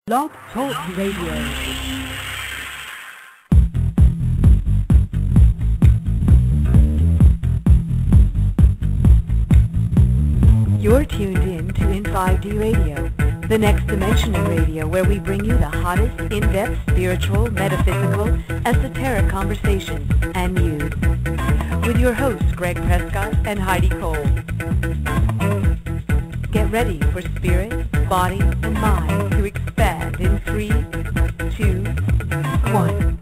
Blog Talk Radio. You're tuned in to in5d Radio, the next dimension in radio, where we bring you the hottest, in-depth, spiritual, metaphysical, esoteric conversations and news. With your hosts, Greg Prescott and Heidi Cole. Get ready for spirit, body, and mind to expand in 3, 2, 1.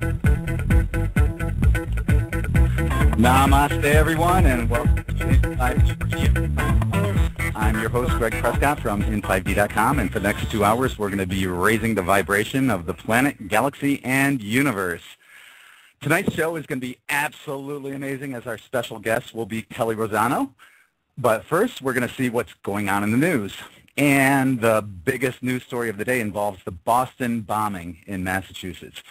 Namaste, everyone, and welcome to in5d Radio. I'm your host, Greg Prescott from in5d.com, and for the next 2 hours, we're going to be raising the vibration of the planet, galaxy, and universe. Tonight's show is going to be absolutely amazing, as our special guest will be Kelley Rosano. But first, we're going to see what's going on in the news. And the biggest news story of the day involves the Boston bombing in Massachusetts.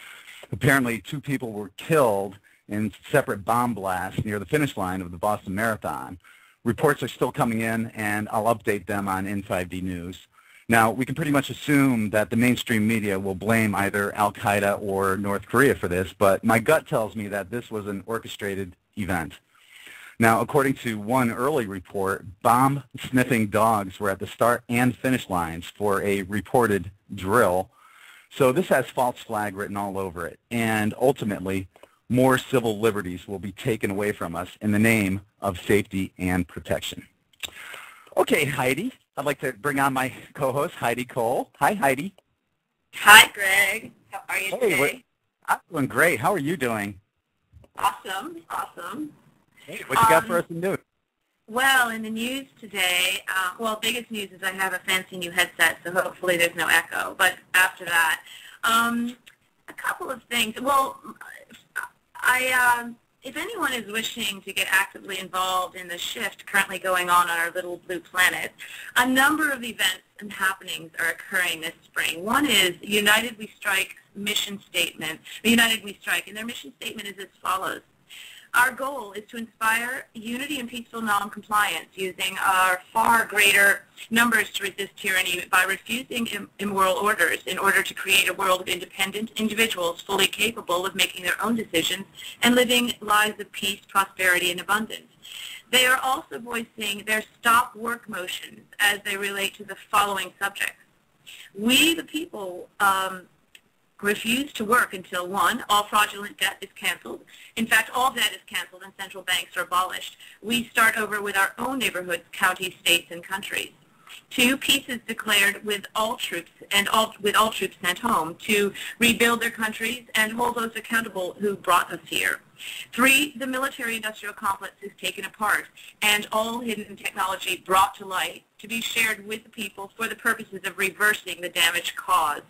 Apparently, 2 people were killed in separate bomb blasts near the finish line of the Boston Marathon. Reports are still coming in, and I'll update them on in5d News. Now, we can pretty much assume that the mainstream media will blame either Al-Qaeda or North Korea for this, but my gut tells me that this was an orchestrated event. Now, according to one early report, bomb-sniffing dogs were at the start and finish lines for a reported drill. So this has false flag written all over it, and ultimately, more civil liberties will be taken away from us in the name of safety and protection. Okay, Heidi, I'd like to bring on my co-host, Heidi Cole. Hi, Heidi. Hi, Greg. How are you today? I'm doing great. How are you doing? Awesome, awesome. Hey, what you got for us in news? Well, in the news today, biggest news is I have a fancy new headset, so hopefully there's no echo. But after that, a couple of things. Well, if anyone is wishing to get actively involved in the shift currently going on our little blue planet, a number of events and happenings are occurring this spring. One is United We Strike's mission statement. United We Strike, and their mission statement is as follows. Our goal is to inspire unity and peaceful non-compliance using our far greater numbers to resist tyranny by refusing immoral orders in order to create a world of independent individuals fully capable of making their own decisions and living lives of peace, prosperity, and abundance. They are also voicing their stop work motions as they relate to the following subjects. We, the people, refuse to work until 1, all fraudulent debt is canceled. In fact, all debt is canceled and central banks are abolished. We start over with our own neighborhoods, counties, states, and countries. 2, peace is declared with all troops sent home to rebuild their countries and hold those accountable who brought us here. 3, the military-industrial complex is taken apart and all hidden technology brought to light to be shared with the people for the purposes of reversing the damage caused.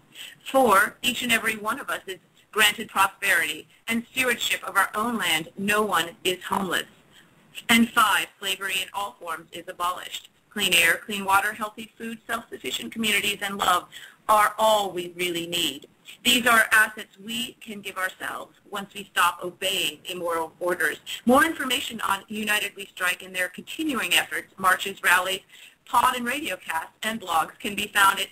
4, each and every one of us is granted prosperity and stewardship of our own land. No one is homeless. And 5, slavery in all forms is abolished. Clean air, clean water, healthy food, self-sufficient communities, and love are all we really need. These are assets we can give ourselves once we stop obeying immoral orders. More information on United We Strike and their continuing efforts, marches, rallies, pod and radiocasts, and blogs can be found at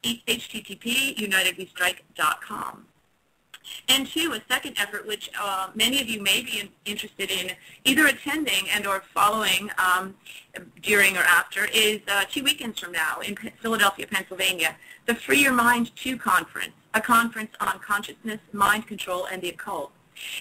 http://unitedwestrike.com. And 2, a second effort which many of you may be interested in either attending and or following during or after is 2 weekends from now in Philadelphia, Pennsylvania, the Free Your Mind 2 conference, a conference on consciousness, mind control, and the occult.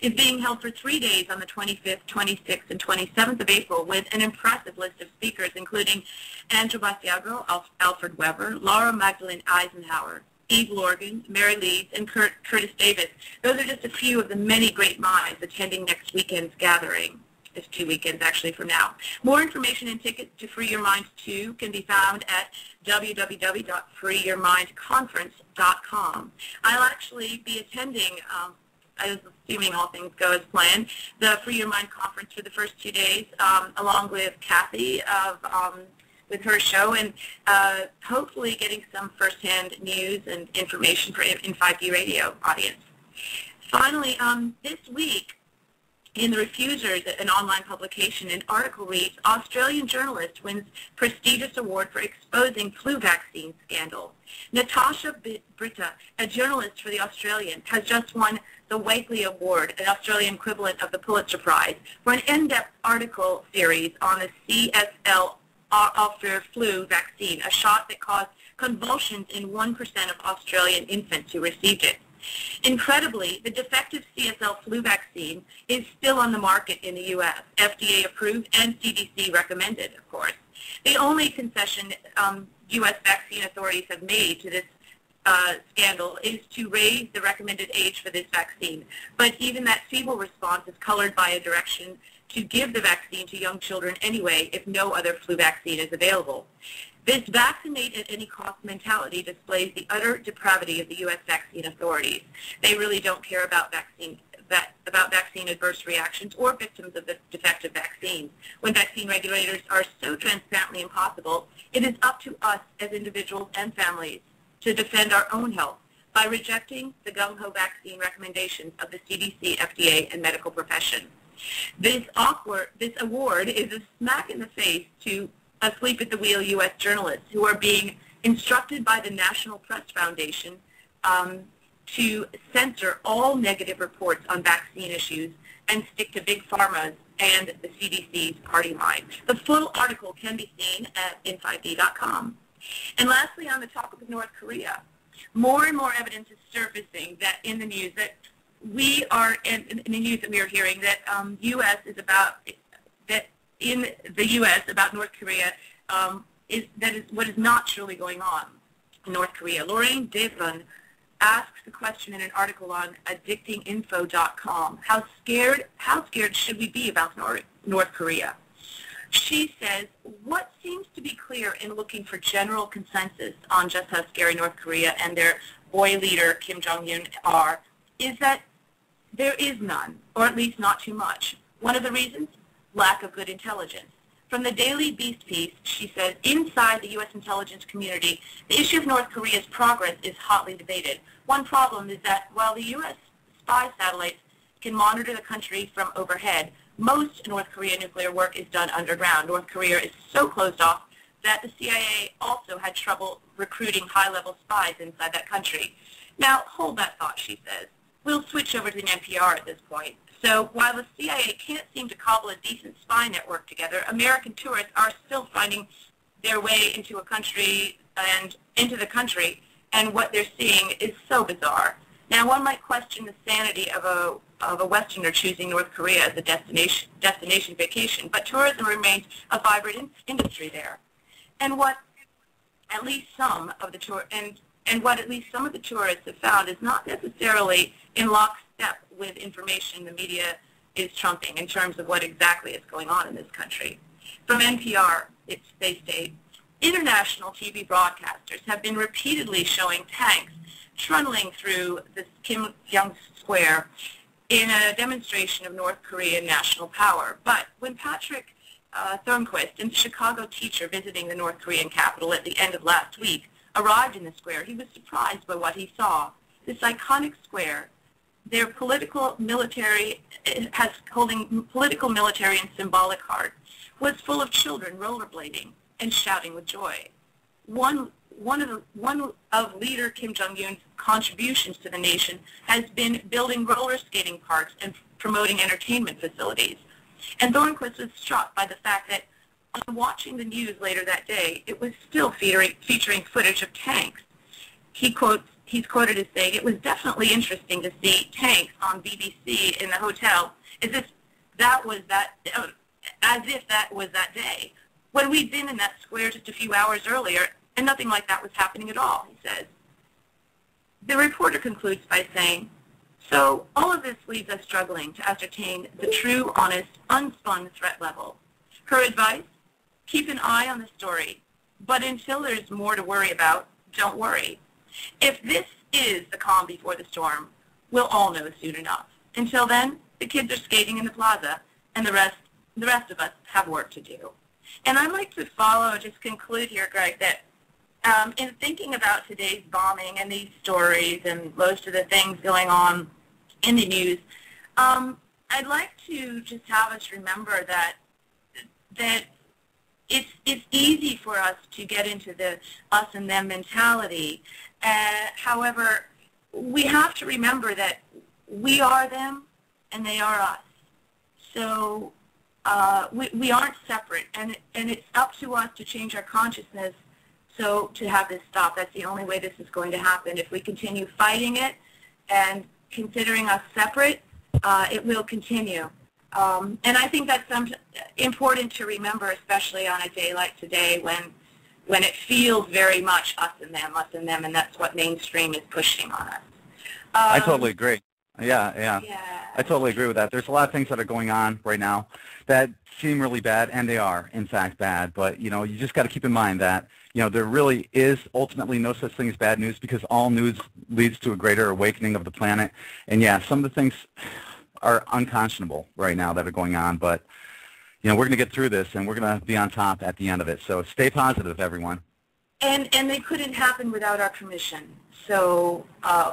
Is being held for 3 days on the 25th, 26th, and 27th of April with an impressive list of speakers, including Andrew Basiago, Alfred Weber, Laura Magdalene Eisenhower, Eve Lorgan, Mary Leeds, and Curtis Davis. Those are just a few of the many great minds attending next weekend's gathering. It's 2 weekends actually from now. More information and tickets to Free Your Mind 2 can be found at www.freeyourmindconference.com. I'll actually be attending, assuming all things go as planned, the Free Your Mind conference for the first 2 days, along with Kathy with her show, and hopefully getting some firsthand news and information for in5d Radio audience. Finally, this week, In The Refusers, an online publication, an article reads, Australian journalist wins prestigious award for exposing flu vaccine scandal. Natasha Britta, a journalist for The Australian, has just won the Wakely Award, an Australian equivalent of the Pulitzer Prize, for an in-depth article series on the CSL off-air flu vaccine, a shot that caused convulsions in 1% of Australian infants who received it. Incredibly, the defective CSL flu vaccine is still on the market in the U.S., FDA approved and CDC recommended, of course. The only concession U.S. vaccine authorities have made to this scandal is to raise the recommended age for this vaccine. But even that feeble response is colored by a direction to give the vaccine to young children anyway if no other flu vaccine is available. This vaccinate at any cost mentality displays the utter depravity of the U.S. vaccine authorities. They really don't care about vaccine adverse reactions or victims of the defective vaccine. When vaccine regulators are so transparently impossible, it is up to us as individuals and families to defend our own health by rejecting the gung-ho vaccine recommendations of the CDC, FDA, and medical profession. This award is a smack in the face to asleep-at-the-wheel U.S. journalists who are being instructed by the National Press Foundation to censor all negative reports on vaccine issues and stick to big pharma's and the CDC's party line. The full article can be seen at in5d.com. And lastly, on the topic of North Korea, more and more evidence is surfacing that in the news that we are in the news that we are hearing that U.S. is about that in the U.S. about North Korea is what is not truly going on in North Korea. Lorraine Devon asks the question in an article on addictinginfo.com. How scared should we be about North Korea? She says, what seems to be clear in looking for general consensus on just how scary North Korea and their boy leader, Kim Jong-un, are, is that there is none, or at least not too much. One of the reasons? Lack of good intelligence. From the Daily Beast piece, she says, inside the U.S. intelligence community, the issue of North Korea's progress is hotly debated. One problem is that while the U.S. spy satellites can monitor the country from overhead, most North Korean nuclear work is done underground. North Korea is so closed off that the CIA also had trouble recruiting high-level spies inside that country. Now, hold that thought, she says. We'll switch over to the NPR at this point. So while the CIA can't seem to cobble a decent spy network together, American tourists are still finding their way into the country, and what they're seeing is so bizarre. Now, one might question the sanity of a Westerner choosing North Korea as a destination vacation, but tourism remains a vibrant industry there. And what at least some of the tourists have found is not necessarily in lockstep with information the media is trumping in terms of what exactly is going on in this country. From NPR, they state, international TV broadcasters have been repeatedly showing tanks trundling through the Kim Il-sung Square in a demonstration of North Korean national power. But when Patrick Thornquist, a Chicago teacher visiting the North Korean capital at the end of last week, arrived in the square, he was surprised by what he saw. This iconic square, their holding political, military, and symbolic heart, was full of children rollerblading and shouting with joy. One of leader Kim Jong-un's contributions to the nation has been building roller skating parks and promoting entertainment facilities. And Thornquist was struck by the fact that on watching the news later that day, it was still featuring footage of tanks. He's quoted as saying, it was definitely interesting to see tanks on BBC in the hotel as if that was that day, when we'd been in that square just a few hours earlier and nothing like that was happening at all, he says. The reporter concludes by saying, so all of this leaves us struggling to ascertain the true, honest, unspun threat level. Her advice? Keep an eye on the story, but until there's more to worry about, don't worry. If this is the calm before the storm, we'll all know soon enough. Until then, the kids are skating in the plaza, and the rest of us have work to do. And I'd like to just conclude here, Greg, that in thinking about today's bombing and these stories and most of the things going on in the news, I I'd like to just have us remember that it's easy for us to get into the us and them mentality. However, we have to remember that we are them and they are us. So we aren't separate, and it's up to us to change our consciousness so to have this stop. That's the only way this is going to happen. If we continue fighting it and considering us separate, it will continue. And I think that's important to remember, especially on a day like today when it feels very much us and them, and that's what mainstream is pushing on us. I totally agree. Yeah. I totally agree with that. There's a lot of things that are going on right now that seem really bad, and they are, in fact, bad. But, you just got to keep in mind that, there really is ultimately no such thing as bad news, because all news leads to a greater awakening of the planet. And, yeah, some of the things are unconscionable right now that are going on. But, we're going to get through this, and we're going to be on top at the end of it. So stay positive, everyone. And they couldn't happen without our permission. So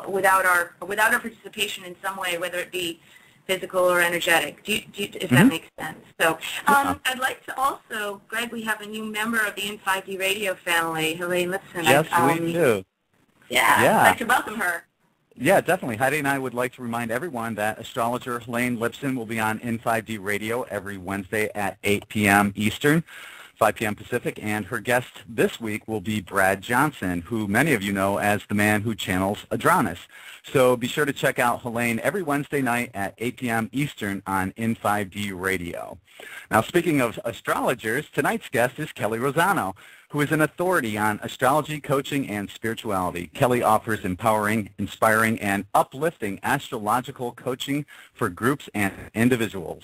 without our participation in some way, whether it be physical or energetic, if that makes sense. So I'd like to also, Greg, we have a new member of the in5d radio family, Helene Lipson. Yes, we do. Yeah, I'd like to welcome her. Yeah, definitely. Heidi and I would like to remind everyone that astrologer Helene Lipson will be on in5d radio every Wednesday at 8 p.m. Eastern, 5 p.m. Pacific, and her guest this week will be Brad Johnson, who many of you know as the man who channels Uranus. So be sure to check out Helene every Wednesday night at 8 p.m. Eastern on in5d radio. Now, speaking of astrologers, tonight's guest is Kelley Rosano, who is an authority on astrology, coaching, and spirituality. Kelley offers empowering, inspiring, and uplifting astrological coaching for groups and individuals.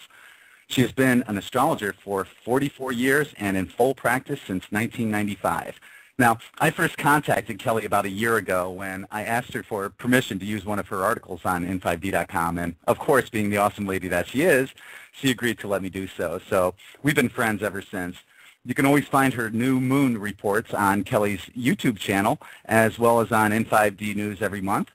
She has been an astrologer for 44 years and in full practice since 1995. Now, I first contacted Kelley about a year ago when I asked her for permission to use one of her articles on in5d.com, and of course, being the awesome lady that she is, she agreed to let me do so. So we've been friends ever since. You can always find her new moon reports on Kelley's YouTube channel, as well as on in5d News every month.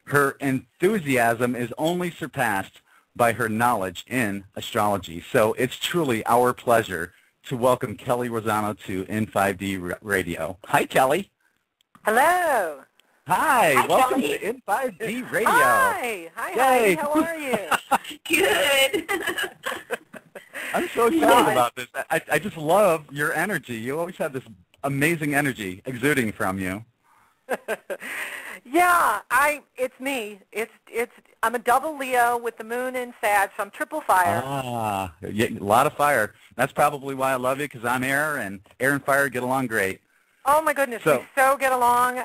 Her enthusiasm is only surpassed by her knowledge in astrology. So it's truly our pleasure to welcome Kelley Rosano to in5d Radio. Hi, Kelley. Hello. Hi, welcome Kelley. to in5d Radio. Hi. Hi, Heidi. How are you? Good. I'm so excited about this. I just love your energy. You always have this amazing energy exuding from you. Yeah, it's me. I'm a double Leo with the moon in Sag, so I'm triple fire. Ah, yeah, a lot of fire. That's probably why I love you, because I'm air, and air and fire get along great. Oh my goodness, we so get along.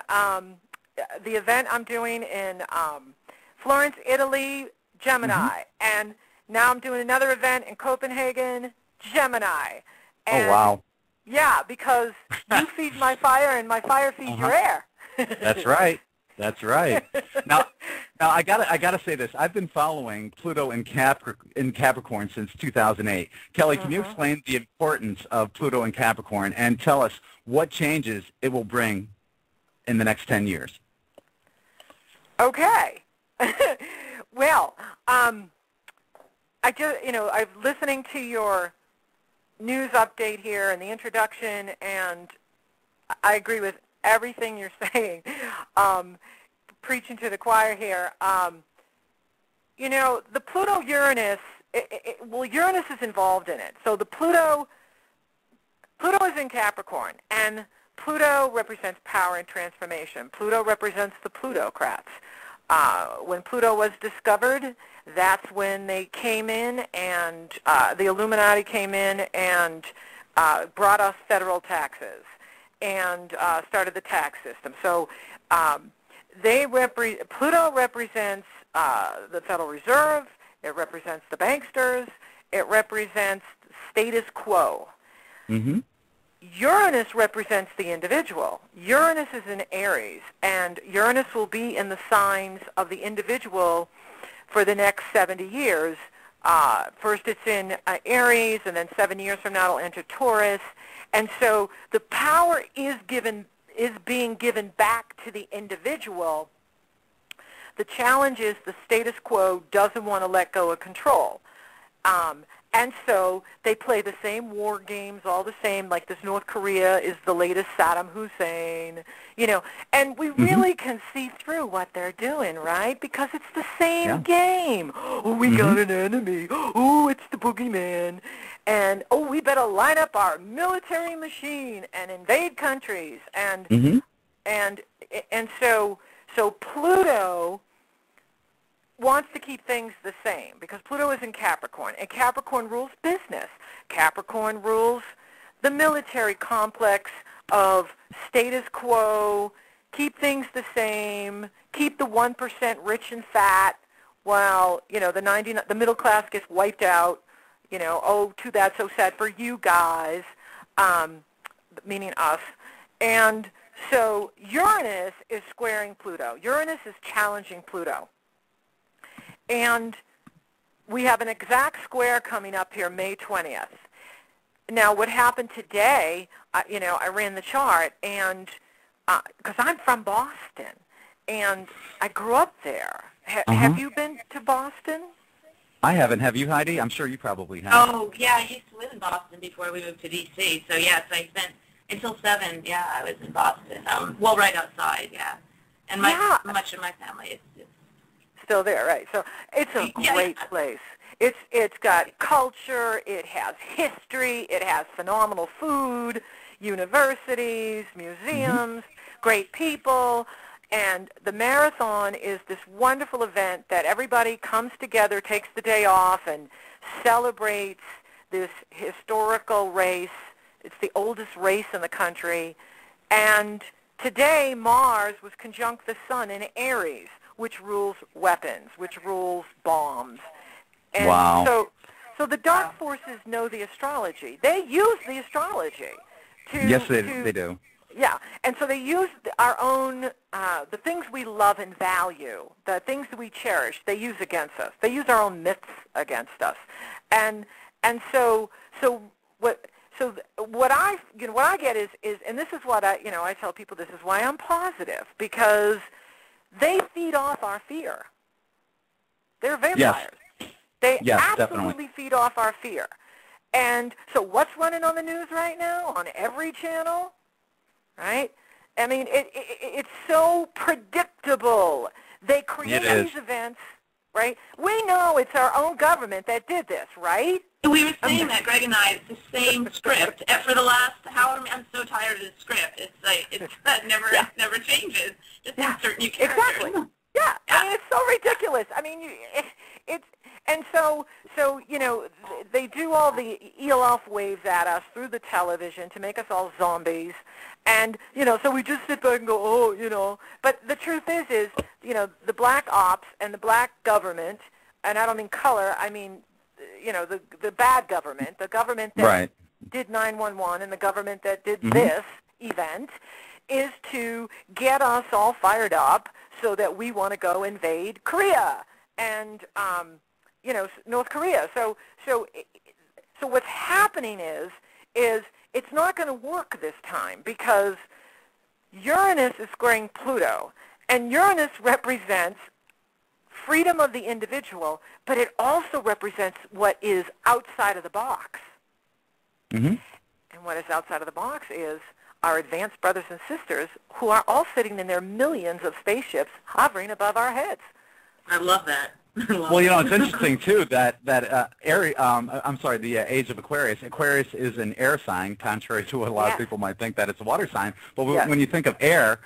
The event I'm doing in Florence, Italy, Gemini, and now I'm doing another event in Copenhagen, Gemini. And oh wow. Yeah, because you feed my fire and my fire feeds your air. That's right. That's right. Now I gotta say this. I've been following Pluto in Capricorn since 2008. Kelley, can you explain the importance of Pluto in Capricorn and tell us what changes it will bring in the next 10 years? Okay. Well, I'm listening to your news update here and the introduction, and I agree with everything you're saying. Preaching to the choir here. The Pluto-Uranus, Uranus is involved in it. So the Pluto is in Capricorn, and Pluto represents power and transformation. Pluto represents the plutocrats. When Pluto was discovered, that's when they came in, and the Illuminati came in and brought us federal taxes and started the tax system. So Pluto represents the Federal Reserve. It represents the banksters. It represents status quo. Uranus represents the individual. Uranus is in Aries, and Uranus will be in the signs of the individual for the next 70 years. First it's in Aries, and then 7 years from now it'll enter Taurus. And so the power is being given back to the individual. The challenge is the status quo doesn't want to let go of control. And so they play the same war games, all the same, like this North Korea is the latest Saddam Hussein, and we really can see through what they're doing, right? Because it's the same game. Oh, we got an enemy. Oh, it's the boogeyman. And, oh, we better line up our military machine and invade countries. And so Pluto wants to keep things the same because Pluto is in Capricorn, and Capricorn rules business. Capricorn rules the military complex of status quo, keep things the same, keep the 1% rich and fat while, the middle class gets wiped out. Oh, too bad, so sad for you guys, meaning us. And so Uranus is squaring Pluto. Uranus is challenging Pluto. And we have an exact square coming up here May 20th. Now, what happened today, I ran the chart, and because I'm from Boston, and I grew up there. Have you been to Boston? I haven't. Have you, Heidi? I'm sure you probably have. Oh, yeah, I used to live in Boston before we moved to D.C. So, yes, I spent until 7, I was in Boston. Right outside, And much of my family is still there, right? So it's a great place. It's got culture, it has history, it has phenomenal food, universities, museums, great people, and the marathon is this wonderful event that everybody comes together, takes the day off, and celebrates this historical race. It's the oldest race in the country, and today Mars was conjunct the Sun in Aries, which rules weapons, which rules bombs. And so the dark forces know the astrology. They use the astrology to... Yes, they do. Yeah, and so they use our own, the things we love and value, the things that we cherish, they use against us. They use our own myths against us. And so what I get is, and this is what I tell people, this is why I'm positive, because they feed off our fear. They're vampires. They absolutely feed off our fear. And so what's running on the news right now on every channel, right? I mean, it's so predictable. They create these events, right? We know it's our own government that did this, right? We were saying that, Greg and I, it's the same script. For the last, I'm so tired of the script. It's like, it never changes. Just insert new characters. Exactly. Yeah. I mean, it's so ridiculous. I mean, and so they do all the ELF waves at us through the television to make us all zombies. And, so we just sit back and go, But the truth is, the black ops and the black government, and I don't mean color, I mean, the bad government, the government that did 911 and the government that did this event, is to get us all fired up so that we want to go invade Korea and, North Korea. So what's happening is it's not going to work this time because Uranus is squaring Pluto, and Uranus represents freedom of the individual, but it also represents what is outside of the box. And what is outside of the box is our advanced brothers and sisters who are all sitting in their millions of spaceships hovering above our heads. I love that. Well, it's interesting, too, that the age of Aquarius. Aquarius is an air sign, contrary to what a lot of people might think that it's a water sign. But when you think of air,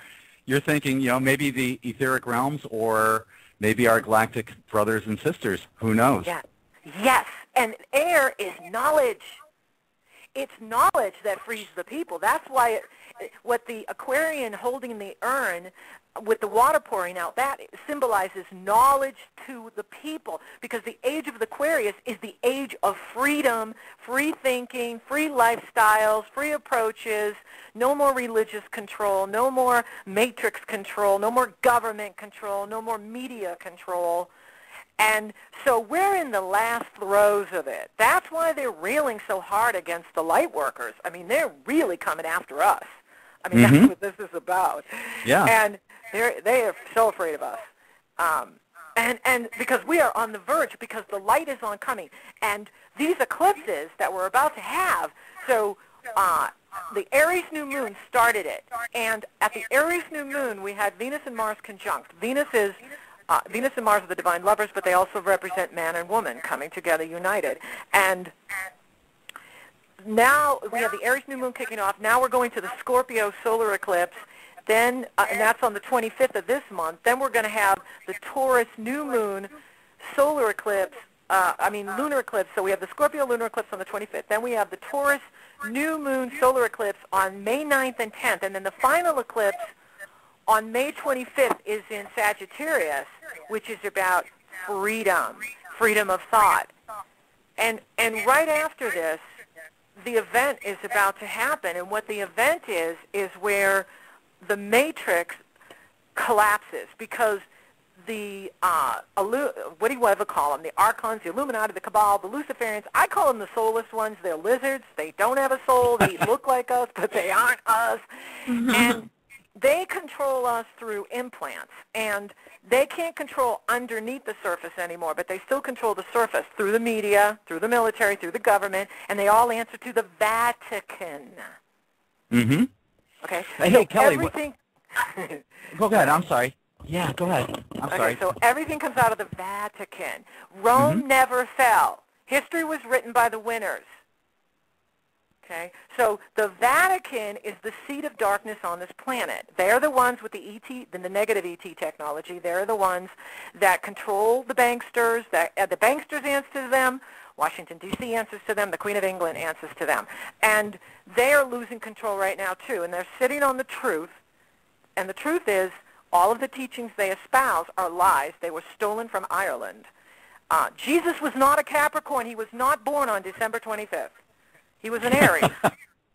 you're thinking, maybe the etheric realms or maybe our galactic brothers and sisters. Who knows? Yeah. Yes, and air is knowledge. It's knowledge that frees the people. That's why what the Aquarian holding the urn with the water pouring out, that symbolizes knowledge to the people, because the age of the Aquarius is the age of freedom, free thinking, free lifestyles, free approaches, no more religious control, no more matrix control, no more government control, no more media control. And so we're in the last throes of it. That's why they're railing so hard against the Lightworkers. I mean, they're really coming after us. I mean, that's what this is about. Yeah. And they are so afraid of us. And because we are on the verge, because the light is oncoming. And these eclipses that we're about to have, so the Aries new moon started it. And at the Aries new moon, we had Venus and Mars conjunct. Venus and Mars are the divine lovers, but they also represent man and woman coming together united. And now we have the Aries new moon kicking off. Now we're going to the Scorpio solar eclipse. Then, and that's on the 25th of this month. Then we're going to have the Taurus new moon solar eclipse, lunar eclipse. So we have the Scorpio lunar eclipse on the 25th. Then we have the Taurus new moon solar eclipse on May 9th and 10th. And then the final eclipse on May 25th is in Sagittarius, which is about freedom of thought. And right after this, the event is about to happen. And what the event is where the matrix collapses, because the, what do you ever call them, the Archons, the Illuminati, the Cabal, the Luciferians, I call them the soulless ones. They're lizards. They don't have a soul. They look like us, but they aren't us. And they control us through implants. And they can't control underneath the surface anymore, but they still control the surface through the media, through the military, through the government, and they all answer to the Vatican. Mm-hmm. Okay. Hey, so Kelly. Everything. Go ahead. I'm sorry. Yeah, go ahead. I'm sorry. So everything comes out of the Vatican. Rome never fell. History was written by the winners. Okay. So the Vatican is the seat of darkness on this planet. They're the ones with the ET, the negative ET technology. They're the ones that control the banksters. The banksters answer to them. Washington, D.C. answers to them. The Queen of England answers to them. And they are losing control right now, too. And they're sitting on the truth. And the truth is, all of the teachings they espouse are lies. They were stolen from Ireland. Jesus was not a Capricorn. He was not born on December 25th. He was an Aries.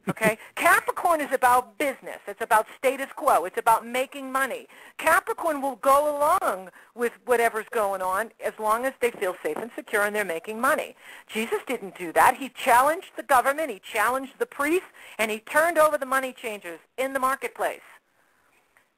Okay? Capricorn is about business. It's about status quo. It's about making money. Capricorn will go along with whatever's going on as long as they feel safe and secure and they're making money. Jesus didn't do that. He challenged the government. He challenged the priests, and he turned over the money changers in the marketplace.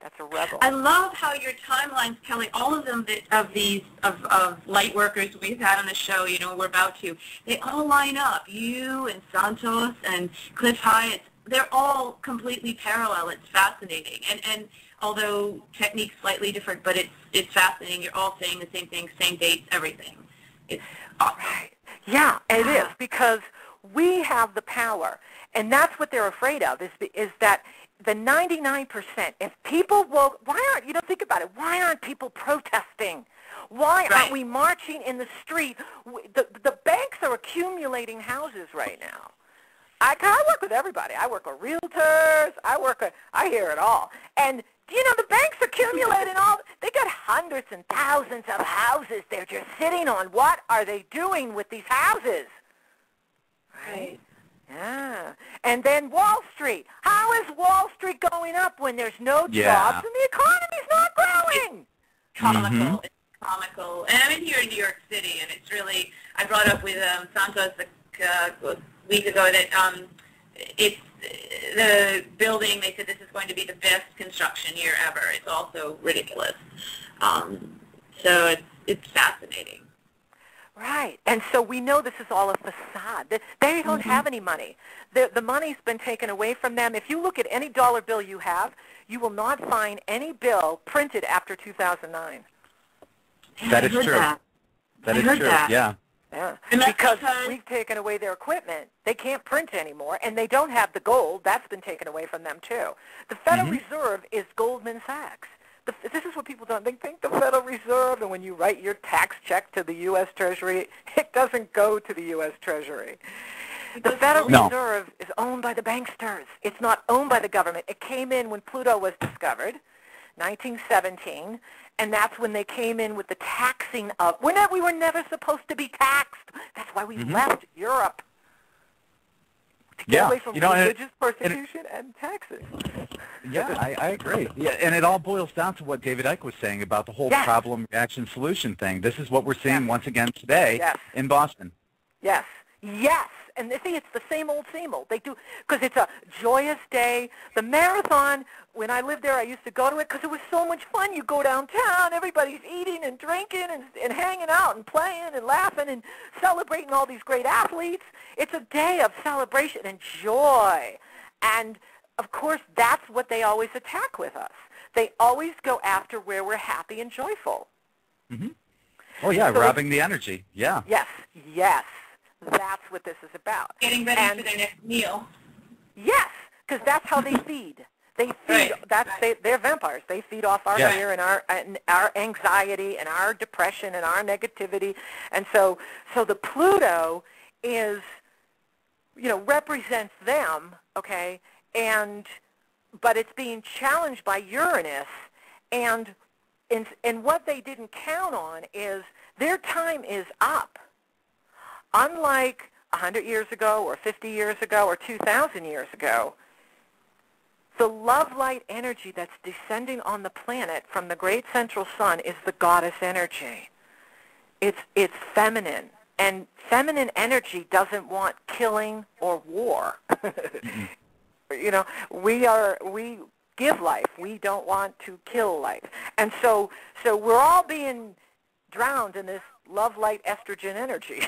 That's a rebel. I love how your timelines, Kelly, all of them of light workers we've had on the show, we're about to, they all line up. You and Santos and Cliff Hyatt, they're all completely parallel. It's fascinating. And although technique's slightly different, but it's fascinating. You're all saying the same thing, same dates, everything. It's awesome. Right. Yeah, it is, because we have the power. And that's what they're afraid of, is that the 99%, if people will, think about it, why aren't people protesting? Why aren't we marching in the street? The banks are accumulating houses right now. I work with everybody. I work with realtors. I hear it all. And, the banks accumulating they got hundreds and thousands of houses they're just sitting on. What are they doing with these houses? Right? Yeah. And then Wall Street. How is Wall Street going up when there's no jobs and the economy's not growing? Comical. It's comical. And I'm in here in New York City, and it's really, I brought up with Santos a week ago that it's the building, they said this is going to be the best construction year ever. It's also ridiculous. So it's fascinating. Right. And so we know this is all a facade. They don't have any money. The money's been taken away from them. If you look at any dollar bill you have, you will not find any bill printed after 2009. That is true. That is true, yeah. Yeah. Because we've taken away their equipment. They can't print anymore, and they don't have the gold. That's been taken away from them, too. The Federal Reserve is Goldman Sachs. This is what people don't think the Federal Reserve, and when you write your tax check to the U.S. Treasury, it doesn't go to the U.S. Treasury. The Federal Reserve is owned by the banksters. It's not owned by the government. It came in when Pluto was discovered, 1917, and that's when they came in with the taxing of, we were never supposed to be taxed. That's why we left Europe. To get away from religious persecution and taxes. Yeah, I agree. Yeah, and it all boils down to what David Icke was saying about the whole problem, reaction, solution thing. This is what we're seeing once again today in Boston. Yes. Yes, and they see it's the same old. They do, because it's a joyous day. The marathon, when I lived there, I used to go to it because it was so much fun. You go downtown, everybody's eating and drinking and hanging out and playing and laughing and celebrating all these great athletes. It's a day of celebration and joy. And, of course, that's what they always attack with us. They always go after where we're happy and joyful. Mm-hmm. Oh, yeah, so robbing the energy. Yeah. Yes, yes. That's what this is about. Getting ready for their next meal. Yes, because that's how they feed. They feed. Right. They're vampires. They feed off our fear and our anxiety and our depression and our negativity. And so the Pluto is, represents them. Okay, but it's being challenged by Uranus, and what they didn't count on is their time is up. Unlike 100 years ago or 50 years ago or 2,000 years ago, the love light energy that's descending on the planet from the great central sun is the goddess energy. It's feminine, and feminine energy doesn't want killing or war. We give life. We don't want to kill life. And so we're all being drowned in this love light estrogen energy.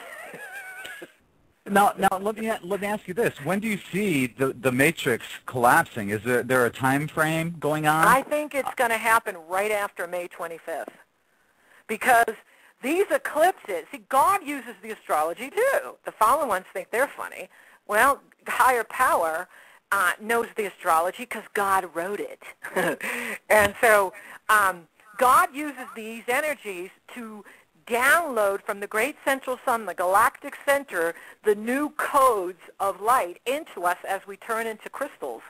Now let me ask you this: when do you see the matrix collapsing? Is there a time frame going on? I think it's going to happen right after May 25th, because these eclipses. See, God uses the astrology too. The fallen ones think they're funny. Well, higher power knows the astrology because God wrote it, and so God uses these energies to download from the great central sun, the galactic center, the new codes of light into us as we turn into crystals.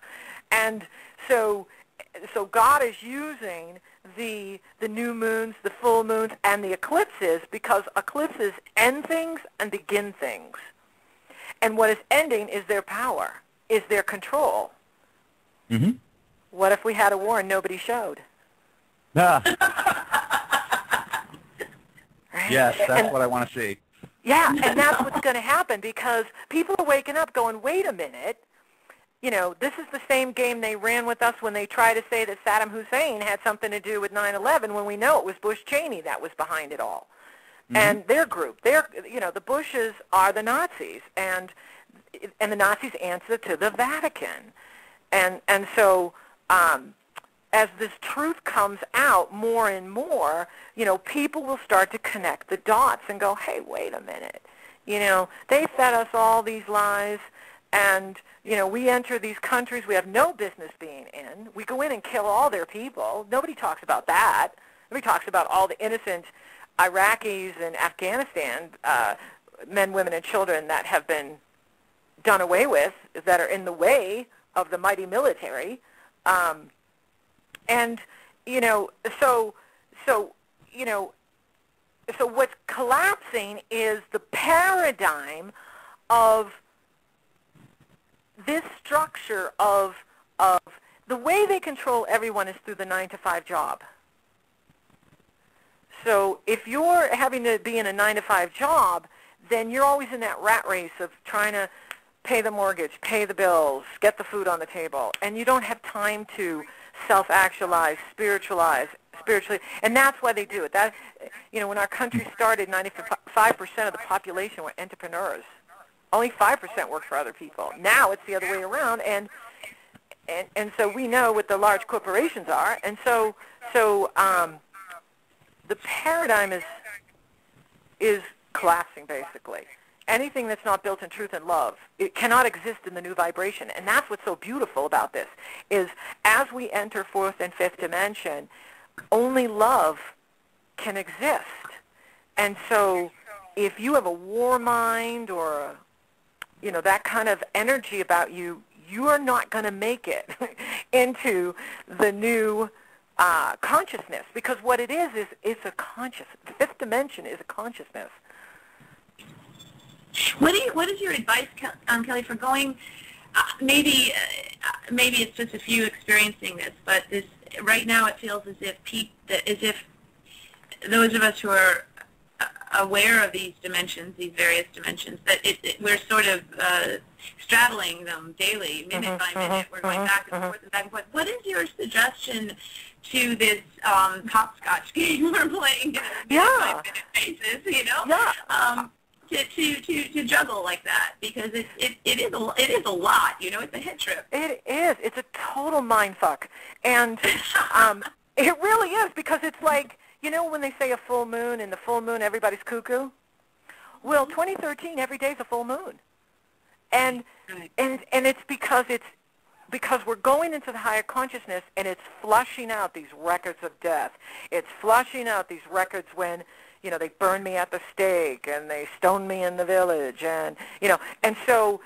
And so God is using the new moons, the full moons, and the eclipses, because eclipses end things and begin things. And what is ending is their power, is their control. Mm-hmm. What if we had a war and nobody showed? Yes, that's what I want to see. Yeah, and that's what's going to happen, because people are waking up going, wait a minute, this is the same game they ran with us when they tried to say that Saddam Hussein had something to do with 9/11, when we know it was Bush Cheney that was behind it all. Mm-hmm. And their group, the Bushes are the Nazis, and the Nazis answer to the Vatican. And so as this truth comes out more and more, people will start to connect the dots and go, hey, wait a minute. They fed us all these lies, and, we enter these countries we have no business being in. We go in and kill all their people. Nobody talks about that. Nobody talks about all the innocent Iraqis and Afghanistan men, women, and children that have been done away with, that are in the way of the mighty military. So what's collapsing is the paradigm of this structure of the way they control everyone is through the 9-to-5 job. So if you're having to be in a 9-to-5 job, then you're always in that rat race of trying to pay the mortgage, pay the bills, get the food on the table, and you don't have time to self-actualize, spiritually, and that's why they do it. That, when our country started, 95% of the population were entrepreneurs. Only 5% worked for other people. Now it's the other way around, and so we know what the large corporations are, and so the paradigm is collapsing, basically. Anything that's not built in truth and love, it cannot exist in the new vibration. And that's what's so beautiful about this, is as we enter fourth and fifth dimension, only love can exist. And so if you have a war mind or, that kind of energy about you, you are not going to make it into the new consciousness. Because what it is it's a consciousness. The fifth dimension is a consciousness. What is your advice, Kelley, for going? Maybe it's just a few experiencing this, but right now it feels as if those of us who are aware of these dimensions, these various dimensions, that we're sort of straddling them daily, minute by minute. We're going back and forth and back and forth. What is your suggestion to this hopscotch game we're playing on a minute-by-minute basis, you know? Yeah. To juggle like that, because it is a lot, you know, it's a head trip. It is. It's a total mind fuck. And it really is, because it's like, you know, when they say a full moon, and the full moon everybody's cuckoo? Well, 2013, every day's a full moon. And it's because we're going into the higher consciousness, and it's flushing out these records of death. It's flushing out these records when, you know, they burned me at the stake and they stoned me in the village, and, you know, and so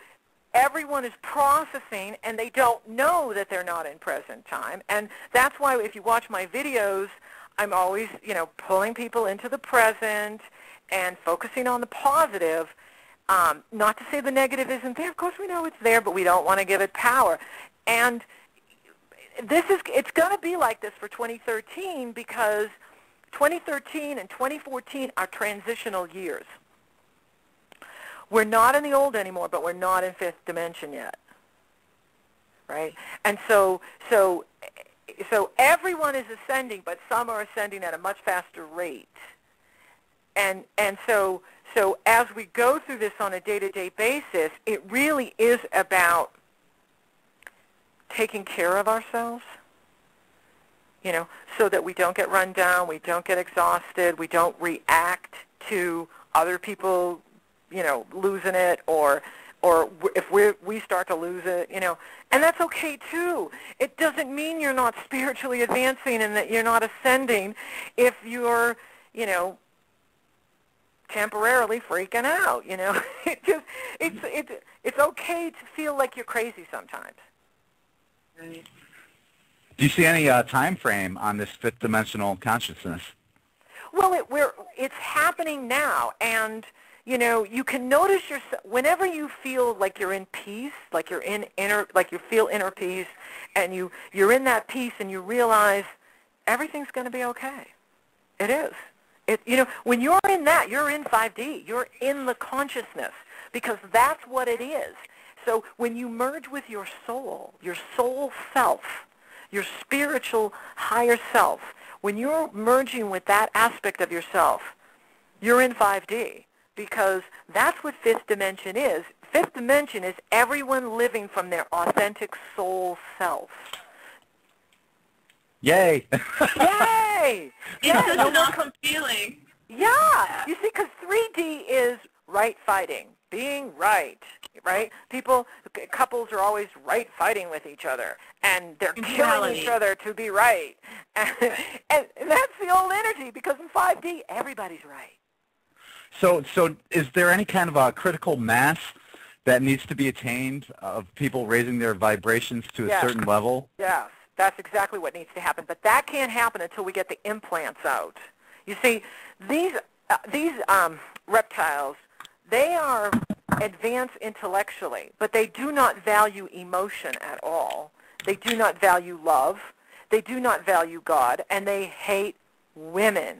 everyone is processing, and they don't know that they're not in present time. And that's why if you watch my videos, I'm always, you know, pulling people into the present and focusing on the positive. Not to say the negative isn't there. Of course we know it's there, but we don't want to give it power. And it's going to be like this for 2013, because 2013 and 2014 are transitional years. We're not in the old anymore, but we're not in fifth dimension yet, right? And so everyone is ascending, but some are ascending at a much faster rate. And so as we go through this on a day-to-day basis, it really is about taking care of ourselves, you know, so that we don't get run down, we don't get exhausted, we don't react to other people, you know, losing it, or if we start to lose it, you know. And that's okay, too. It doesn't mean you're not spiritually advancing and that you're not ascending if you're, you know, temporarily freaking out, you know. It's okay to feel like you're crazy sometimes. Right. Do you see any time frame on this fifth dimensional consciousness? Well, it's happening now, and you know, you can notice whenever you feel like you're in peace, like you're like you feel inner peace, and you're in that peace, and you realize everything's going to be okay. It is. You know, when you're in that, you're in 5D. You're in the consciousness, because that's what it is. So when you merge with your soul self, your spiritual higher self, when you're merging with that aspect of yourself, you're in 5D, because that's what fifth dimension is. Fifth dimension is everyone living from their authentic soul self. Yay! Yay! It's such an awesome feeling. Yeah. You see, because 3D is right fighting, being right, right? Couples are always right fighting with each other, and they're killing each other to be right. And that's the old energy, because in 5D, everybody's right. So is there any kind of a critical mass that needs to be attained of people raising their vibrations to a certain level? Yes, that's exactly what needs to happen. But that can't happen until we get the implants out. You see, these reptiles, they are advanced intellectually, but they do not value emotion at all. They do not value love. They do not value God, and they hate women.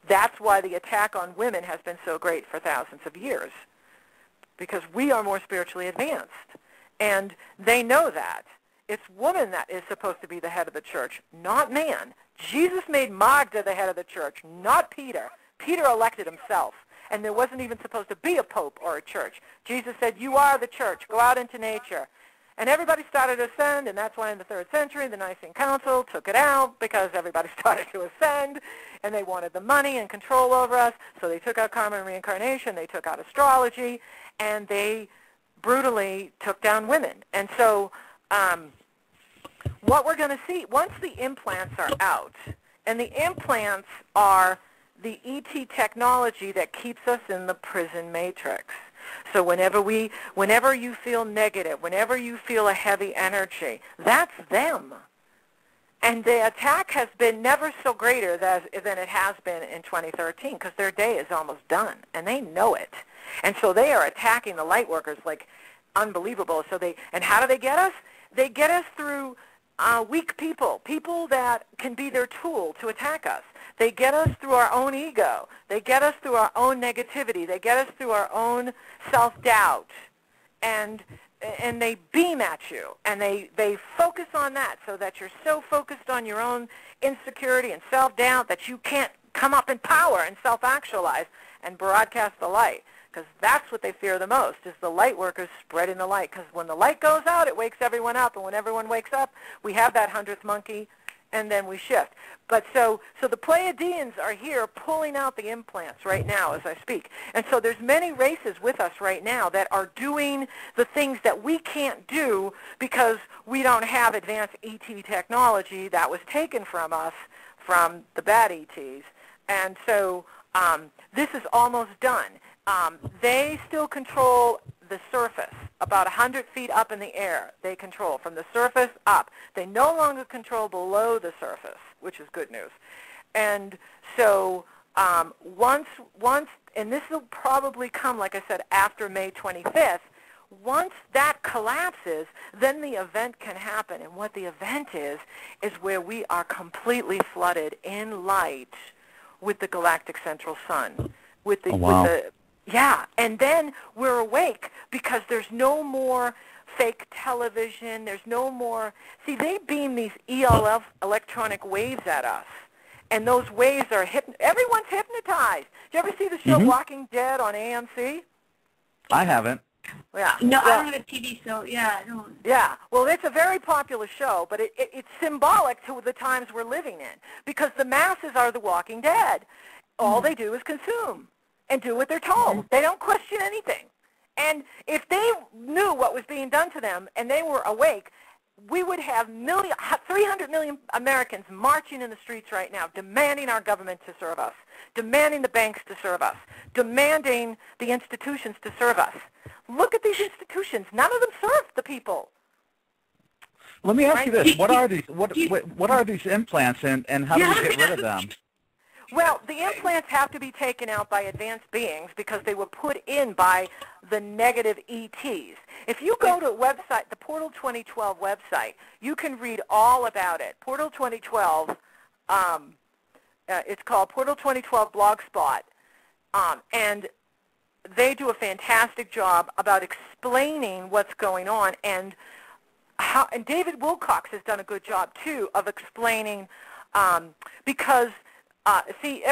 That's why the attack on women has been so great for thousands of years, because we are more spiritually advanced. And they know that. It's woman that is supposed to be the head of the church, not man. Jesus made Magda the head of the church, not Peter. Peter elected himself, and there wasn't even supposed to be a pope or a church. Jesus said, you are the church. Go out into nature. And everybody started to ascend, and that's why in the 3rd century the Nicene Council took it out, because everybody started to ascend, and they wanted the money and control over us, so they took out karma and reincarnation, they took out astrology, and they brutally took down women. And so what we're going to see, once the implants are out, and the implants are the ET technology that keeps us in the prison matrix. So whenever you feel negative, whenever you feel a heavy energy, that's them. And the attack has been never so greater than it has been in 2013, because their day is almost done, and they know it. And so they are attacking the Lightworkers like unbelievable. And how do they get us? They get us through weak people, people that can be their tool to attack us. They get us through our own ego. They get us through our own negativity. They get us through our own self-doubt. And they beam at you, and they focus on that so that you're so focused on your own insecurity and self-doubt that you can't come up in power and self-actualize and broadcast the light, because that's what they fear the most, is the light workers spreading the light, because when the light goes out, it wakes everyone up, and when everyone wakes up, we have that 100th monkey, and then we shift. But so the Pleiadians are here pulling out the implants right now as I speak. And so there's many races with us right now that are doing the things that we can't do because we don't have advanced ET technology that was taken from us from the bad ETs. And so this is almost done. They still control the surface, about 100 feet up in the air. They control from the surface up. They no longer control below the surface, which is good news. And so once, and this will probably come, like I said, after May 25th, once that collapses, then the event can happen. And what the event is where we are completely flooded in light with the galactic central sun, with the yeah, and then we're awake because there's no more fake television. There's no more. See, they beam these ELF electronic waves at us, and those waves are everyone's hypnotized. Did you ever see the show Walking Dead on AMC? I haven't. Yeah. No, I don't have a TV, so yeah, I don't. Yeah, well, it's a very popular show, but it's symbolic to the times we're living in, because the masses are the Walking Dead. All they do is consume and do what they're told. They don't question anything. And if they knew what was being done to them and they were awake, we would have 300 million Americans marching in the streets right now, demanding our government to serve us, demanding the banks to serve us, demanding the institutions to serve us. Look at these institutions. None of them serve the people. Let me ask you this. What are these what are these implants, and how do we get rid of them? Well, the implants have to be taken out by advanced beings because they were put in by the negative ETs. If you go to a website, the Portal 2012 website, you can read all about it. Portal 2012, it's called Portal 2012 Blogspot, and they do a fantastic job about explaining what's going on, and David Wilcox has done a good job, too, of explaining because see,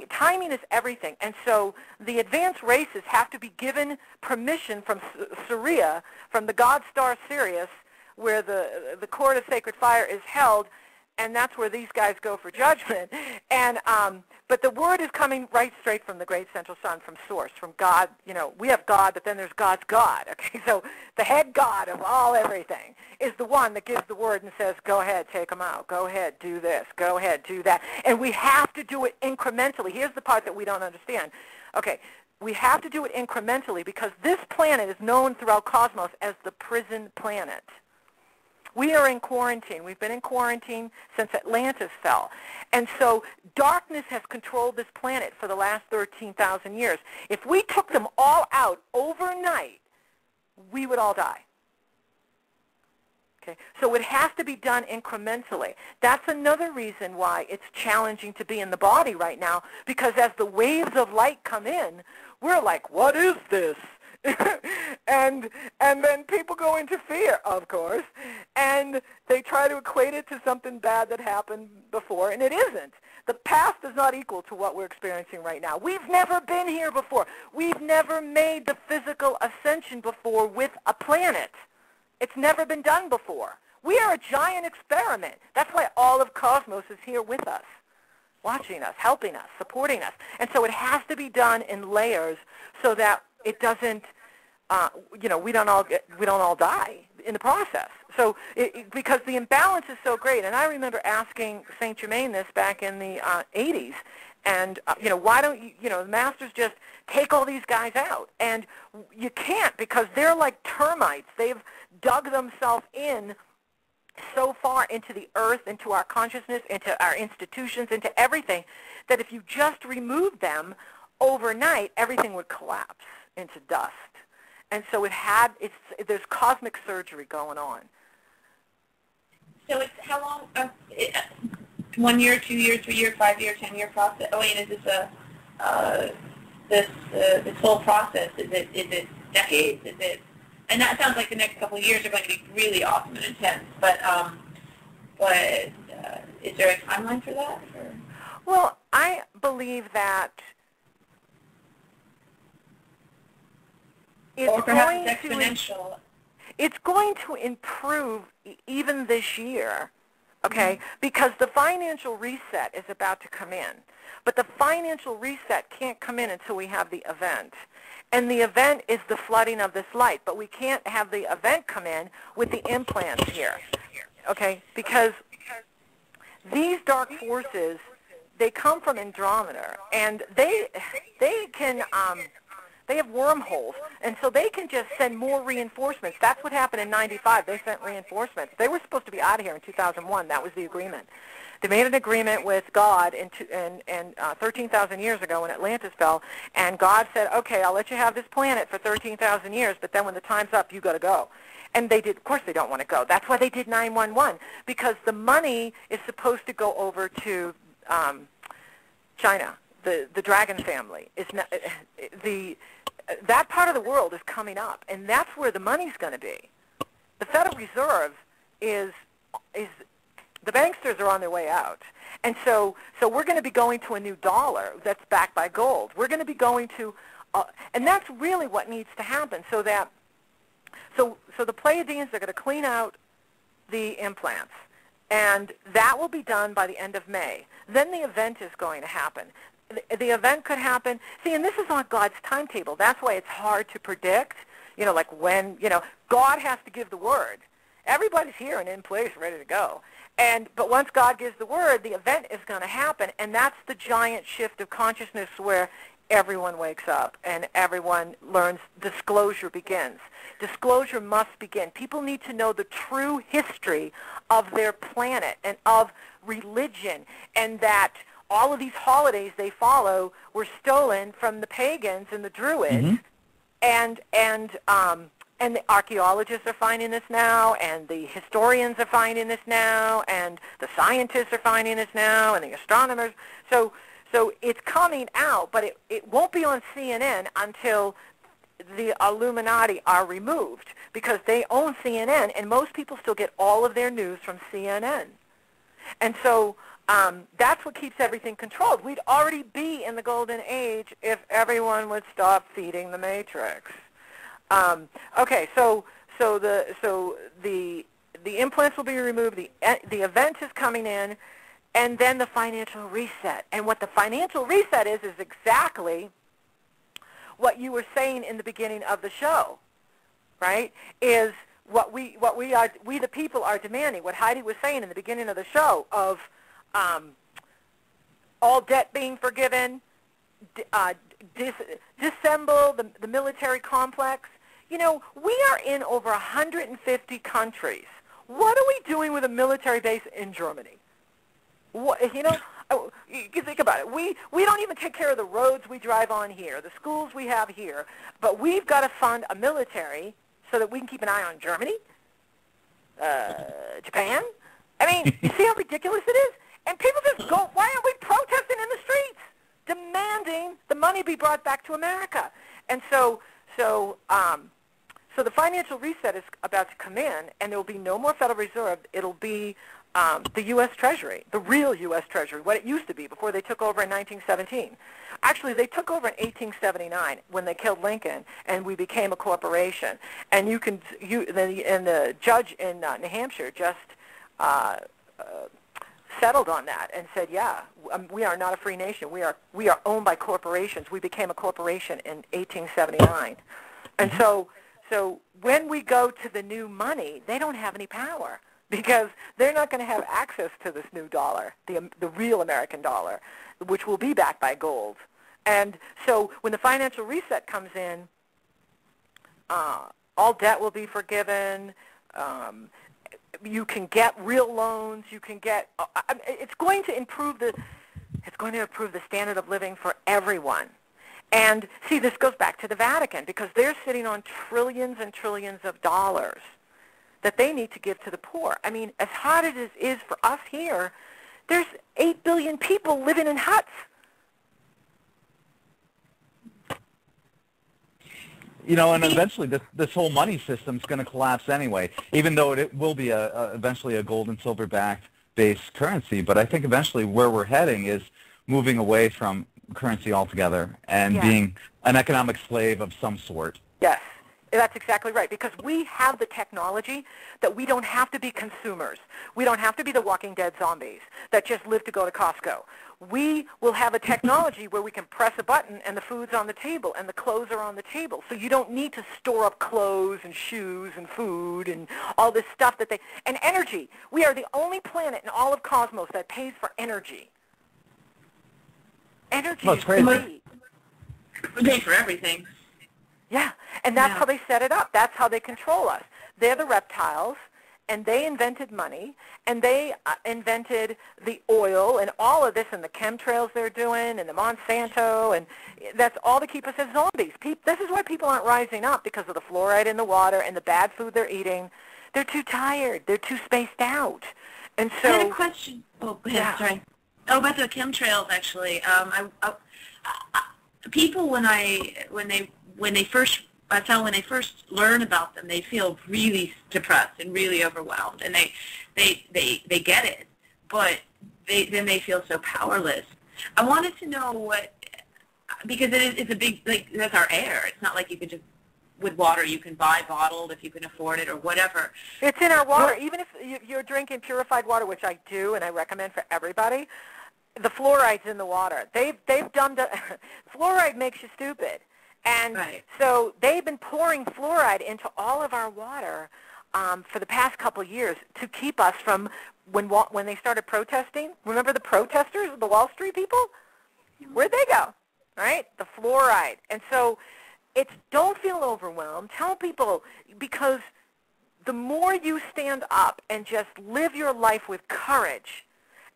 timing is everything, and so the advanced races have to be given permission from Syria, from the god star Sirius, where the court of sacred fire is held, and that's where these guys go for judgment. And but the word is coming right straight from the great central sun, from source, from God. You know, we have God, but then there's God's God. Okay, so the head God of all everything is the one that gives the word and says, go ahead, take them out. Go ahead, do this. Go ahead, do that. And we have to do it incrementally. Here's the part that we don't understand. Okay, we have to do it incrementally because this planet is known throughout cosmos as the prison planet. We are in quarantine. We've been in quarantine since Atlantis fell. And so darkness has controlled this planet for the last 13,000 years. If we took them all out overnight, we would all die. Okay? So it has to be done incrementally. That's another reason why it's challenging to be in the body right now, because as the waves of light come in, we're like, what is this? and then people go into fear, of course, and they try to equate it to something bad that happened before, and it isn't. The past is not equal to what we're experiencing right now. We've never been here before. We've never made the physical ascension before with a planet. It's never been done before. We are a giant experiment. That's why all of cosmos is here with us, watching us, helping us, supporting us. And so it has to be done in layers so that it doesn't, you know, we don't all die in the process. So because the imbalance is so great, and I remember asking Saint Germain this back in the 80s, and you know, why don't you know, the masters just take all these guys out? And you can't, because they're like termites. They've dug themselves in so far into the earth, into our consciousness, into our institutions, into everything, that if you just remove them overnight, everything would collapse into dust. And so there's cosmic surgery going on. So it's how long? 1 year, 2 year, 3 year, 5 year, 10-year process. Oh wait, is this this whole process? Is it decades? Is it? And that sounds like the next couple of years are going to be really awesome and intense. But is there a timeline for that? Or? Well, I believe that or perhaps it's exponential. It's going to improve even this year, okay, because the financial reset is about to come in. But the financial reset can't come in until we have the event. And the event is the flooding of this light, but we can't have the event come in with the implants here, okay, because these dark forces, they come from Andromeda, and they can they have wormholes, and so they can just send more reinforcements. That's what happened in '95. They sent reinforcements. They were supposed to be out of here in 2001. That was the agreement. They made an agreement with God in 13,000 years ago when Atlantis fell, and God said, okay, I'll let you have this planet for 13,000 years, but then when the time's up, you got to go. And they did. Of course they don't want to go. That's why they did 911, because the money is supposed to go over to China. The Dragon family is not, that part of the world is coming up, and that's where the money's going to be. The Federal Reserve is the banksters are on their way out, and so we're going to be going to a new dollar that's backed by gold. We're going to be going to, and that's really what needs to happen. So the Pleiadians are going to clean out the implants, and that will be done by the end of May. Then the event is going to happen. The event could happen. See, and this is on God's timetable. That's why it's hard to predict. You know, like when, you know, God has to give the word. Everybody's here and in place, ready to go. But once God gives the word, the event is going to happen, and that's the giant shift of consciousness where everyone wakes up and everyone learns disclosure begins. Disclosure must begin. People need to know the true history of their planet and of religion, and that all of these holidays they follow were stolen from the pagans and the Druids, and the archaeologists are finding this now, and the historians are finding this now, and the scientists are finding this now, and the astronomers. So it's coming out, but it won't be on CNN until the Illuminati are removed, because they own CNN, and most people still get all of their news from CNN. And so that's what keeps everything controlled. We'd already be in the golden age if everyone would stop feeding the Matrix. Okay, so the implants will be removed. The event is coming in, and then the financial reset. And what the financial reset is exactly what you were saying in the beginning of the show, right? Is what we the people are demanding. What Heidi was saying in the beginning of the show of all debt being forgiven, disassemble the military complex. You know, we are in over 150 countries. What are we doing with a military base in Germany? What, you know, you think about it. We don't even take care of the roads we drive on here, the schools we have here, but we've got to fund a military so that we can keep an eye on Germany, Japan. I mean, you see how ridiculous it is? And people just go, why aren't we protesting in the streets, demanding the money be brought back to America? And so the financial reset is about to come in, and there will be no more Federal Reserve. It'll be the U.S. Treasury, the real U.S. Treasury, what it used to be before they took over in 1917. Actually, they took over in 1879 when they killed Lincoln, and we became a corporation. And the judge in New Hampshire just settled on that and said, yeah, we are not a free nation. We are owned by corporations. We became a corporation in 1879. And so when we go to the new money, they don't have any power, because they're not going to have access to this new dollar, the real American dollar, which will be backed by gold. And so when the financial reset comes in, all debt will be forgiven. You can get real loans. You can get. It's going to improve the standard of living for everyone. And see, this goes back to the Vatican, because they're sitting on trillions and trillions of dollars. that they need to give to the poor. I mean, as hard as it is for us here, there's 8 billion people living in huts. You know, and eventually this whole money system's going to collapse anyway, even though it will be eventually a gold and silver based currency. But I think eventually where we're heading is moving away from currency altogether and being an economic slave of some sort. Yes, that's exactly right, because we have the technology that we don't have to be consumers. We don't have to be the Walking Dead zombies that just live to go to Costco. We will have a technology where we can press a button and the food's on the table and the clothes are on the table. So you don't need to store up clothes and shoes and food and all this stuff that and energy. We are the only planet in all of cosmos that pays for energy. Energy is free. We pay for everything. Yeah, and that's how they set it up. That's how they control us. They're the reptiles, and they invented money, and they invented the oil and all of this and the chemtrails they're doing and the Monsanto, and that's all to keep us as zombies. This is why people aren't rising up, because of the fluoride in the water and the bad food they're eating. They're too tired. They're too spaced out. And so, I had a question. Oh, go ahead, sorry. Oh, about the chemtrails, actually. People, when they first learn about them, they feel really depressed and really overwhelmed, and they get it, but then they feel so powerless. I wanted to know because it's a big, that's our air. It's not like you could just, with water, you can buy bottled if you can afford it or whatever. It's in our water. Even if you're drinking purified water, which I do and I recommend for everybody, the fluoride's in the water. They've done fluoride makes you stupid. And so they've been pouring fluoride into all of our water for the past couple of years to keep us from, when they started protesting, remember the protesters, the Wall Street people? Where'd they go? Right? The fluoride. And so don't feel overwhelmed. Tell people, because the more you stand up and just live your life with courage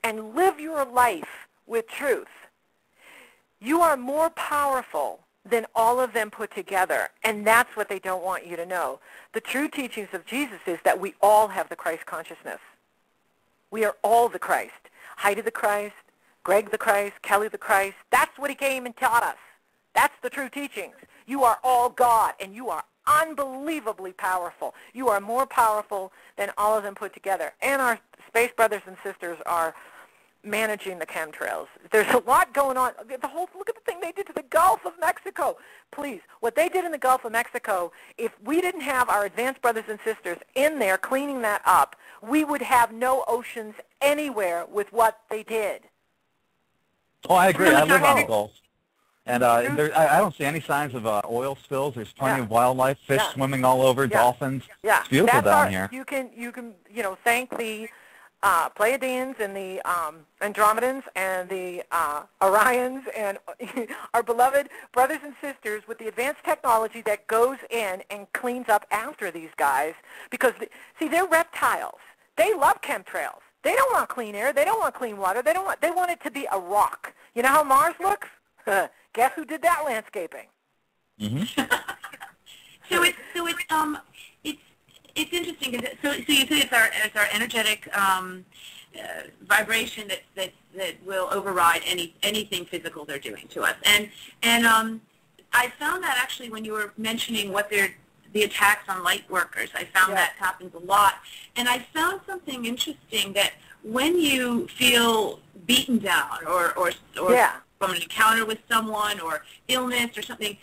and live your life with truth, you are more powerful than all of them put together, and that's what they don't want you to know. The true teachings of Jesus is that we all have the Christ consciousness. We are all the Christ. Heidi the Christ, Greg the Christ, Kelly the Christ. That's what he came and taught us. That's the true teachings. You are all God, and you are unbelievably powerful. You are more powerful than all of them put together. And our space brothers and sisters are managing the chemtrails. There's a lot going on. Look at the thing they did to the Gulf of Mexico. Please, what they did in the Gulf of Mexico, if we didn't have our advanced brothers and sisters in there cleaning that up, we would have no oceans anywhere with what they did. Oh, I agree. I live on the Gulf. And I don't see any signs of oil spills. There's plenty of wildlife, fish swimming all over, dolphins. Yeah. It's beautiful down here. You can thank the Pleiadians and the Andromedans and the Orions and our beloved brothers and sisters with the advanced technology that goes in and cleans up after these guys, because, they're reptiles. They love chemtrails. They don't want clean air. They don't want clean water. They want it to be a rock. You know how Mars looks? Guess who did that landscaping? Mm-hmm. It's interesting. So you say it's our energetic vibration that will override anything physical they're doing to us. And I found that actually when you were mentioning the attacks on light workers, I found that happens a lot. And I found something interesting, that when you feel beaten down or from an encounter with someone or illness or something,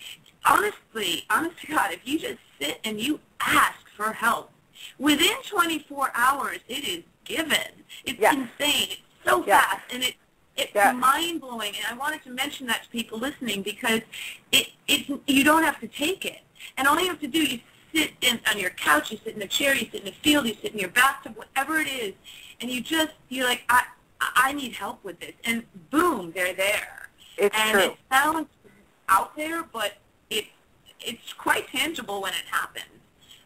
honest to God, if you just sit and you ask for help, within 24 hours it is given. It's insane. It's so fast, and it's mind-blowing. And I wanted to mention that to people listening, because you don't have to take it. And all you have to do, you sit on your couch, you sit in a chair, you sit in a field, you sit in your bathtub, whatever it is, and you're like, I need help with this. And boom, they're there. It's true. It sounds out there, but it's quite tangible when it happens.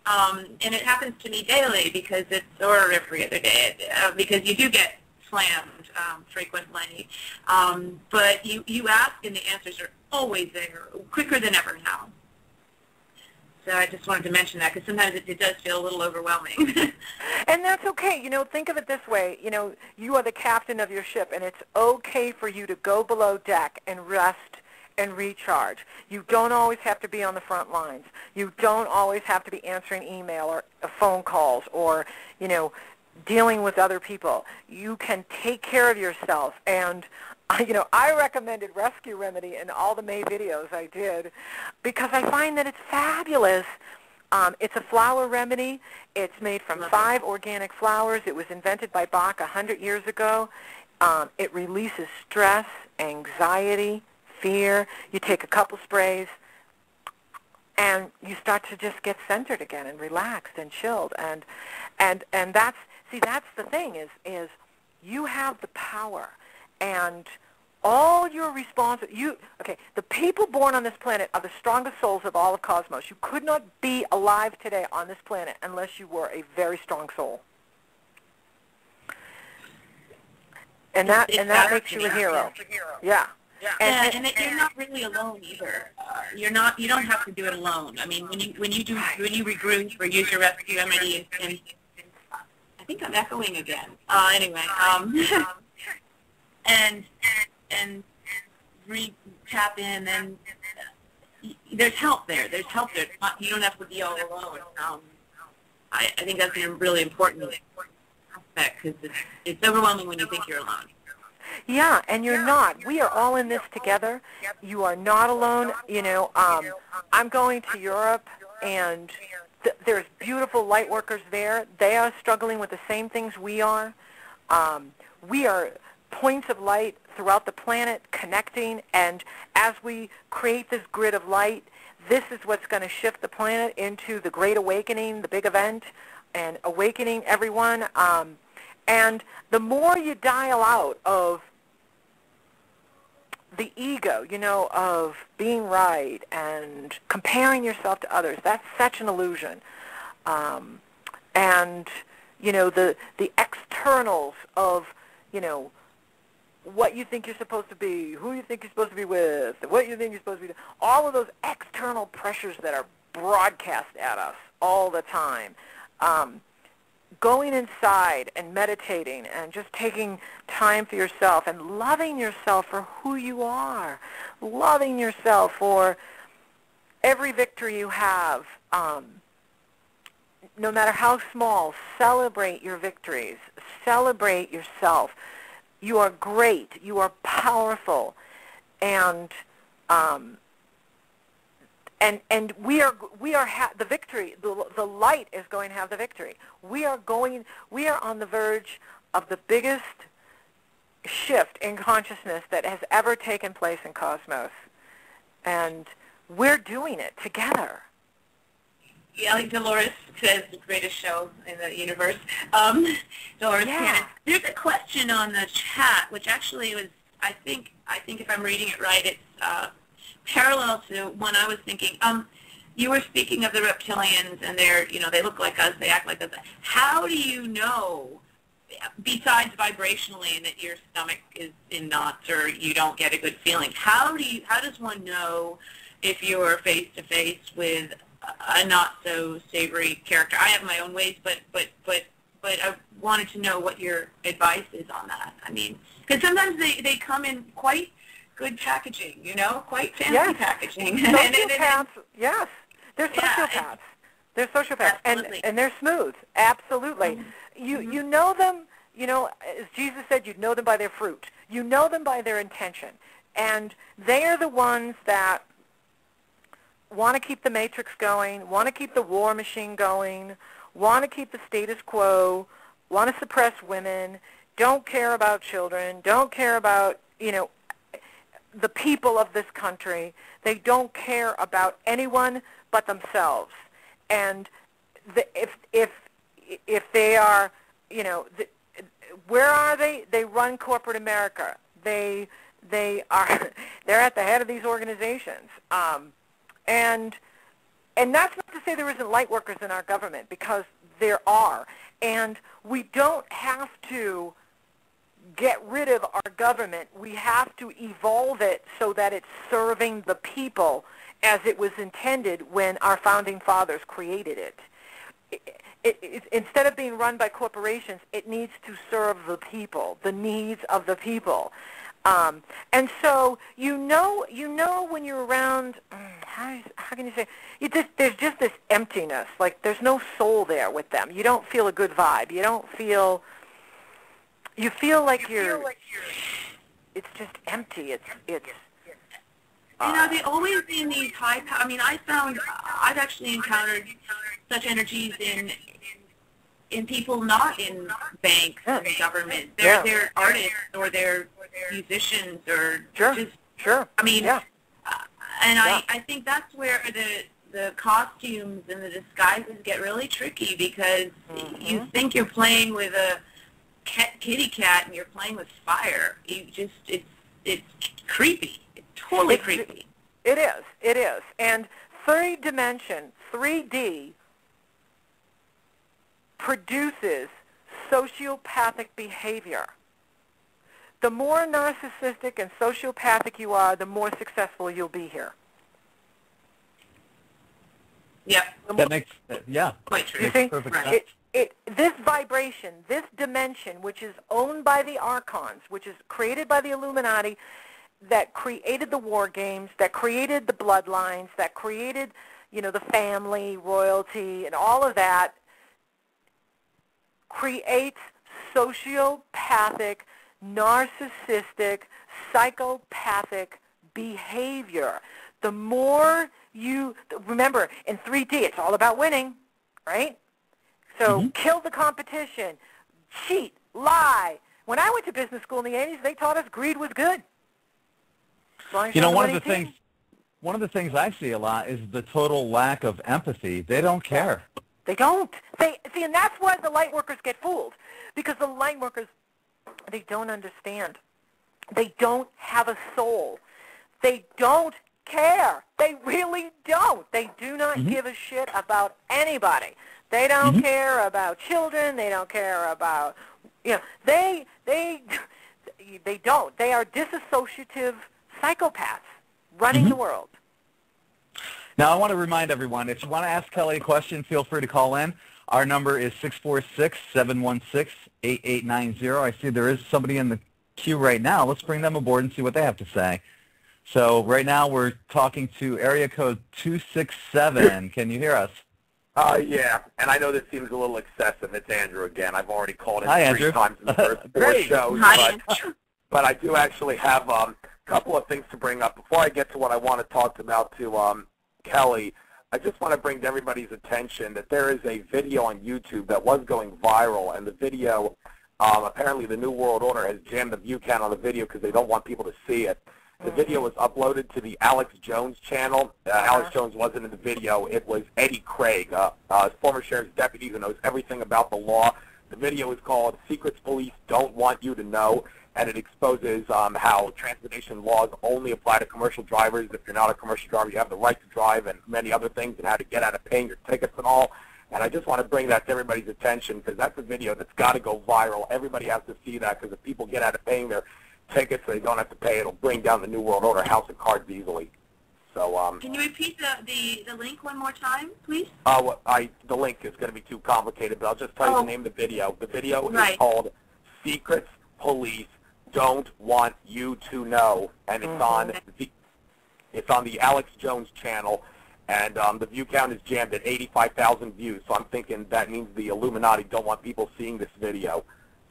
And it happens to me daily, or every other day, because you do get slammed frequently. But you ask, and the answers are always there, quicker than ever now. So I just wanted to mention that because sometimes it does feel a little overwhelming. And that's okay. Think of it this way. You are the captain of your ship, and it's okay for you to go below deck and rest and recharge. You don't always have to be on the front lines. You don't always have to be answering email or phone calls or, dealing with other people. You can take care of yourself. And, I recommended Rescue Remedy in all the May videos I did because I find that it's fabulous. It's a flower remedy. It's made from 5 organic flowers. It was invented by Bach 100 years ago. It releases stress, anxiety, fear. You take a couple sprays, and you start to just get centered again and relaxed and chilled. And that's the thing is you have the power, and all your the people born on this planet are the strongest souls of all of cosmos. You could not be alive today on this planet unless you were a very strong soul. And that makes you a hero. Yeah. And you're not really alone either. You don't have to do it alone. I mean, when you regroup or use your rescue remedy, and I think I'm echoing again. Anyway, and tap in, and there's help there. There's help there. You don't have to be all alone. I think that's a really important aspect because it's overwhelming when you think you're alone. Yeah, and you're not. We are all in this together. You are not alone. I'm going to Europe, and there's beautiful light workers there. They are struggling with the same things we are. We are points of light throughout the planet connecting, and as we create this grid of light, this is what's going to shift the planet into the Great Awakening, the big event, and awakening everyone. And the more you dial out of the ego, of being right and comparing yourself to others, that's such an illusion. And, the externals of, what you think you're supposed to be, who you think you're supposed to be with, what you think you're supposed to be doing, all of those external pressures that are broadcast at us all the time. Going inside and meditating and just taking time for yourself and loving yourself for who you are, loving yourself for every victory you have, no matter how small. Celebrate your victories. Celebrate yourself. You are great. You are powerful, and we are the victory. The light is going to have the victory. We are on the verge of the biggest shift in consciousness that has ever taken place in cosmos, and we're doing it together. Yeah, like Dolores says, the greatest show in the universe. Dolores Cannon. There's a question on the chat, which actually was, I think if I'm reading it right, it's parallel to one I was thinking. You were speaking of the reptilians, and they look like us, they act like us. How do you know, besides vibrationally, that your stomach is in knots or you don't get a good feeling? How does one know if you're face to face with a not so savory character? I have my own ways, but I wanted to know what your advice is on that. I mean, because sometimes they come in quite good packaging, quite fancy packaging. Sociopaths, yes. They're sociopaths. They're sociopaths. And they're smooth. Absolutely. Mm-hmm. You know them, as Jesus said, you'd know them by their fruit. You know them by their intention. And they are the ones that want to keep the matrix going, want to keep the war machine going, want to keep the status quo, want to suppress women, don't care about children, don't care about, the people of this country. They don't care about anyone but themselves. And if they are, where are they? They run corporate America. They're at the head of these organizations. And that's not to say there isn't light workers in our government, because there are. And we don't have to get rid of our government. We have to evolve it so that it's serving the people as it was intended when our founding fathers created it. Instead of being run by corporations, it needs to serve the people, the needs of the people. And so you know when you're around, how can you say, there's just this emptiness, like there's no soul there with them. You don't feel a good vibe. You don't feel, you feel like it's just empty. It's you know, they always in these high power. I mean, I've actually encountered such energies in people not in banks and government. They're artists or they're musicians or just. I mean, and I think that's where the costumes and the disguises get really tricky because you think you're playing with a kitty cat and you're playing with fire. It's creepy. Totally creepy. It is. And third dimension, 3D, produces sociopathic behavior. The more narcissistic and sociopathic you are, the more successful you'll be here. Yeah. That makes, quite true. You see? Perfect Right. This vibration, this dimension, which is owned by the Archons, which is created by the Illuminati, that created the war games, that created the bloodlines, that created, the family, royalty, and all of that, creates sociopathic, narcissistic, psychopathic behavior. The more you, remember, in 3D, it's all about winning, right? So kill the competition, cheat, lie. When I went to business school in the 80s, they taught us greed was good. One of the things I see a lot is the total lack of empathy. They don't care. They don't. See, and that's why the lightworkers get fooled, because the lightworkers, they don't understand. They don't have a soul. They don't care. They really don't. They do not give a shit about anybody. They don't care about children. They don't care about, they don't. They are disassociative psychopaths running the world. Now, I want to remind everyone, if you want to ask Kelley a question, feel free to call in. Our number is 646-716-8890. I see there is somebody in the queue right now. Let's bring them aboard and see what they have to say. So right now we're talking to area code 267. Can you hear us? Yeah, and I know this seems a little excessive. It's Andrew again. I've already called in Andrew. 3 times in the first 4 shows. But I do actually have a couple of things to bring up. Before I get to what I want to talk about to Kelley, I just want to bring to everybody's attention that there is a video on YouTube that was going viral, and the video, apparently the New World Order has jammed the view count on the video because they don't want people to see it. The video was uploaded to the Alex Jones channel. Alex Jones wasn't in the video. It was Eddie Craig, former sheriff's deputy who knows everything about the law. The video is called Secrets Police Don't Want You to Know, and it exposes how transportation laws only apply to commercial drivers. If you're not a commercial driver, you have the right to drive, and many other things, and how to get out of paying your tickets and all. And I just want to bring that to everybody's attention because that's a video that's got to go viral. Everybody has to see that because if people get out of paying their tickets so they don't have to pay, it'll bring down the New World Order house of cards easily. So, can you repeat the link one more time, please? The link is going to be too complicated, but I'll just tell you the name of the video. The video is called Secrets Police Don't Want You to Know, and it's on the Alex Jones channel, and the view count is jammed at 85,000 views. So I'm thinking that means the Illuminati don't want people seeing this video.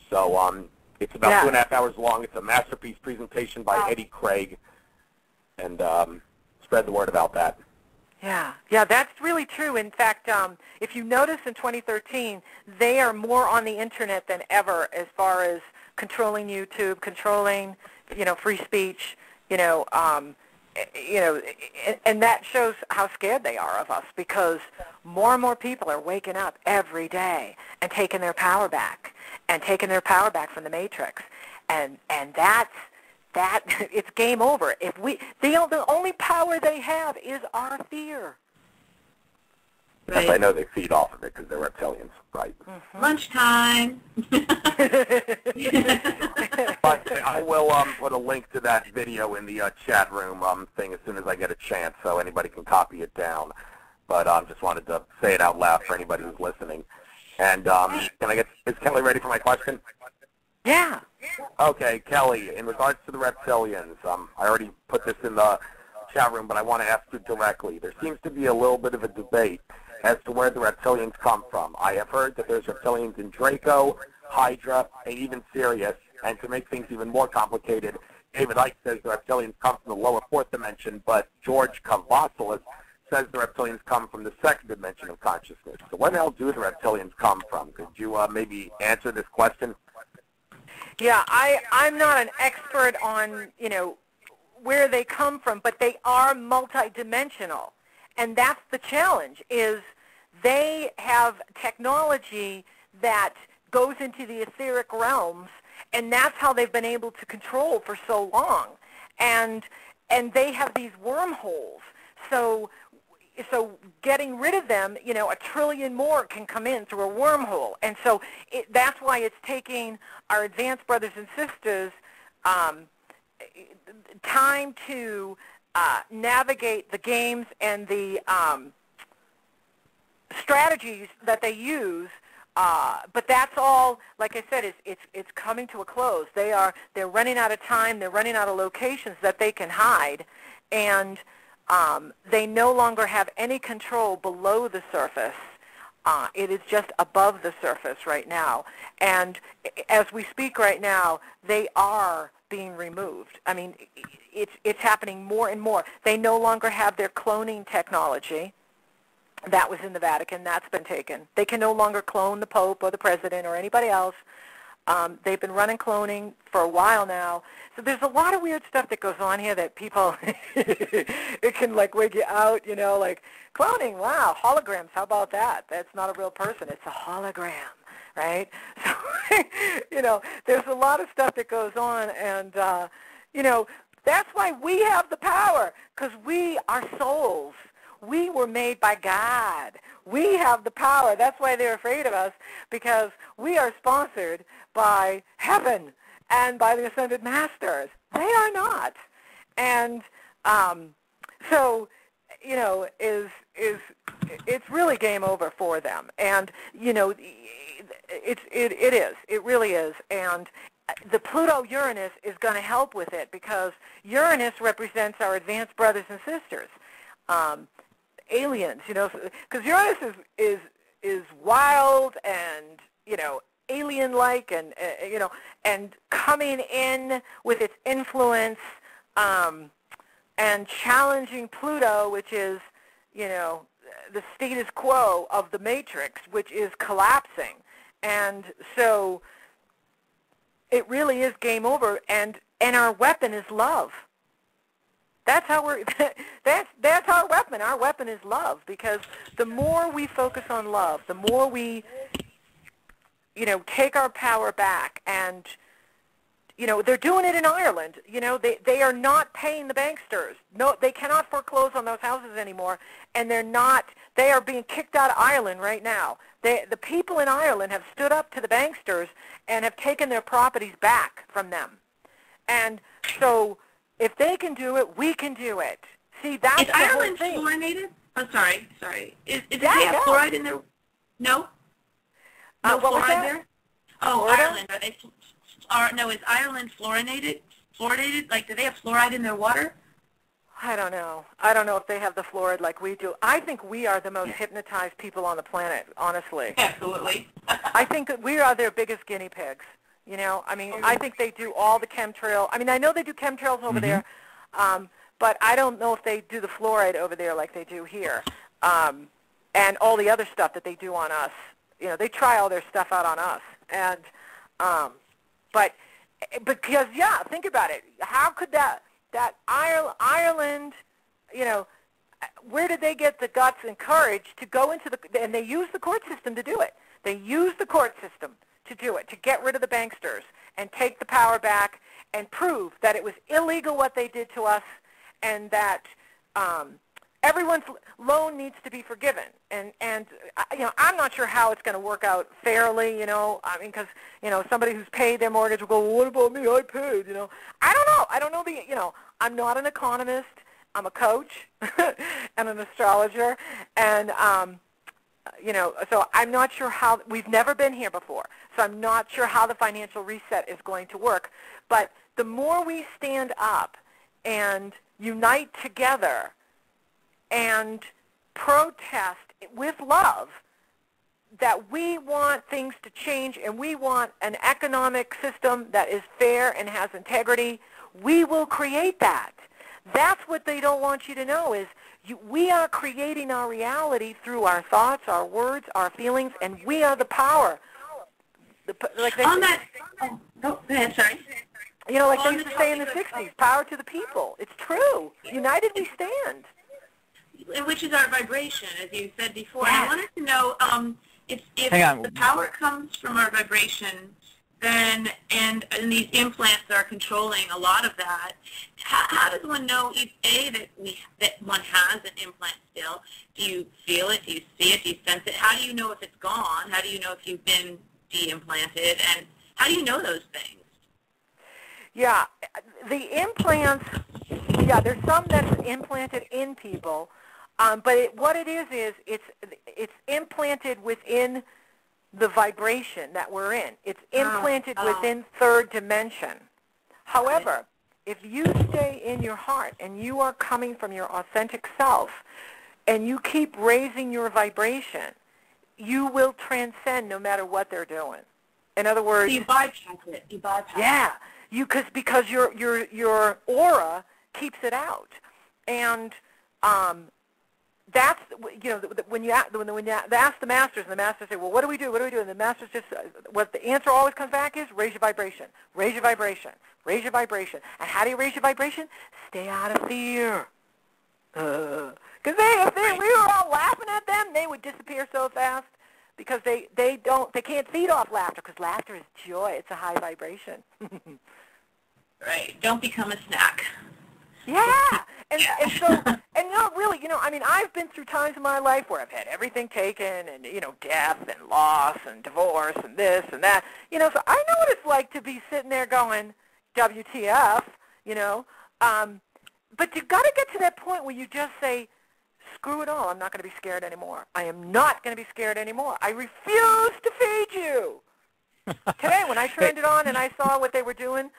So it's about 2.5 hours long. It's a masterpiece presentation by Eddie Craig, and spread the word about that. Yeah, that's really true. In fact, if you notice in 2013, they are more on the internet than ever as far as controlling YouTube, controlling, free speech, and that shows how scared they are of us because more and more people are waking up every day and taking their power back from the Matrix, and that's it's game over. If the only power they have is our fear. Right. I know they feed off of it because they're reptilians, right? Mm-hmm. Lunchtime. But I will put a link to that video in the chat room thing as soon as I get a chance, so anybody can copy it down. But just wanted to say it out loud for anybody who's listening. And is Kelly ready for my question? Yeah. Okay, Kelly, in regards to the reptilians, I already put this in the chat room, but I want to ask you directly. There seems to be a little bit of a debate as to where the reptilians come from. I have heard that there's reptilians in Draco, Hydra, and even Sirius. And to make things even more complicated, David Icke says the reptilians come from the lower fourth dimension, but George Cavazos says the reptilians come from the second dimension of consciousness. So where the hell do the reptilians come from? Could you maybe answer this question? Yeah, I'm not an expert on, where they come from, but they are multidimensional. And that's the challenge, is they have technology that goes into the etheric realms, and that's how they've been able to control for so long. And they have these wormholes. So getting rid of them, 1 trillion more can come in through a wormhole. And so that's why it's taking our advanced brothers and sisters time to navigate the games and the strategies that they use. But that's all, like I said, it's coming to a close. They're running out of time. They're running out of locations that they can hide, and they no longer have any control below the surface. It is just above the surface right now. And as we speak right now, they are being removed. I mean, it's happening more and more. They no longer have their cloning technology. That was in the Vatican. That's been taken. They can no longer clone the Pope or the President or anybody else. They've been running cloning for a while now. So there's a lot of weird stuff that goes on here that people, it can like wig you out, like cloning, wow, holograms, how about that? That's not a real person, it's a hologram, right? So, there's a lot of stuff that goes on, and, that's why we have the power, because we are souls. We were made by God. We have the power. That's why they're afraid of us, because we are sponsored by heaven and by the Ascended Masters. They are not. And so, it's really game over for them. And, it is. It really is. And the Pluto-Uranus is going to help with it, because Uranus represents our advanced brothers and sisters. Aliens, because Uranus is wild and, alien-like and, and coming in with its influence and challenging Pluto, which is, the status quo of the matrix, which is collapsing. And so it really is game over, and our weapon is love. That's how that's our weapon. Our weapon is love, because the more we focus on love, the more we, take our power back. And, they're doing it in Ireland. They are not paying the banksters. No, they cannot foreclose on those houses anymore, and they are being kicked out of Ireland right now. The people in Ireland have stood up to the banksters and have taken their properties back from them. And so if they can do it, we can do it. See, that's the whole thing. Is Ireland fluorinated? Oh, sorry. Is they have fluoride in their? No. No fluoride there. Oh, Florida? Ireland. No, is Ireland fluoridated? Like, do they have fluoride in their water? I don't know. I don't know if they have the fluoride like we do. I think we are the most hypnotized people on the planet, honestly. Absolutely. I think that we are their biggest guinea pigs. I think they do all the chemtrail. I know they do chemtrails over there, but I don't know if they do the fluoride over there like they do here, and all the other stuff that they do on us. They try all their stuff out on us, and but because think about it. How could that Ireland, where did they get the guts and courage to go into and they use the court system to do it. They use the court system to do it, to get rid of the banksters and take the power back and prove that it was illegal what they did to us, and that everyone's loan needs to be forgiven, and I'm not sure how it's going to work out fairly, I mean, because somebody who's paid their mortgage will go, well, what about me? I paid, I don't know I'm not an economist. I'm a coach and an astrologer, and so I'm not sure how. We've never been here before, so I'm not sure how the financial reset is going to work. But the more we stand up and unite together and protest with love that we want things to change and we want an economic system that is fair and has integrity, we will create that. That's what they don't want you to know is we are creating our reality through our thoughts, our words, our feelings, and we are the power. Go ahead, sorry. Like they used to say in the 60s, power to the people. It's true. United we stand. Which is our vibration, as you said before. Yes. I wanted to know if the power comes from our vibration, then and these implants are controlling a lot of that. How does one know that one has an implant still? Do you feel it? Do you see it? Do you sense it? How do you know if it's gone? How do you know if you've been de-implanted? And how do you know those things? Yeah, the implants, there's some that's implanted in people, but what it is it's implanted within the vibration that we're in. It's implanted within third dimension. However, if you stay in your heart and you are coming from your authentic self and you keep raising your vibration, you will transcend no matter what they're doing. In other words, so you bypass it. You bypass it. Yeah. Because your aura keeps it out, and that's when you ask the masters, and the masters say, well, what do we do? What do we do? And the masters just what the answer always comes back is raise your vibration, raise your vibration, raise your vibration. And how do you raise your vibration? Stay out of fear. Because if we were all laughing at them, they would disappear so fast. Because they can't feed off laughter, because laughter is joy. It's a high vibration. Right. Don't become a snack. Yeah. And really, I mean, I've been through times in my life where I've had everything taken and, death and loss and divorce and this and that. So I know what it's like to be sitting there going, WTF, but you've got to get to that point where you just say, screw it all. I'm not going to be scared anymore. I am not going to be scared anymore. I refuse to feed you. Today, when I turned it on and I saw what they were doing,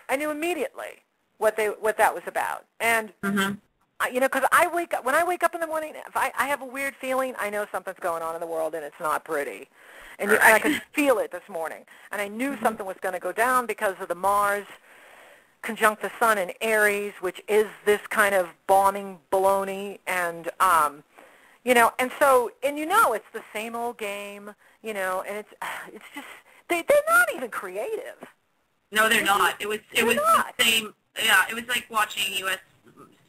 I knew immediately what that was about. And because when I wake up in the morning, if I have a weird feeling, I know something's going on in the world and it's not pretty. And I could feel it this morning. And I knew something was going to go down because of the Mars conjunct the Sun in Aries, which is this kind of bombing baloney, and and so it's the same old game, and it's just they're not even creative. No, they're not. It was the same. Yeah, it was like watching U.S.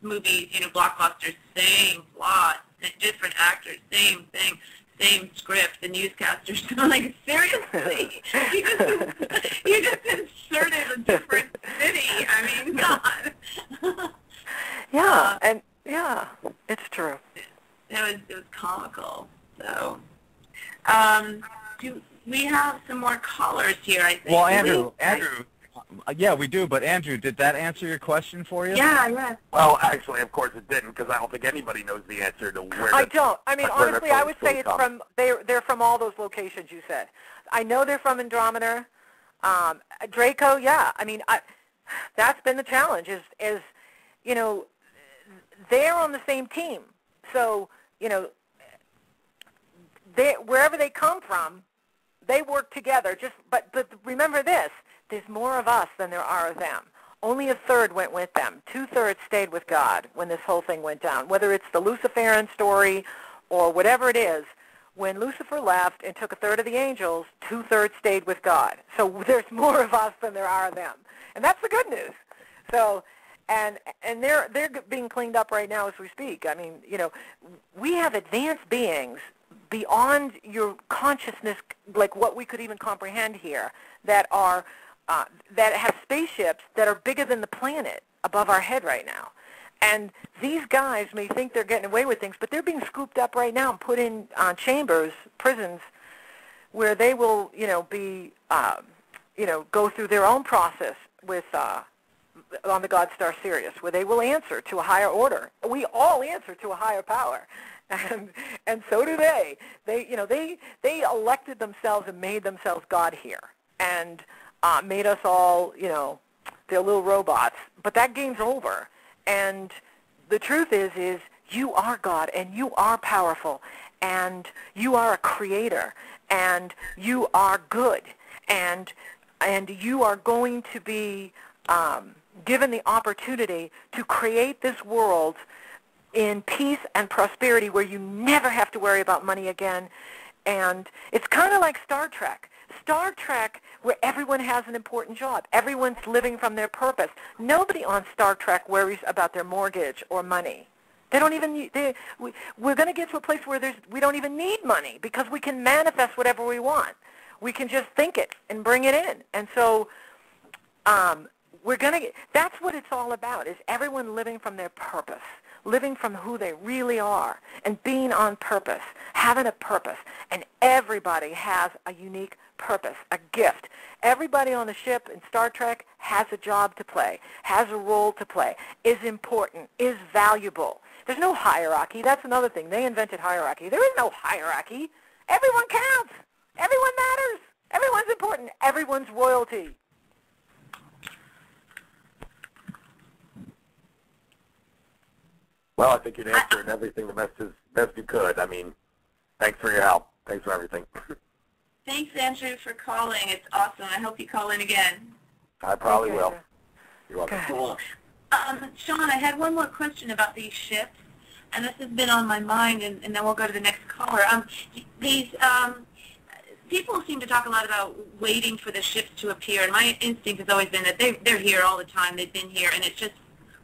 movies, blockbusters, same plot, different actors, same thing. Same script, the newscasters. I'm like, seriously? You just inserted a different city. I mean, God. It's true. It was comical. So, do we have some more callers here? I think. Well, Andrew. Yeah, we do. But Andrew, did that answer your question for you? Yeah. Well, actually, of course it didn't, because I don't think anybody knows the answer to where. I don't. I mean, honestly, I would say it's from they're from all those locations you said. I know they're from Andromeda, Draco. Yeah. I mean, that's been the challenge. Is they're on the same team. So wherever they come from, they work together. But remember this. There's more of us than there are of them. Only a third went with them. 2/3 stayed with God when this whole thing went down. Whether it's the Luciferian story or whatever it is, when Lucifer left and took 1/3 of the angels, 2/3 stayed with God. So there's more of us than there are of them. And that's the good news. So, and they're being cleaned up right now as we speak. I mean, we have advanced beings beyond your consciousness, like what we could even comprehend here, that have spaceships that are bigger than the planet above our head right now. And these guys may think they're getting away with things, but they're being scooped up right now and put in chambers, prisons, where they will, go through their own process with on the God Star Sirius, where they will answer to a higher order. We all answer to a higher power, and so do they. They elected themselves and made themselves God here, and made us all, their little robots. But that game's over. And the truth is you are God, and you are powerful, and you are a creator, and you are good, and you are going to be given the opportunity to create this world in peace and prosperity where you never have to worry about money again. And it's kind of like Star Trek. Star Trek, where everyone has an important job. Everyone's living from their purpose. Nobody on Star Trek worries about their mortgage or money. They don't even. We're going to get to a place where we don't even need money because we can manifest whatever we want. We can just think it and bring it in. And so we're going to. That's what it's all about. Is everyone living from their purpose, living from who they really are, and being on purpose, having a purpose. And everybody has a unique purpose, a gift. Everybody on the ship in Star Trek has a job to play, has a role to play, is important, is valuable. There's no hierarchy. That's another thing. They invented hierarchy. There is no hierarchy. Everyone counts. Everyone matters. Everyone's important. Everyone's royalty. Well, I think you'd answered everything the best you could. I mean, thanks for your help. Thanks for everything. Thanks, Andrew, for calling. It's awesome. I hope you call in again. I probably will. You're welcome. Cool. Sean, I had one more question about these ships, and this has been on my mind, and then we'll go to the next caller. These people seem to talk a lot about waiting for the ships to appear, and my instinct has always been that they're here all the time. They've been here, and it's just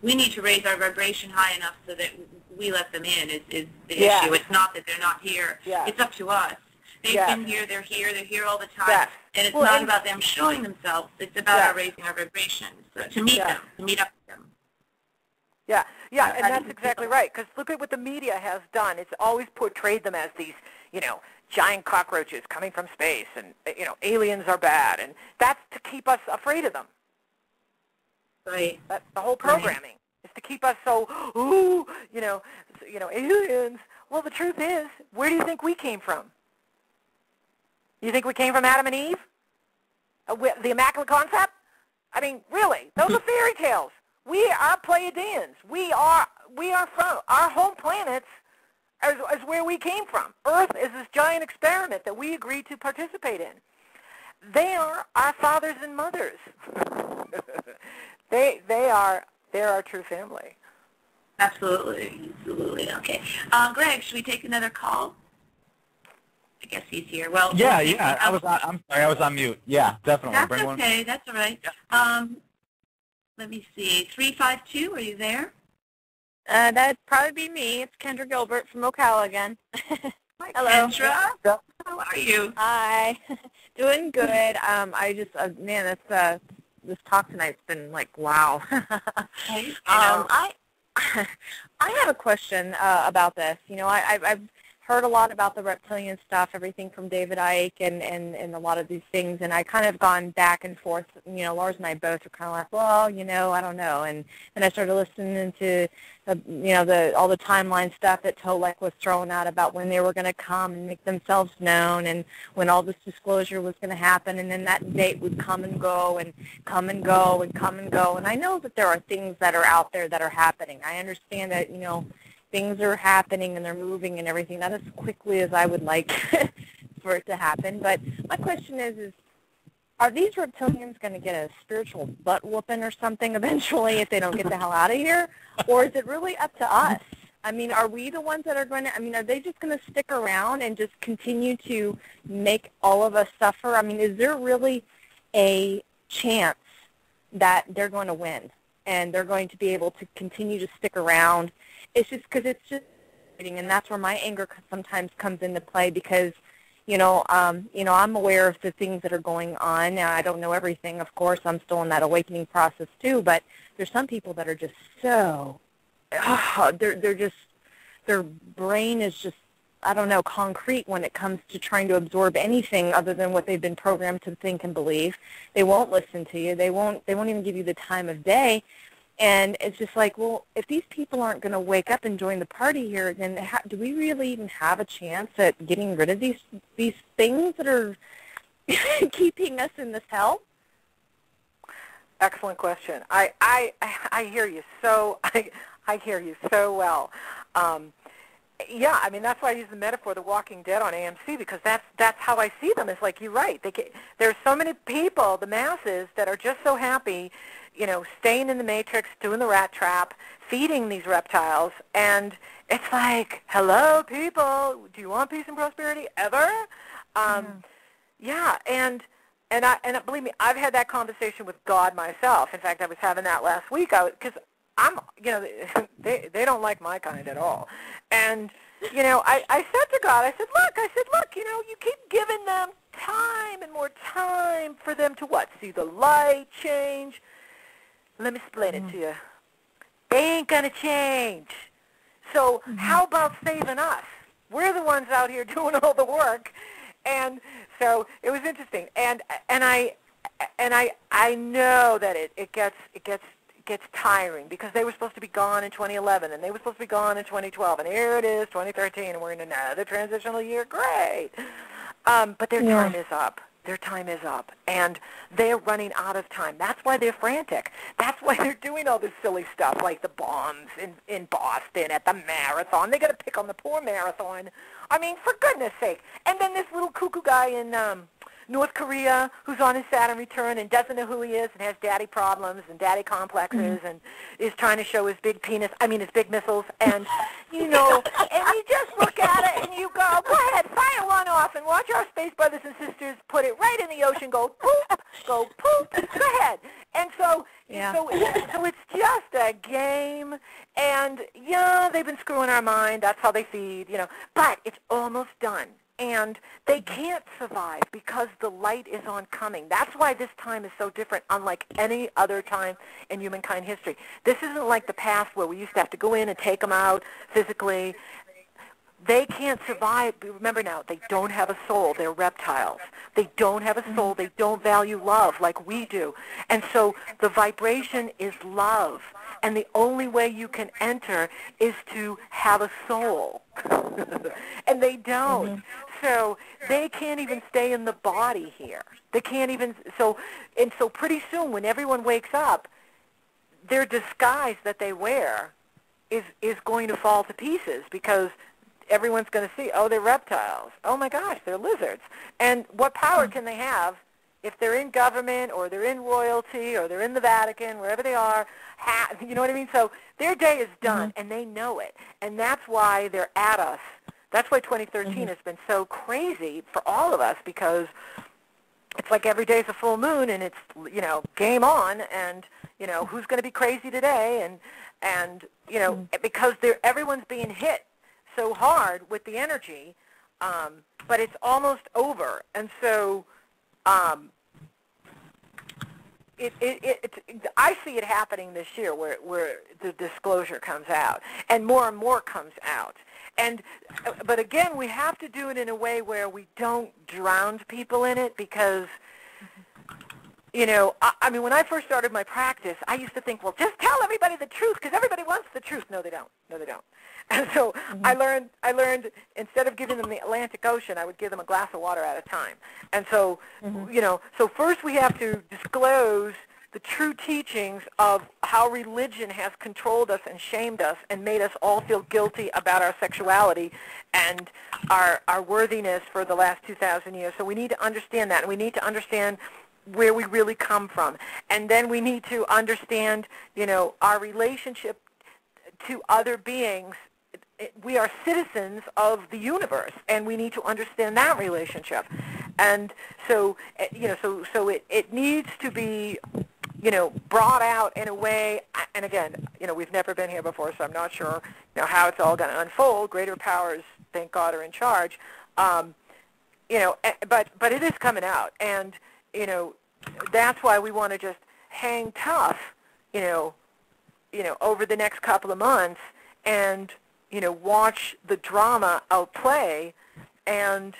we need to raise our vibration high enough so that we let them in is the issue. It's not that they're not here. It's up to us. They've been here, they're here all the time. And it's not about them showing themselves. It's about our raising our vibrations to meet them, to meet up with them. And that's exactly right. Because look at what the media has done. It's always portrayed them as these, giant cockroaches coming from space, and aliens are bad, and that's to keep us afraid of them. Right. That's the whole programming is to keep us so, aliens. Well, the truth is, where do you think we came from? You think we came from Adam and Eve? The Immaculate Concept? I mean, really, those are fairy tales. We are Pleiadians. We are from our home planets is where we came from. Earth is this giant experiment that we agreed to participate in. They are our fathers and mothers. They're our true family. Absolutely. Okay. Greg, should we take another call? I guess he's here. Well, I'm sorry, I was on mute. Yeah, definitely. That's okay. That's all right. Yeah. Let me see. 352, are you there? That'd probably be me. It's Kendra Gilbert from Ocala again. Hi, hello, Kendra. How are you? Hi. Doing good. Man, this talk tonight's been like, wow. I have a question about this. I've heard a lot about the reptilian stuff, everything from David Icke and a lot of these things, and I kind of gone back and forth. Lars and I both are kind of like, well, I don't know. And then I started listening to, all the timeline stuff that Tolek was throwing out about when they were going to come and make themselves known, and when all this disclosure was going to happen, and then that date would come and go and come and go and come and go. And I know that there are things that are out there that are happening. I understand that, things are happening and they're moving and everything, not as quickly as I would like for it to happen. But my question is are these reptilians going to get a spiritual butt whooping or something eventually if they don't get the hell out of here? Or is it really up to us? I mean, are we the ones that are going to, are they just going to stick around and just continue to make all of us suffer? I mean, is there really a chance that they're going to win and they're going to be able to continue to stick around? It's just because it's just, and that's where my anger sometimes comes into play because, I'm aware of the things that are going on. Now, I don't know everything, of course. I'm still in that awakening process too, but there's some people that are just so they're just, their brain is just, I don't know, concrete when it comes to trying to absorb anything other than what they've been programmed to think and believe. They won't listen to you. They won't even give you the time of day. And it's just like, well, if these people aren't going to wake up and join the party here, then do we really even have a chance at getting rid of these things that are keeping us in this hell? Excellent question. I hear you so I hear you so well. Yeah, I mean, that's why I use the metaphor, The Walking Dead on AMC, because that's how I see them. It's like, you're right. There's so many people, the masses, that are just so happy, you know, staying in the matrix, doing the rat trap, feeding these reptiles, and it's like, hello, people, do you want peace and prosperity ever? Yeah, and believe me, I've had that conversation with God myself. In fact, I was having that last week, because I'm, you know, they don't like my kind at all. And, you know, I said to God, I said, look, you know, you keep giving them time and more time for them to what? See the light change. Let me explain it to you. They ain't going to change. So how about saving us? We're the ones out here doing all the work. And so it was interesting. And I know that it gets tiring, because they were supposed to be gone in 2011, and they were supposed to be gone in 2012, and here it is, 2013, and we're in another transitional year. Great. But their time is up. Their time is up, and they're running out of time. That's why they're frantic. That's why they're doing all this silly stuff, like the bombs in Boston at the marathon. They got to pick on the poor marathon. I mean, for goodness sake. And then this little cuckoo guy in North Korea who's on his Saturn return and doesn't know who he is and has daddy problems and daddy complexes and is trying to show his big penis, his big missiles, and, you know, and you just look at it and you go ahead, fire one off, and watch our space brothers and sisters put it right in the ocean, go poop, go ahead. And so it's just a game, and, yeah, they've been screwing our mind, that's how they feed, you know, but it's almost done. And they can't survive because the light is oncoming. That's why this time is so different, unlike any other time in humankind history. This isn't like the past where we used to have to go in and take them out physically. They can't survive. Remember now, they don't have a soul. They're reptiles. They don't have a soul. They don't value love like we do. And so the vibration is love. And the only way you can enter is to have a soul. And they don't. So they can't even stay in the body here. They can't even, so pretty soon when everyone wakes up, their disguise that they wear is going to fall to pieces, because everyone's going to see, oh, they're reptiles. Oh, my gosh, they're lizards. And what power can they have if they're in government or they're in royalty or they're in the Vatican, wherever they are? You know what I mean? So their day is done, and they know it. And that's why they're at us. That's why 2013 has been so crazy for all of us, because it's like every day's a full moon, and it's, you know, game on, and, you know, who's going to be crazy today? And you know, because everyone's being hit so hard with the energy, but it's almost over. And so I see it happening this year where the disclosure comes out, and more comes out. But again, we have to do it in a way where we don't drown people in it, because, you know, I mean, when I first started my practice, I used to think, well, just tell everybody the truth, because everybody wants the truth. No, they don't. No, they don't. And so I learned instead of giving them the Atlantic Ocean, I would give them a glass of water at a time. And so, you know, so first we have to disclose the true teachings of how religion has controlled us and shamed us and made us all feel guilty about our sexuality and our worthiness for the last 2,000 years. So we need to understand that, and we need to understand where we really come from. And then we need to understand, you know, our relationship to other beings. We are citizens of the universe, and we need to understand that relationship. And so, you know, so it needs to be, you know, brought out in a way, and again, you know, we've never been here before, so I'm not sure, you know, how it's all going to unfold. Greater powers, thank God, are in charge. You know, but it is coming out, and, you know, that's why we want to just hang tough, you know, over the next couple of months and, watch the drama outplay. And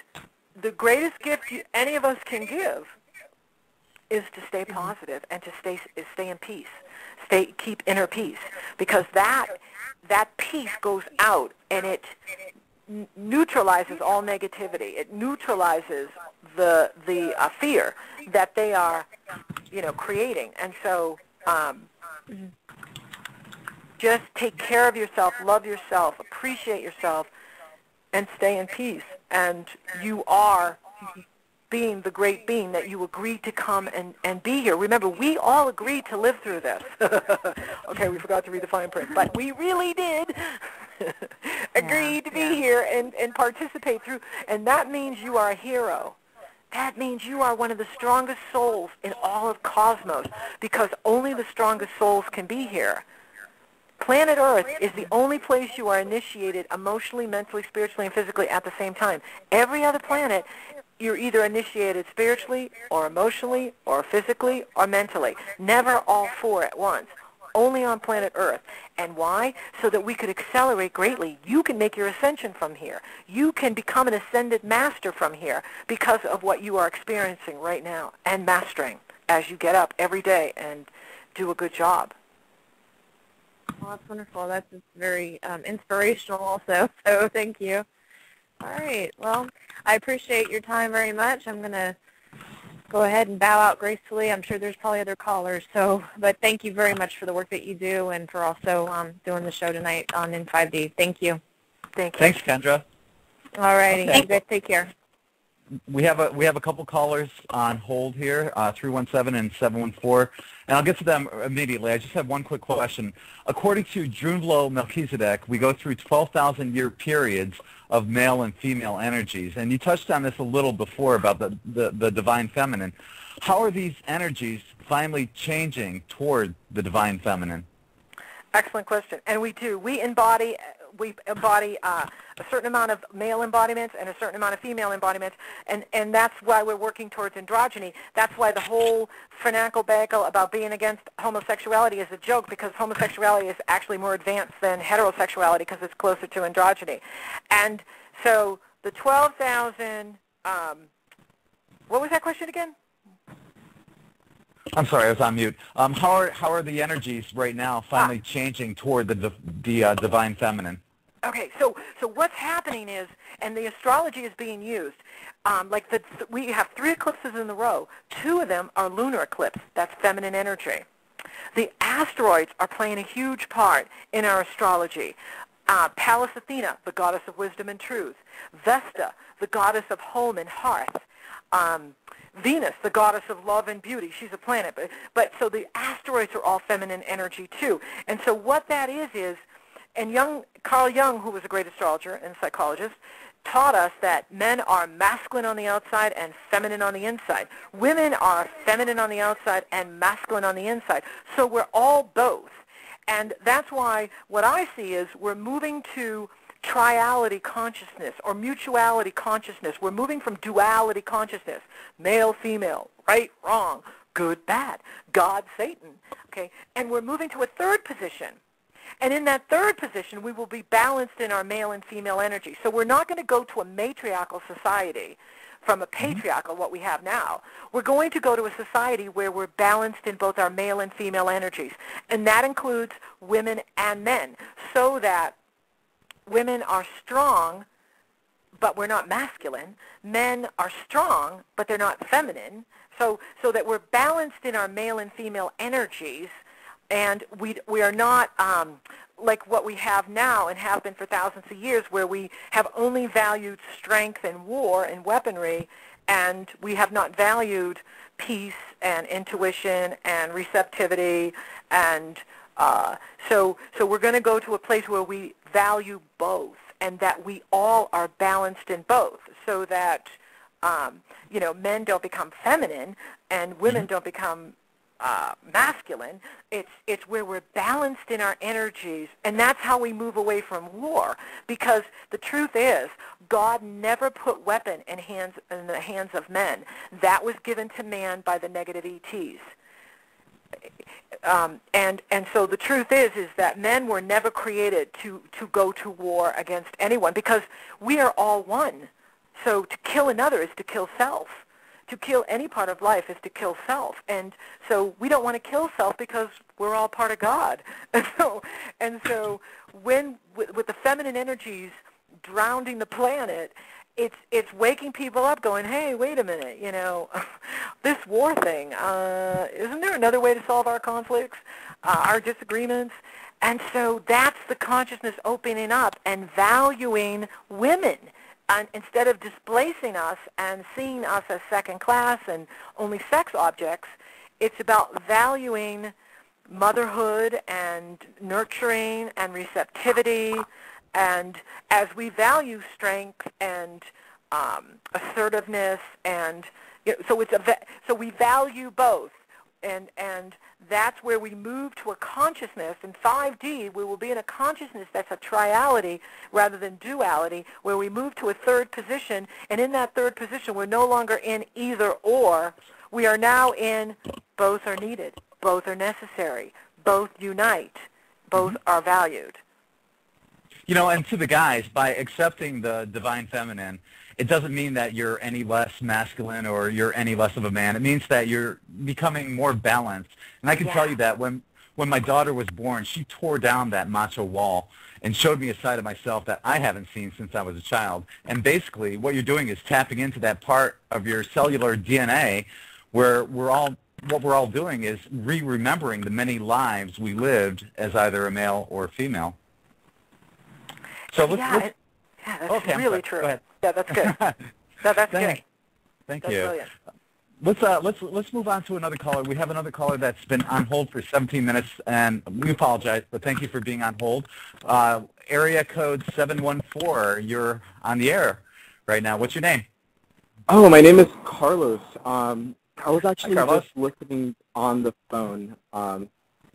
the greatest gift any of us can give is to stay positive and to stay in peace. Keep inner peace, because that peace goes out and it neutralizes all negativity. It neutralizes the fear that they are, creating. And so just take care of yourself, love yourself, appreciate yourself, and stay in peace. And you are being the great being that you agreed to come and be here. Remember, we all agreed to live through this. Okay, we forgot to read the fine print, but we really did agree to be here and participate through. And that means you are a hero. That means you are one of the strongest souls in all of cosmos, because only the strongest souls can be here. Planet Earth is the only place you are initiated emotionally, mentally, spiritually, and physically at the same time. Every other planet, you're either initiated spiritually or emotionally or physically or mentally. Never all four at once. Only on planet Earth. And why? So that we could accelerate greatly. You can make your ascension from here. You can become an ascended master from here because of what you are experiencing right now and mastering as you get up every day and do a good job. Well, that's wonderful. That's very inspirational also, so thank you. All right. Well, I appreciate your time very much. I'm going to go ahead and bow out gracefully. I'm sure there's probably other callers, but thank you very much for the work that you do and for also doing the show tonight on in5d. Thank you. Thank you. Thanks, Kendra. All righty. Okay. You guys take care. We have a couple callers on hold here, 317 and 714, and I'll get to them immediately. I just have one quick question. According to Drunvalo Melchizedek, we go through 12,000-year periods of male and female energies, and you touched on this a little before about the divine feminine. How are these energies finally changing toward the divine feminine? Excellent question. And we do. We embody a certain amount of male embodiments and a certain amount of female embodiments, and that's why we're working towards androgyny. That's why the whole finagle bagel about being against homosexuality is a joke, because homosexuality is actually more advanced than heterosexuality because it's closer to androgyny. And so the 12,000, what was that question again? I'm sorry, I was on mute. How are the energies right now finally changing toward the divine feminine? Okay, so what's happening is, and the astrology is being used, we have 3 eclipses in a row. 2 of them are lunar eclipse. That's feminine energy. The asteroids are playing a huge part in our astrology. Pallas Athena, the goddess of wisdom and truth. Vesta, the goddess of home and hearth. Venus, the goddess of love and beauty. She's a planet. But so the asteroids are all feminine energy too. And so what that is, and Carl Jung, who was a great astrologer and psychologist, taught us that men are masculine on the outside and feminine on the inside. Women are feminine on the outside and masculine on the inside. So we're all both. And that's why what I see is we're moving to triality consciousness or mutuality consciousness. We're moving from duality consciousness, male, female, right, wrong, good, bad, God, Satan, okay? And we're moving to a third position. And in that third position, we will be balanced in our male and female energy. So we're not going to go to a matriarchal society from a patriarchal, what we have now. We're going to go to a society where we're balanced in both our male and female energies. And that includes women and men, so that women are strong, but we're not masculine. Men are strong, but they're not feminine. So that we're balanced in our male and female energies, and we are not like what we have now and have been for thousands of years, where we have only valued strength and war and weaponry, and we have not valued peace and intuition and receptivity. And so we're going to go to a place where we value both, and that we all are balanced in both, so that men don't become feminine and women don't become masculine. It's where we're balanced in our energies, and that's how we move away from war. Because the truth is, God never put weapon in the hands of men. That was given to man by the negative ETs. And so the truth is that men were never created to go to war against anyone, because we are all one. So to kill another is to kill self. To kill any part of life is to kill self. And so we don't want to kill self because we're all part of God. And so when, with the feminine energies drowning the planet, it's waking people up going, hey, wait a minute, you know, this war thing, isn't there another way to solve our conflicts, our disagreements? And so that's the consciousness opening up and valuing women. And instead of displacing us and seeing us as second class and only sex objects, it's about valuing motherhood and nurturing and receptivity. And as we value strength and assertiveness, and so we value both, and that's where we move to a consciousness. In 5D, we will be in a consciousness that's a triality rather than duality, where we move to a third position, and in that third position, we're no longer in either or. We are now in both are needed, both are necessary, both unite, both are valued. You know, and to the guys, by accepting the divine feminine, it doesn't mean that you're any less masculine or you're any less of a man. It means that you're becoming more balanced. And I can tell you that when my daughter was born, she tore down that macho wall and showed me a side of myself that I haven't seen since I was a child. And basically, what you're doing is tapping into that part of your cellular DNA where what we're all doing is remembering the many lives we lived as either a male or a female. So let's that's okay, really true. Go ahead. Yeah, that's good. That's good. Thank that's you. Brilliant. Let's move on to another caller. We have another caller that's been on hold for 17 minutes, and we apologize, but thank you for being on hold. Area code 714. You're on the air right now. What's your name? Oh, my name is Carlos. I was actually Carlos. just listening on the phone. I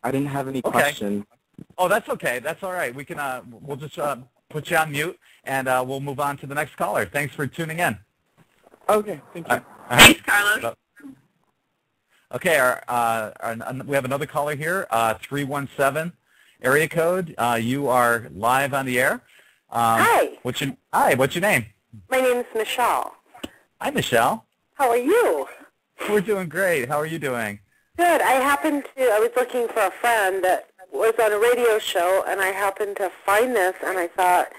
didn't have any questions. Oh, that's okay. That's all right. We can we'll just put you on mute, and we'll move on to the next caller. Thanks for tuning in. Okay, thank you. Thanks, Carlos. Okay, we have another caller here, 317 area code. You are live on the air. Hi. What's your name? My name is Michelle. Hi, Michelle. How are you? We're doing great. How are you doing? Good. I was looking for a friend that was on a radio show, and I happened to find this, and I thought,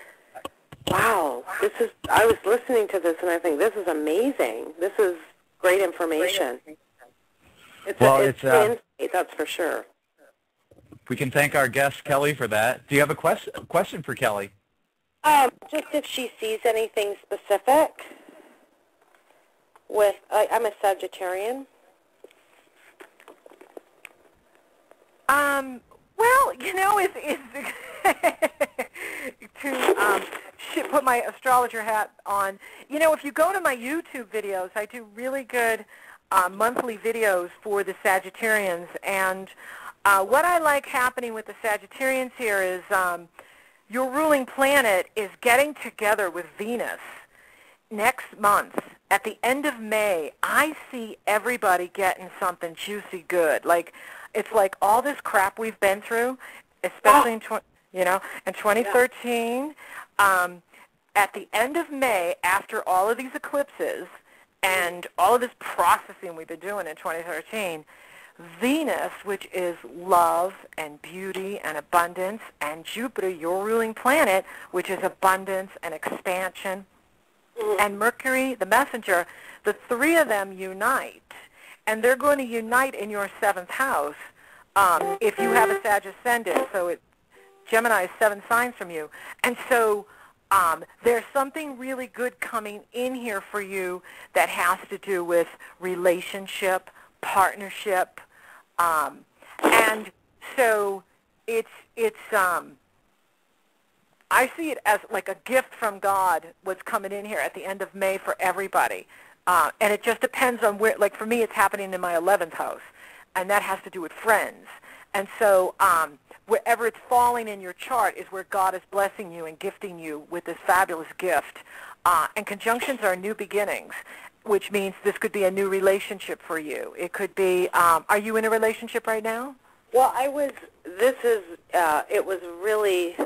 wow, I was listening to this, and I think, this is amazing. This is great information. It's insight, that's for sure. We can thank our guest, Kelly, for that. Do you have a question for Kelly? Just if she sees anything specific with, I'm a Sagittarian. Well, you know, to put my astrologer hat on, you know, if you go to my YouTube videos, I do really good monthly videos for the Sagittarians. And what I like happening with the Sagittarians here is your ruling planet is getting together with Venus next month. At the end of May, I see everybody getting something juicy good. It's like all this crap we've been through, especially in 2013. At the end of May, after all of these eclipses and all of this processing we've been doing in 2013, Venus, which is love and beauty and abundance, and Jupiter, your ruling planet, which is abundance and expansion, and Mercury, the messenger, the three of them unite. And they're going to unite in your 7th house if you have a Sag ascendant. So Gemini is 7 signs from you. And so there's something really good coming in here for you that has to do with relationship, partnership. And so I see it as like a gift from God, what's coming in here at the end of May for everybody. And it just depends on where, like for me, it's happening in my 11th house, and that has to do with friends. And so wherever it's falling in your chart is where God is blessing you and gifting you with this fabulous gift. And conjunctions are new beginnings, which means this could be a new relationship for you. It could be, are you in a relationship right now? Well, it was really,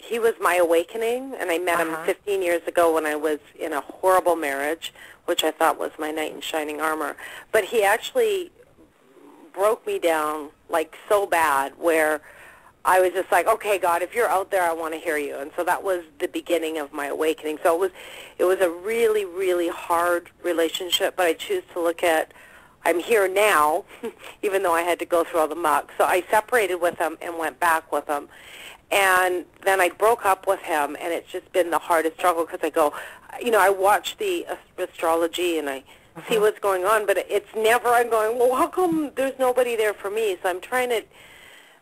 he was my awakening, and I met him 15 years ago when I was in a horrible marriage, which I thought was my knight in shining armor. But he actually broke me down, like, so bad, where I was just like, okay, God, if you're out there, I want to hear you. And so that was the beginning of my awakening. So it was a really, really hard relationship, but I choose to look at, I'm here now, even though I had to go through all the muck. So I separated with him and went back with him. And then I broke up with him, and it's just been the hardest struggle because I go, I watch the astrology and I see what's going on, but it's never, I'm going, well, how come there's nobody there for me? So I'm trying to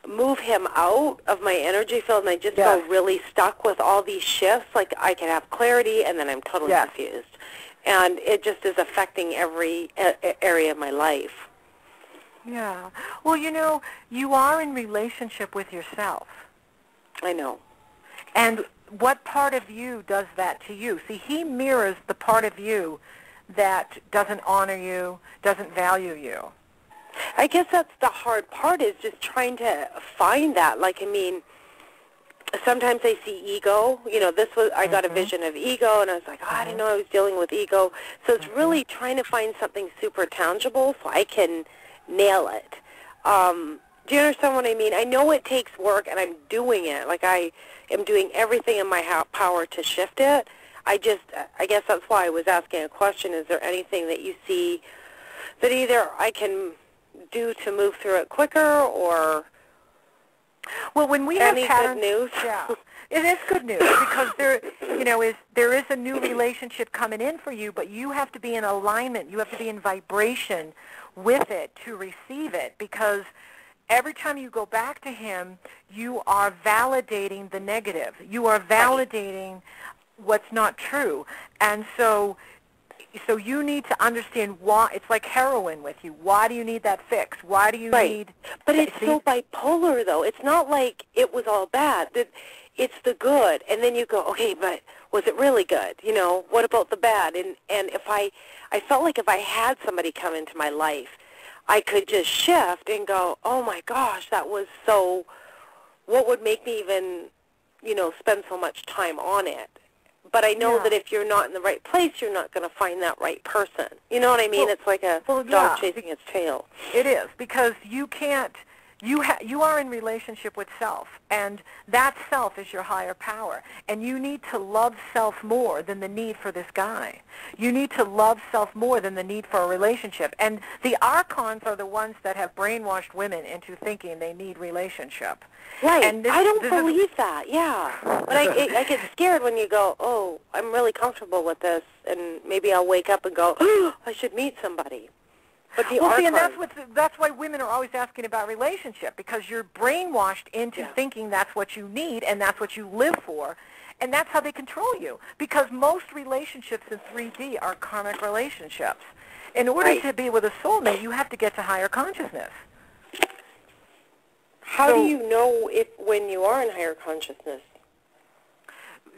move him out of my energy field, and I just feel really stuck with all these shifts. Like, I can have clarity, and then I'm totally confused. And it just is affecting every area of my life. Yeah. Well, you are in relationship with yourself. I know. And what part of you does that to you? See, he mirrors the part of you that doesn't honor you, doesn't value you. I guess that's the hard part, is just trying to find that. Like, sometimes I see ego. I got a vision of ego, and I was like, I didn't know I was dealing with ego. So it's really trying to find something super tangible so I can nail it. Do you understand what I mean? I know it takes work, and I'm doing it. Like, I am doing everything in my power to shift it. I guess that's why I was asking a question. Is there anything that you see that either I can do to move through it quicker, or when we have good news? Yeah, it is good news because there is a new relationship coming in for you, but you have to be in alignment. You have to be in vibration with it to receive it, because every time you go back to him, you are validating the negative. You are validating what's not true. And so you need to understand why. It's like heroin with you. Why do you need that fix? Why do you need... But it's so bipolar, though. It's not like it was all bad. It's the good. And then you go, okay, but was it really good? What about the bad? And if I felt like if I had somebody come into my life, I could just shift and go, oh, my gosh, that was so... What would make me even, spend so much time on it? But I know that if you're not in the right place, you're not going to find that right person. You know what I mean? Well, it's like a dog chasing its tail. It is, because you can't, you are in relationship with self, and that self is your higher power. And you need to love self more than the need for this guy. You need to love self more than the need for a relationship. And the Archons are the ones that have brainwashed women into thinking they need relationship. Right. And I don't believe that, But I get scared when you go, oh, I'm really comfortable with this, and maybe I'll wake up and go, oh, I should meet somebody. But the see, and that's why women are always asking about relationship, because you're brainwashed into thinking that's what you need and that's what you live for, and that's how they control you. Because most relationships in 3D are karmic relationships. In order to be with a soulmate, you have to get to higher consciousness. How do you know when you are in higher consciousness?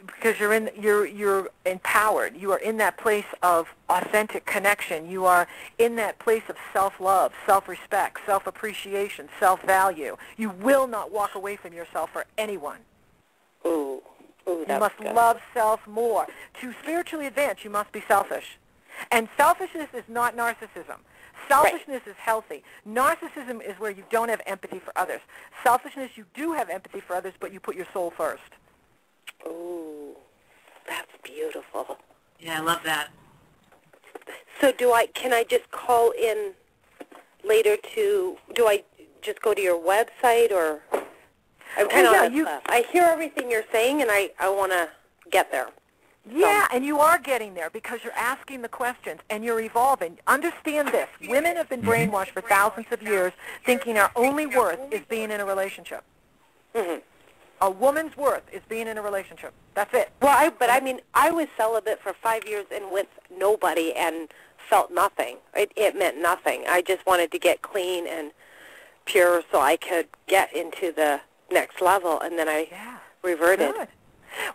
Because you're empowered. You are in that place of authentic connection. You are in that place of self-love, self-respect, self-appreciation, self-value. You will not walk away from yourself for anyone. Ooh, you must love self more. To spiritually advance, you must be selfish. And selfishness is not narcissism. Selfishness is healthy. Narcissism is where you don't have empathy for others. Selfishness, you do have empathy for others, but you put your soul first. Ooh, that's beautiful. Yeah, I love that. So can I just call in later do I just go to your website, or I'm kind of on that. I hear everything you're saying, and I want to get there. Yeah, and you are getting there because you're asking the questions and you're evolving. Understand this. Women have been brainwashed for thousands of years thinking our only worth is being in a relationship. A woman's worth is being in a relationship. That's it. Well, I was celibate for 5 years and with nobody and felt nothing. It meant nothing. I just wanted to get clean and pure so I could get into the next level, and then I reverted. Good.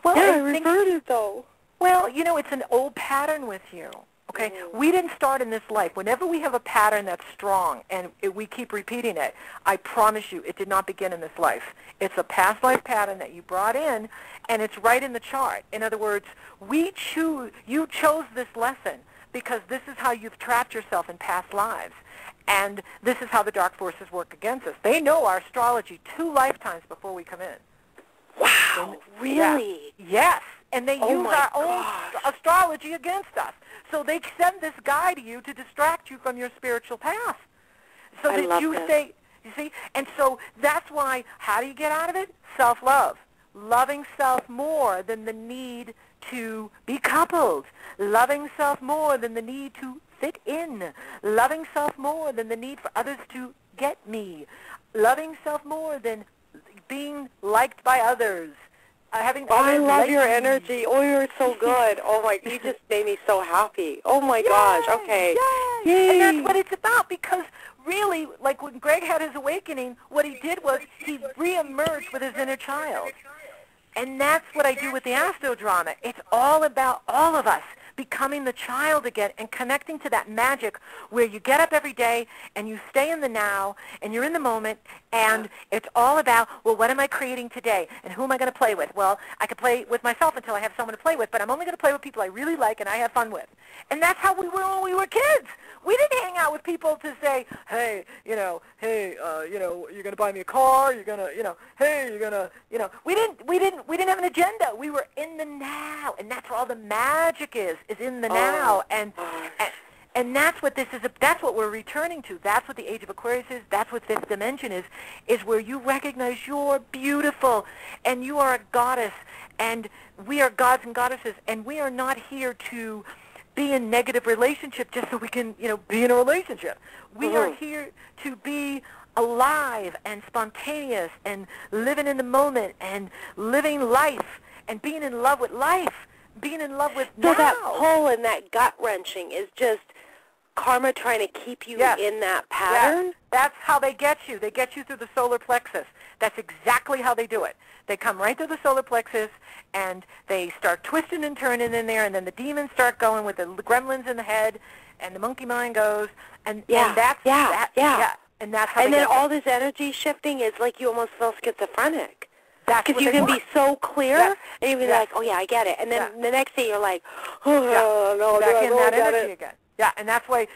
Well, I reverted, though. Well, it's an old pattern with you. Okay? We didn't start in this life. Whenever we have a pattern that's strong and we keep repeating it, I promise you it did not begin in this life. It's a past life pattern that you brought in, and it's right in the chart. In other words, you chose this lesson because this is how you've trapped yourself in past lives. And this is how the dark forces work against us. They know our astrology 2 lifetimes before we come in. Wow, really? Yeah. Yes. And they use our own astrology against us. So they send this guy to you to distract you from your spiritual path. So that you stay, you see? And so that's why, how do you get out of it? Self-love. Loving self more than the need to be coupled. Loving self more than the need to fit in. Loving self more than the need for others to get me. Loving self more than being liked by others. I love your energy. Oh, you're so good. Oh, my, you just made me so happy. Oh, my gosh. Okay. Yay. And that's what it's about, because really, like when Greg had his awakening, what he did was he reemerged with his inner child. And that's what I do with the astrodrama. It's all about all of us becoming the child again and connecting to that magic where you get up every day and you stay in the now and you're in the moment, and it's all about, well, what am I creating today and who am I going to play with? Well, I could play with myself until I have someone to play with, but I'm only going to play with people I really like and I have fun with. And that's how we were when we were kids. We didn't hang out with people to say, hey, you're going to buy me a car, you're going to, hey, you're going to, we didn't have an agenda. We were in the now, and that's where all the magic is in the now, and that's what this is. That's what we're returning to. That's what the Age of Aquarius is. That's what Fifth Dimension is where you recognize you're beautiful, and you are a goddess, and we are gods and goddesses, and we are not here to be in negative relationship just so we can, be in a relationship. We are here to be alive and spontaneous and living in the moment and living life and being in love with life, being in love with now. So that pull and that gut-wrenching is just karma trying to keep you in that pattern? Yes. That's how they get you. They get you through the solar plexus. That's exactly how they do it. They come right through the solar plexus, and they start twisting and turning in there, and then the demons start going with the gremlins in the head, and the monkey mind goes, and that's that. And that's how. And then all this energy shifting is like you almost feel schizophrenic. Because you can be so clear, and you can be like, oh, yeah, I get it. And then the next day you're like, oh, no, back in that energy again. Yeah, and that's why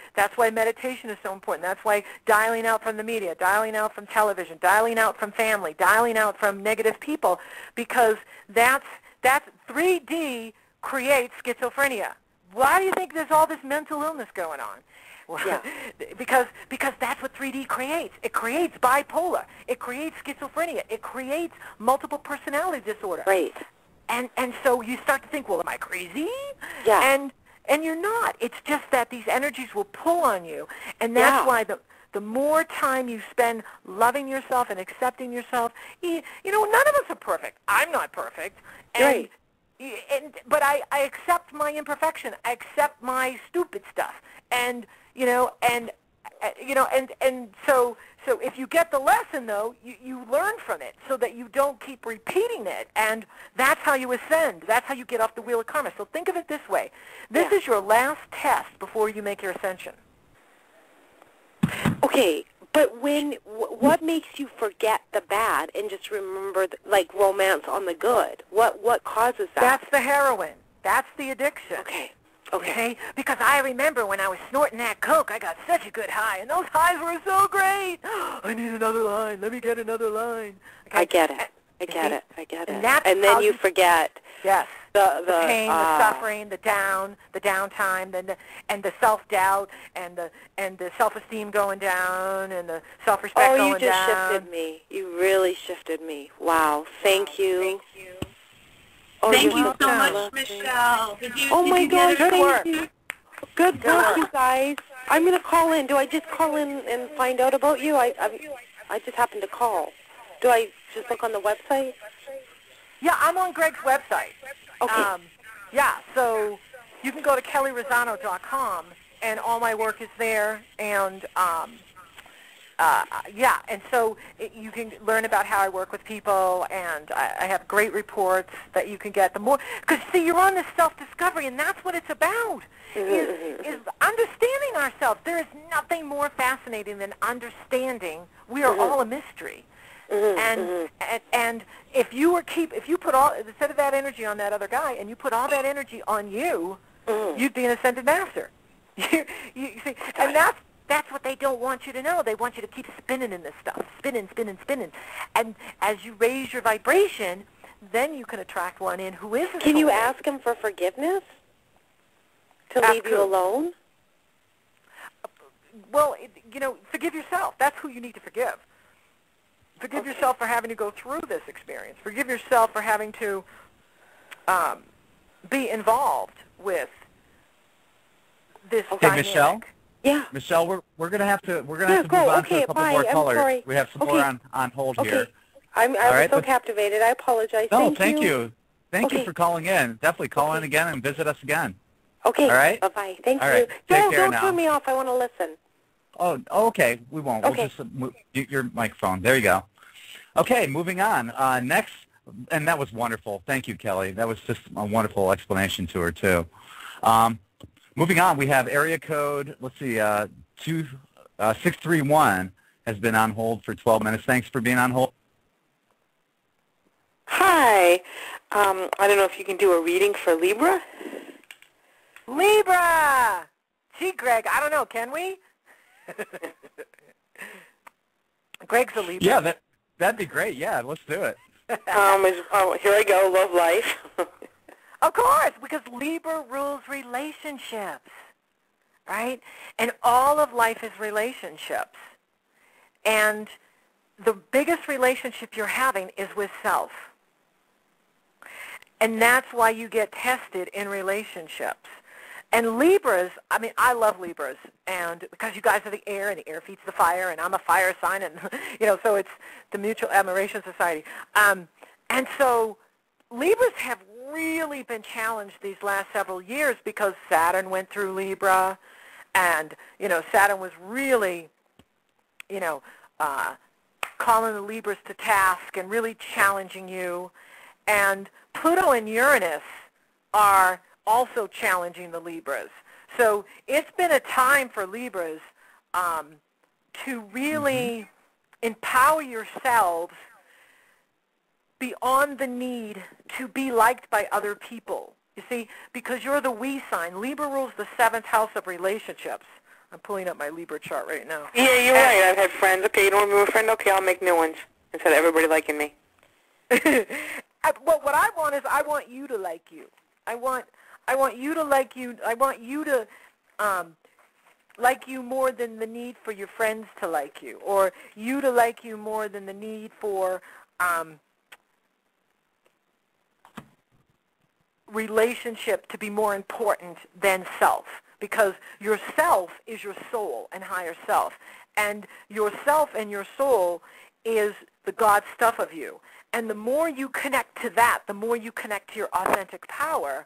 meditation is so important. That's why dialing out from the media, dialing out from television, dialing out from family, dialing out from negative people, because that's 3D creates schizophrenia. Why do you think there's all this mental illness going on? Well, because that's what 3D creates. It creates bipolar. It creates schizophrenia. It creates multiple personality disorder. Right. And so you start to think, well, am I crazy? Yeah. And you're not. It's just that these energies will pull on you. And that's why the more time you spend loving yourself and accepting yourself, none of us are perfect. I'm not perfect. And, but I accept my imperfection. I accept my stupid stuff. And so if you get the lesson, though, you learn from it so that you don't keep repeating it, and that's how you ascend. That's how you get off the wheel of karma. So think of it this way. This is your last test before you make your ascension. Okay, but what makes you forget the bad and just remember, like, romance on the good? What causes that? That's the heroin. That's the addiction. Okay. Because I remember when I was snorting that coke, I got such a good high, and those highs were so great. I need another line. Let me get another line. Okay? I get it. I get it. And then you forget. Yes. The pain, the suffering, the downtime, and the self-doubt, and the self-esteem going down, and the self-respect going down. Oh, you just shifted me. You really shifted me. Wow. Thank you. Oh, thank you so much, Michelle. Oh my gosh, thank you. Good work, you guys. I'm going to call in. Do I just call in and find out about you? I just happened to call. Do I just look on the website? Yeah, I'm on Greg's website. Okay. So you can go to KelleyRosano.com, and all my work is there. And yeah, and so you can learn about how I work with people, and I have great reports that you can get. The more, because see, you're on this self-discovery, and that's what it's about, is understanding ourselves. There is nothing more fascinating than understanding we are all a mystery. And if you put all, instead of that energy on that other guy, and you put all that energy on you, you'd be an ascended master. you see, and that's what they don't want you to know. They want you to keep spinning in this stuff, spinning. And as you raise your vibration, then you can attract one in who isn't. Can you ask him for forgiveness to leave you alone? Well, forgive yourself. That's who you need to forgive. Forgive yourself for having to go through this experience. Forgive yourself for having to be involved with this dynamic. Michelle? Yeah. Michelle, we're gonna have to move on to a couple more callers. Sorry. We have some more on hold here. I was so captivated. I apologize. No, thank you. Thank you for calling in. Definitely call in again and visit us again. Okay. All right. Bye-bye. Thank All you. right. Take care Don't now. turn me off. I want to listen. Oh, okay. We won't. Okay. We'll just mute your microphone. There you go. Okay, moving on. Next, and that was wonderful. Thank you, Kelly. That was just a wonderful explanation to her, too. Moving on, we have area code, let's see, 631 has been on hold for 12 minutes. Thanks for being on hold. Hi. I don't know if you can do a reading for Libra. Libra! Gee, Greg, I don't know. Can we? Greg's a Libra. Yeah, that'd be great. Yeah, let's do it. Here I go. Love life. Of course, because Libra rules relationships, right? And all of life is relationships. And the biggest relationship you're having is with self. And that's why you get tested in relationships. And Libras, I mean, I love Libras, and because you guys are the air, and the air feeds the fire, and I'm a fire sign, and, so it's the Mutual Admiration Society. And so Libras have really been challenged these last several years because Saturn went through Libra, and, Saturn was really, calling the Libras to task and really challenging you. And Pluto and Uranus are also challenging the Libras. So it's been a time for Libras to really empower yourselves beyond the need to be liked by other people. You see, because you're the we sign. Libra rules the 7th house of relationships. I'm pulling up my Libra chart right now. Yeah, you're right. I've had friends. Okay, you don't want to be a friend? Okay, I'll make new ones instead of everybody liking me. Well, what I want is I want you to like you. I want you to like you. I want you to like you more than the need for your friends to like you, or you to like you more than the need for relationship to be more important than self, because your self is your soul and higher self, and your self and your soul is the God stuff of you. And the more you connect to that, the more you connect to your authentic power,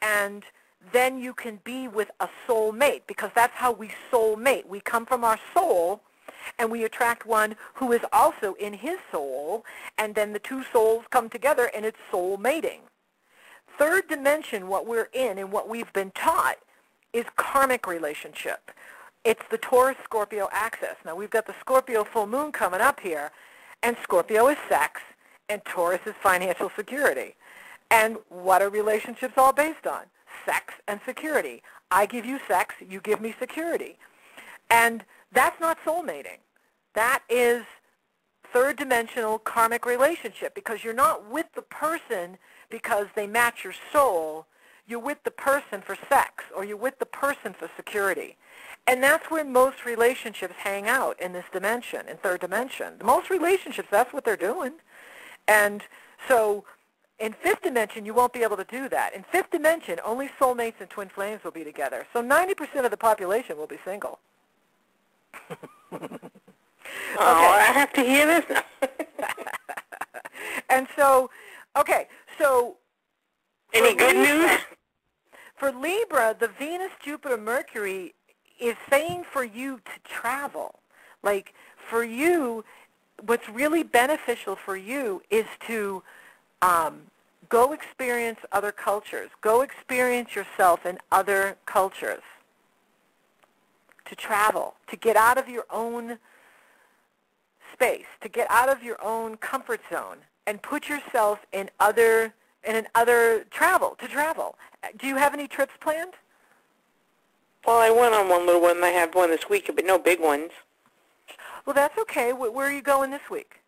and then you can be with a soul mate, because that's how we soul mate. We come from our soul, and we attract one who is also in his soul, and then the two souls come together, and it's soul mating. Third dimension, what we're in and what we've been taught, is karmic relationship. It's the Taurus-Scorpio axis. Now, we've got the Scorpio full moon coming up here, and Scorpio is sex, and Taurus is financial security. And what are relationships all based on? Sex and security. I give you sex, you give me security. And that's not soulmating. That is third-dimensional karmic relationship, because you're not with the person because they match your soul. You're with the person for sex, or you're with the person for security. And that's where most relationships hang out, in this dimension, in third dimension. Most relationships, that's what they're doing. And so in fifth dimension, you won't be able to do that. In fifth dimension, only soulmates and twin flames will be together. So 90% of the population will be single. Oh, I have to hear this now. And so, okay, so any good news? For Libra, the Venus, Jupiter, Mercury is saying for you to travel. Like, for you, what's really beneficial for you is to go experience other cultures. Go experience yourself in other cultures. To travel, to get out of your own space, to get out of your own comfort zone, and put yourself in another travel. Do you have any trips planned? Well, I went on one little one. I have one this week, but no big ones. Well, that's okay. Where are you going this week?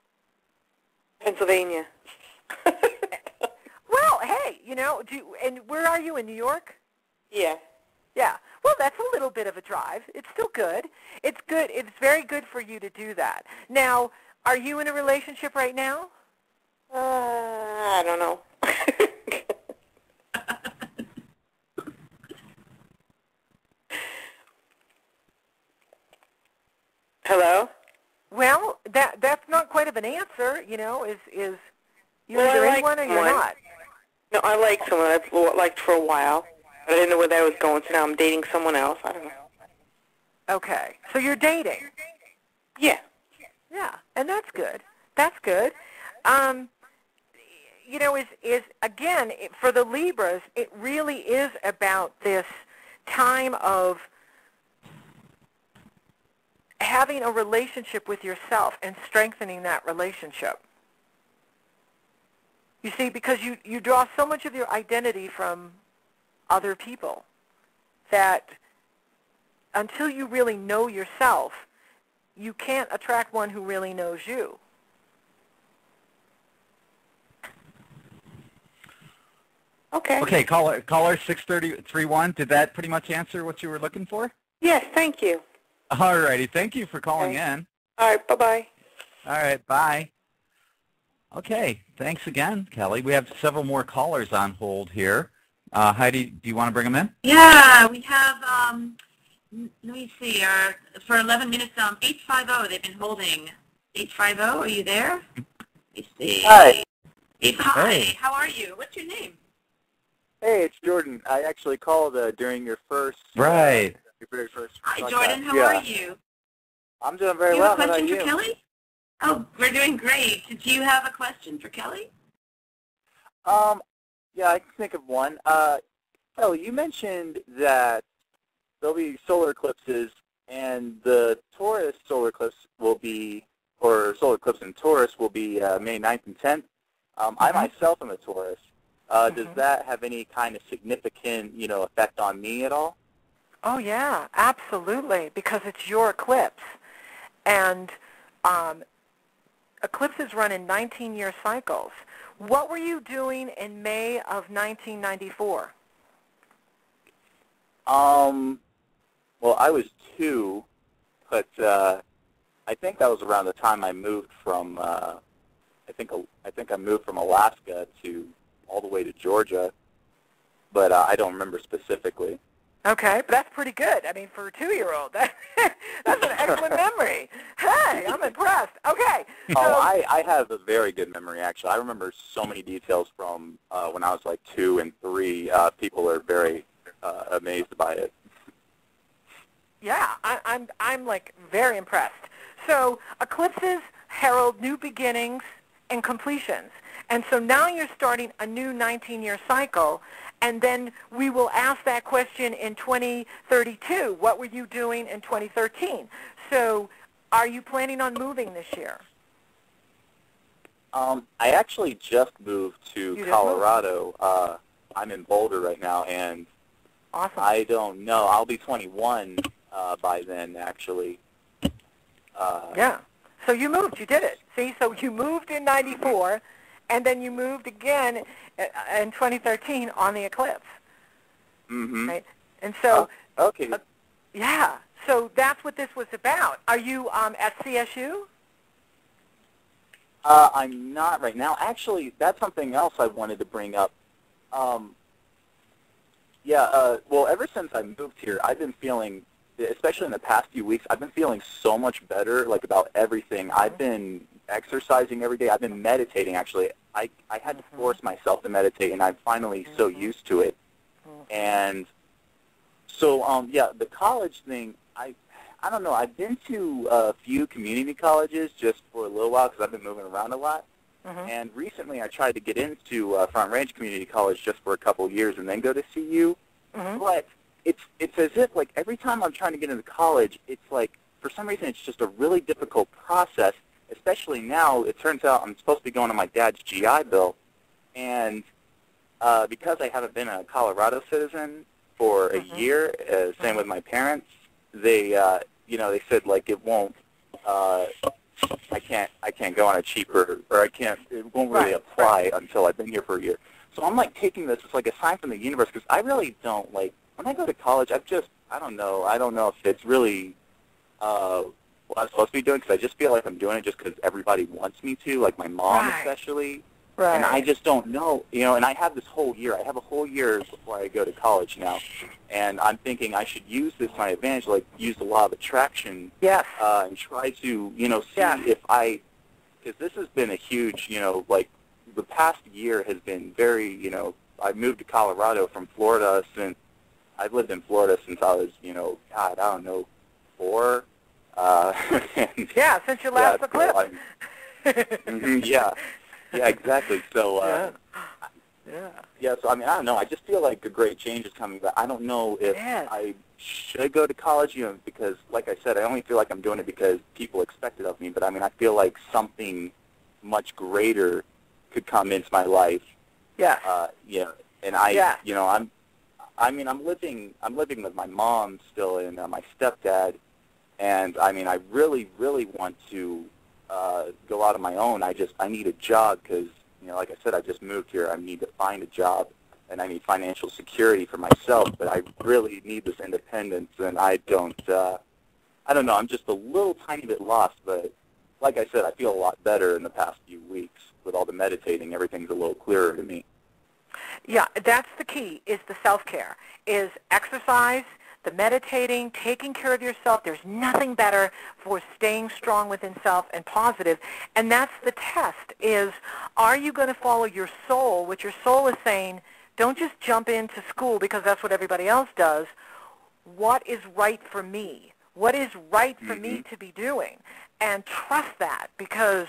Pennsylvania. Well, hey, and where are you, in New York? Yeah. Yeah. Well, that's a little bit of a drive. It's still good. It's good. It's very good for you to do that. Now, are you in a relationship right now? I don't know. Hello? Well, that's not quite of an answer, is you either in one or you're not. No, I like someone I've liked for a while. I didn't know where that was going, so now I'm dating someone else. I don't know. Okay. So you're dating? Yeah. Yeah, and that's good. That's good. Again, for the Libras, it really is about this time of having a relationship with yourself and strengthening that relationship. You see, because you draw so much of your identity from other people that until you really know yourself, you can't attract one who really knows you. Okay. Okay, caller 63031. Did that pretty much answer what you were looking for? Yes, thank you. All righty. Thank you for calling in. All right, bye-bye. All right, bye. Okay, thanks again, Kelly. We have several more callers on hold here. Heidi, do you want to bring them in? Yeah, we have, let me see, for 11 minutes, 850, they've been holding. 850, are you there? Let me see. Hi. Hi, Hey. How are you? What's your name? Hey, it's Jordan. I actually called during your first... Right. Your very first Hi, podcast. Jordan. How are you? I'm doing very Do you well. have a How question about for you? Kelly? Oh, we're doing great. Do you have a question for Kelly? Yeah, I can think of one. Kelly, you mentioned that there'll be solar eclipses, and the Taurus solar eclipse will be, or solar eclipse in Taurus will be May 9th and 10th. I myself am a Taurus. Does that have any kind of significant, effect on me at all? Oh, yeah, absolutely, because it's your eclipse. And eclipses run in 19-year cycles. What were you doing in May of 1994? Well, I was 2, but I think that was around the time I moved from, I think I moved from Alaska to all the way to Georgia, but I don't remember specifically. Okay, but that's pretty good. I mean, for a 2-year-old, that's an excellent memory. Hey, I'm impressed. Okay. So, I have a very good memory, actually. I remember so many details from when I was like 2 and 3. People are very amazed by it. yeah, I'm like very impressed. So eclipses herald new beginnings and completions. And so now you're starting a new 19-year cycle, and then we will ask that question in 2032. What were you doing in 2013? So are you planning on moving this year? I actually just moved to Colorado. I'm in Boulder right now, and Awesome. I don't know. I'll be 21 by then, actually. Yeah. So you moved. You did it. See, so you moved in 94, and then you moved again in 2013 on the eclipse. Mm-hmm. Right? And so, okay. Yeah. So that's what this was about. Are you at CSU? I'm not right now. Actually, that's something else I wanted to bring up. Well, ever since I moved here, I've been feeling, especially in the past few weeks, I've been feeling so much better, like, about everything. I've been exercising every day. I've been meditating, actually. I had to force myself to meditate, and I'm finally so used to it. And so, the college thing, I I don't know. I've been to a few community colleges just for a little while because I've been moving around a lot. And recently I tried to get into Front Range Community College just for a couple of years and then go to CU. But it's as if, like, every time I'm trying to get into college, it's like, for some reason, it's just a really difficult process, especially now. It turns out I'm supposed to be going on my dad's GI Bill. And because I haven't been a Colorado citizen for a year, same with my parents, they, they said, like, it won't, I can't go on a cheaper, or it won't really apply until I've been here for a year. So I'm like taking this as like a sign from the universe, because I really don't, like, when I go to college, I don't know if it's really what I'm supposed to be doing, because I just feel like I'm doing it just because everybody wants me to, like my mom especially. And I just don't know, and I have this whole year. I have a whole year before I go to college now. And I'm thinking I should use this to my advantage, like use the law of attraction. And try to, see if because this has been a huge, like the past year has been very, I moved to Colorado from Florida I've lived in Florida since I was, God, I don't know, 4. Since your last eclipse. Yeah, exactly. So, so, I mean, I don't know. I just feel like a great change is coming, but I don't know if I should go to college, because, like I said, I only feel like I'm doing it because people expect it of me. But, I mean, I feel like something much greater could come into my life. And I'm living with my mom still and my stepdad, and, I mean, I really, really want to go out on my own. I need a job because, like I said, I just moved here. I need to find a job, and I need financial security for myself, but I really need this independence, and I don't know. I'm just a little tiny bit lost, but like I said, I feel a lot better in the past few weeks with all the meditating. Everything's a little clearer to me. Yeah, that's the key, is the self-care, is exercise, the meditating, taking care of yourself. There's nothing better for staying strong within self and positive. And that's the test, is are you going to follow your soul, what your soul is saying? Don't just jump into school because that's what everybody else does. What is right for me? What is right for me to be doing? And trust that, because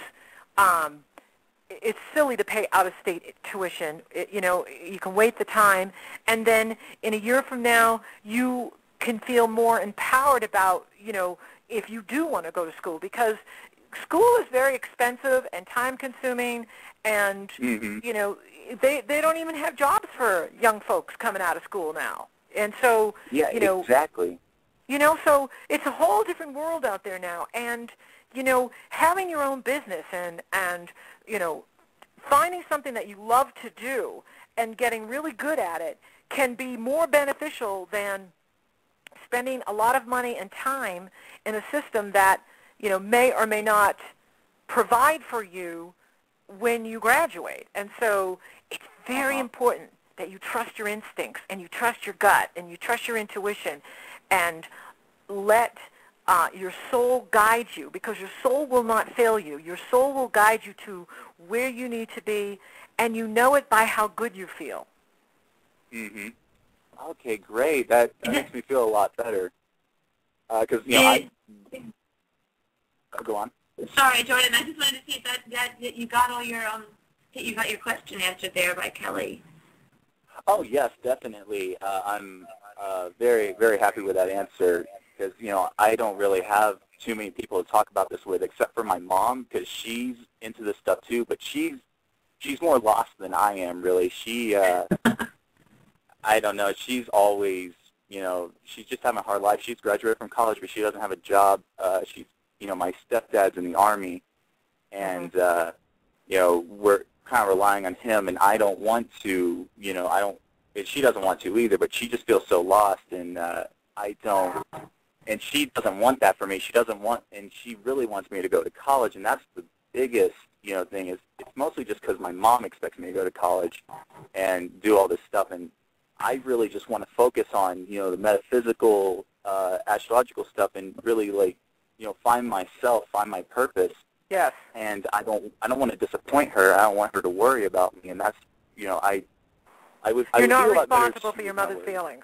it's silly to pay out-of-state tuition. You can wait the time, and then in a year from now, you can feel more empowered about, if you do want to go to school, because school is very expensive and time-consuming, and, they don't even have jobs for young folks coming out of school now. And so, exactly. So it's a whole different world out there now, and, having your own business and finding something that you love to do and getting really good at it can be more beneficial than spending a lot of money and time in a system that, may or may not provide for you when you graduate. And so it's very important that you trust your instincts and you trust your gut and you trust your intuition and let your soul guide you, because your soul will not fail you. Your soul will guide you to where you need to be, and you know it by how good you feel. Okay, great. That makes me feel a lot better. Because, go on. Sorry, Jordan. I just wanted to see if that you got all your you got your question answered there by Kelley. Oh yes, definitely. I'm very, very happy with that answer, because I don't really have too many people to talk about this with, except for my mom, because she's into this stuff too. But she's more lost than I am, really. She I don't know. She's always, she's just having a hard life. She's graduated from college, but she doesn't have a job. She's, my stepdad's in the Army, and, we're kind of relying on him, and I don't want to, she doesn't want to either, but she just feels so lost, and I don't, and she doesn't want that for me. She doesn't want, and she really wants me to go to college, and that's the biggest, thing is, it's mostly just because my mom expects me to go to college and do all this stuff, and I really just want to focus on, the metaphysical, astrological stuff, and really, like, find myself, find my purpose. Yes. And I don't want to disappoint her. I don't want her to worry about me, and that's, I would. You're not responsible for your mother's feelings.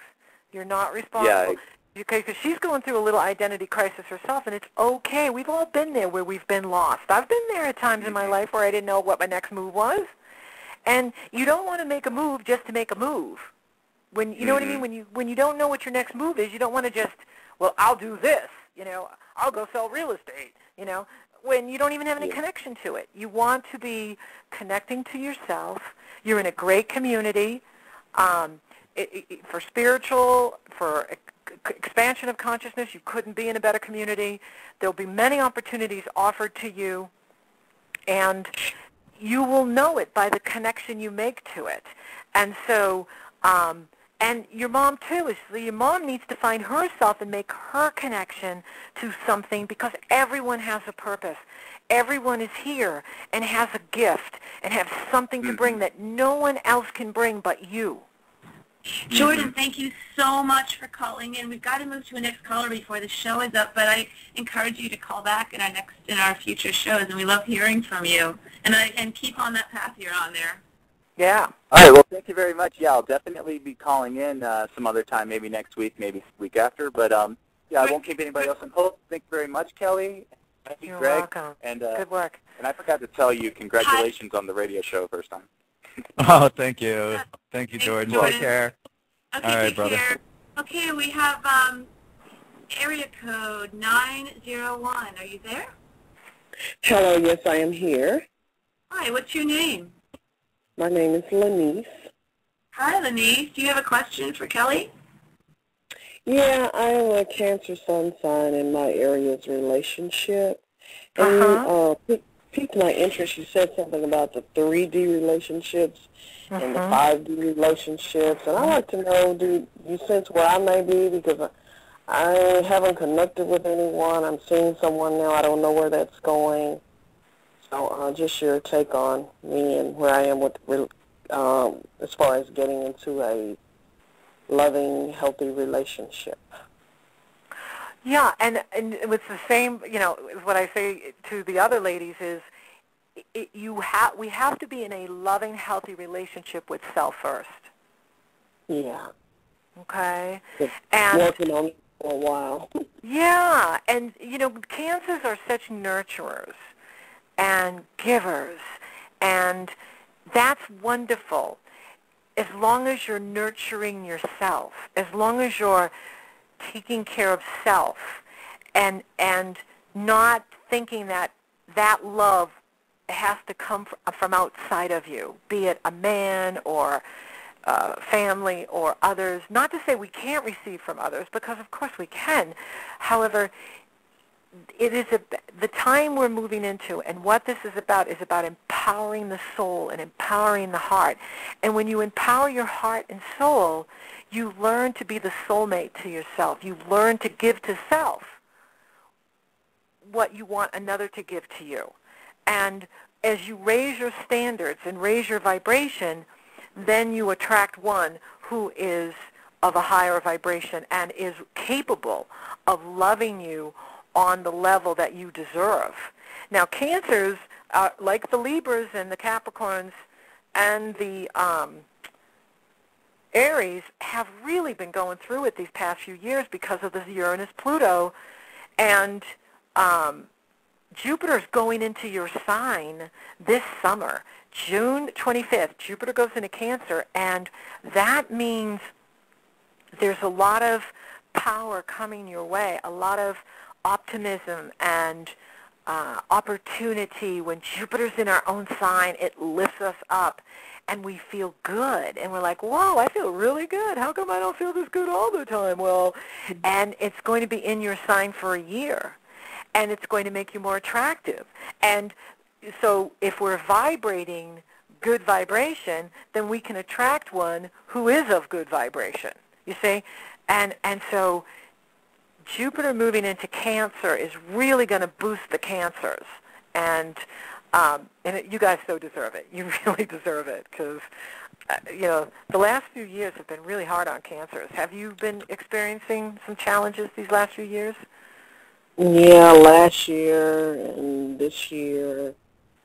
You're not responsible. Yeah. Because she's going through a little identity crisis herself, and it's okay. We've all been there where we've been lost. I've been there at times in my life where I didn't know what my next move was. And you don't want to make a move just to make a move. When you know what I mean? When you don't know what your next move is, you don't want to just, well, I'll do this. I'll go sell real estate. When you don't even have any connection to it. You want to be connecting to yourself. You're in a great community. For spiritual, for expansion of consciousness, you couldn't be in a better community. There'll be many opportunities offered to you, and you will know it by the connection you make to it. And so, and your mom too. Your mom needs to find herself and make her connection to something, because everyone has a purpose. Everyone is here and has a gift and has something to bring that no one else can bring but you. Jordan, thank you so much for calling in. We've got to move to a next caller before the show is up, but I encourage you to call back in our future shows, and we love hearing from you. And keep on that path you're on there. Yeah. All right. Well, thank you very much. Yeah, I'll definitely be calling in some other time, maybe next week, maybe the week after. But yeah, I won't keep anybody else on hold. Thank you very much, Kelly. Thank you, You're Greg. welcome. And good work. And I forgot to tell you, congratulations on the radio show first time. Oh, thank you. Thank you, Jordan. Take care. Okay, all right, take brother. care. Okay, we have area code 901. Are you there? Hello, yes, I am here. Hi, what's your name? My name is Lanice. Hi, Lanice. Do you have a question for Kelly? Yeah, I am a Cancer sun sign, and my area is relationship. And you piqued my interest. You said something about the 3D relationships and the 5D relationships. And I'd like to know, do you sense where I may be? Because I haven't connected with anyone. I'm seeing someone now. I don't know where that's going. So just your take on me and where I am with as far as getting into a loving, healthy relationship. Yeah, and with the same, what I say to the other ladies is, we have to be in a loving, healthy relationship with self first. Yeah. Okay. And working on it for a while. Yeah, and Cancers are such nurturers and givers, and that's wonderful. As long as you're nurturing yourself, as long as you're taking care of self, and not thinking that love has to come from outside of you, be it a man or family or others. Not to say we can't receive from others, because of course we can. However, it is the time we're moving into, and what this is about empowering the soul and empowering the heart. And when you empower your heart and soul, you learn to be the soulmate to yourself. You learn to give to self what you want another to give to you. And as you raise your standards and raise your vibration, then you attract one who is of a higher vibration and is capable of loving you on the level that you deserve. Now, Cancers, like the Libras and the Capricorns and the Aries, have really been going through it these past few years because of this Uranus-Pluto, and Jupiter's going into your sign this summer. June 25th, Jupiter goes into Cancer, and that means there's a lot of power coming your way, a lot of optimism and opportunity. When Jupiter's in our own sign, it lifts us up, and we feel good, and we're like, whoa, I feel really good. How come I don't feel this good all the time? Well, and it's going to be in your sign for a year, and it's going to make you more attractive. And so if we're vibrating good vibration, then we can attract one who is of good vibration, you see? And so Jupiter moving into Cancer is really going to boost the Cancers. And you guys so deserve it. You really deserve it, because, the last few years have been really hard on Cancers. Have you been experiencing some challenges these last few years? Yeah, last year and this year.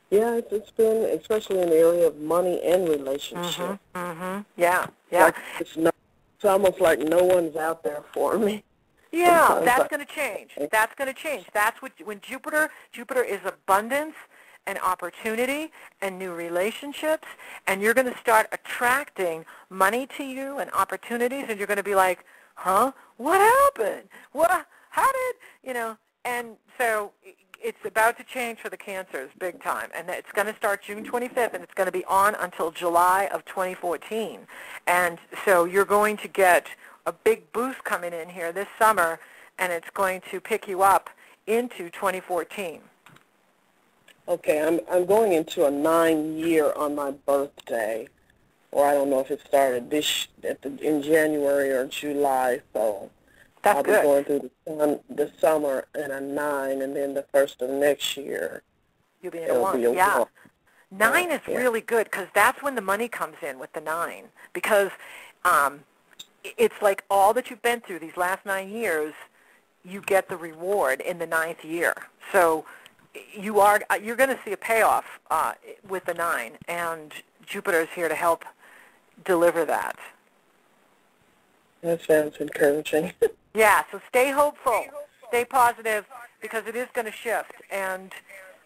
Yeah, it's been, especially in the area of money and relationship. Yeah. Like it's almost like no one's out there for me. Yeah, that's going to change. That's going to change. That's what when Jupiter is abundance and opportunity and new relationships, and you're going to start attracting money to you and opportunities, and you're going to be like, huh? What happened? How did, and so it's about to change for the Cancers big time, and it's going to start June 25th, and it's going to be on until July of 2014. And so you're going to get a big boost coming in here this summer, and it's going to pick you up into 2014. Okay, I'm going into a 9-year on my birthday, or I don't know if it started in January or July, so that's I'll be good. going through the summer in a 9, and then the first of next year you'll be in a 1. Yeah. 9 is really good because that's when the money comes in with the 9, because it's like all that you've been through these last 9 years, you get the reward in the 9th year. So you're going to see a payoff with the 9, and Jupiter is here to help deliver that. That sounds encouraging. Yeah, so stay hopeful, stay positive, because it is going to shift. And,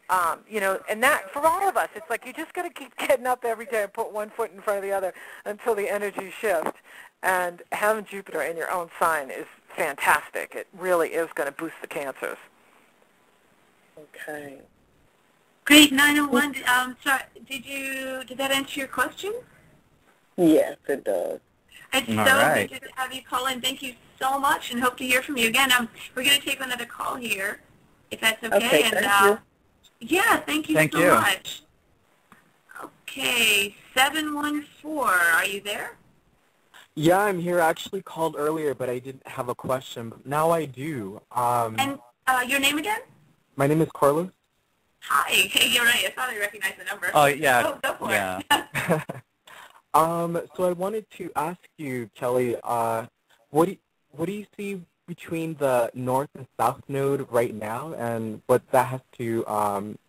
and that, for all of us, it's like you just got to keep getting up every day and put one foot in front of the other until the energies shift. And having Jupiter in your own sign is fantastic. It really is going to boost the Cancers. Okay. Great, 901. Sorry, did that answer your question? Yes, it does. It's so good to have you call in. Thank you so much, and hope to hear from you again. We're going to take another call here, if that's okay. Okay, and thank you. Yeah, thank you so much. Okay, 714. Are you there? Yeah, I'm here. I actually called earlier, but I didn't have a question. But now I do. And your name again? My name is Carlos. Hi. Hey, you're right. I thought I recognized the number. Oh, yeah. Go for it. So I wanted to ask you, Kelly, what do you see between the North and South node right now, and what that has to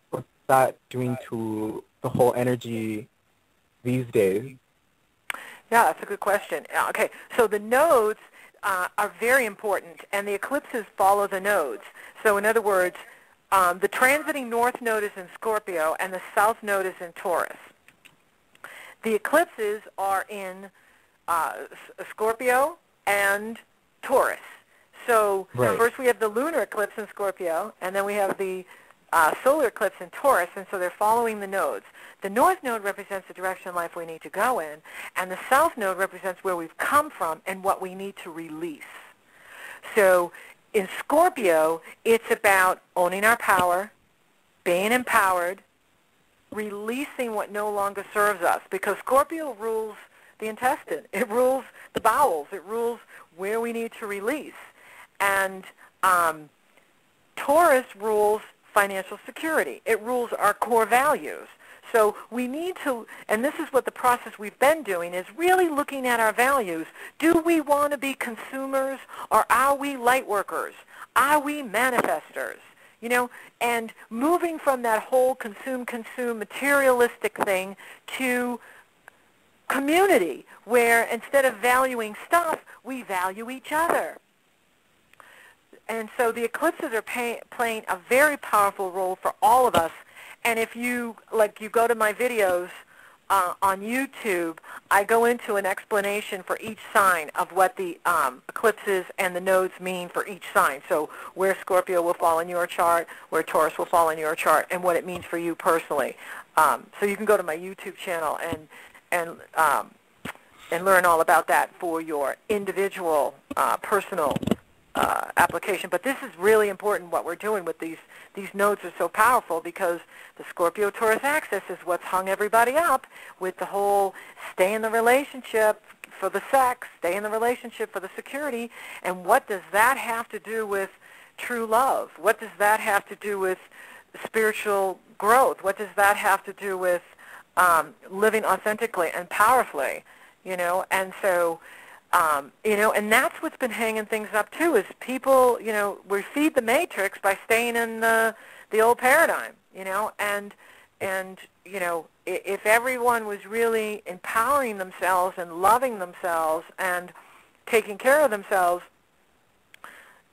what's that doing to the whole energy these days? Yeah, that's a good question. Okay, so the nodes are very important, and the eclipses follow the nodes. So in other words, the transiting North node is in Scorpio, and the South node is in Taurus. The eclipses are in Scorpio and Taurus. So first we have the lunar eclipse in Scorpio, and then we have the solar eclipse in Taurus, and so they're following the nodes. The North node represents the direction in life we need to go in, and the South node represents where we've come from and what we need to release. So in Scorpio, it's about owning our power, being empowered, releasing what no longer serves us, because Scorpio rules the intestine. It rules the bowels. It rules where we need to release. And Taurus rules financial security. It rules our core values. So we need to, and this is what the process we've been doing, is really looking at our values. Do we want to be consumers, or are we light workers? Are we manifestors? And moving from that whole consume materialistic thing to community, where instead of valuing stuff, we value each other. And so the eclipses are playing a very powerful role for all of us. And if you go to my videos on YouTube, I go into an explanation for each sign of what the eclipses and the nodes mean for each sign. So where Scorpio will fall in your chart, where Taurus will fall in your chart, and what it means for you personally. So you can go to my YouTube channel and learn all about that for your individual personal application. But this is really important, what we're doing with these nodes are so powerful, because the Scorpio-Taurus axis is what's hung everybody up with the whole stay in the relationship for the sex, stay in the relationship for the security, and what does that have to do with true love? What does that have to do with spiritual growth? What does that have to do with living authentically and powerfully? And so and that's what's been hanging things up too, is people, we feed the matrix by staying in the old paradigm, and if everyone was really empowering themselves and loving themselves and taking care of themselves,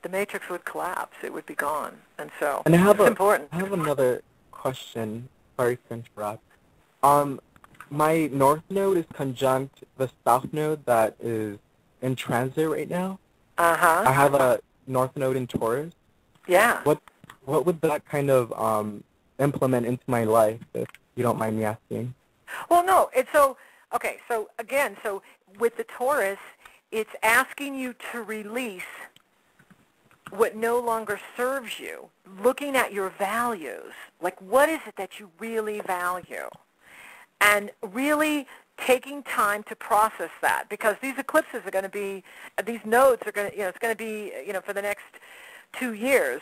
the matrix would collapse. It would be gone. And so and it's important. I have another question. Sorry to interrupt. My north node is conjunct the south node that is in transit right now. Uh-huh. I have a north node in Taurus. Yeah. What would that kind of implement into my life, if you don't mind me asking? Well, no. It's so, okay, so again, so with the Taurus, it's asking you to release what no longer serves you, looking at your values. Like, what is it that you really value? And really taking time to process that, because these eclipses are going to be, these nodes are going to, it's going to be, for the next 2 years,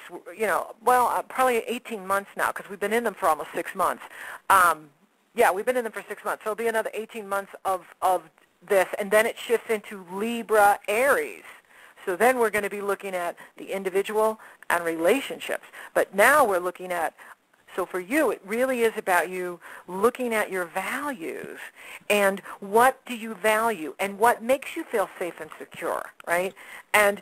probably 18 months now, because we've been in them for almost 6 months. Yeah, we've been in them for 6 months, so it'll be another 18 months of this, and then it shifts into Libra, Aries. So then we're going to be looking at the individual and relationships. But now we're looking at, so for you, it really is about you looking at your values and what do you value and what makes you feel safe and secure, right? And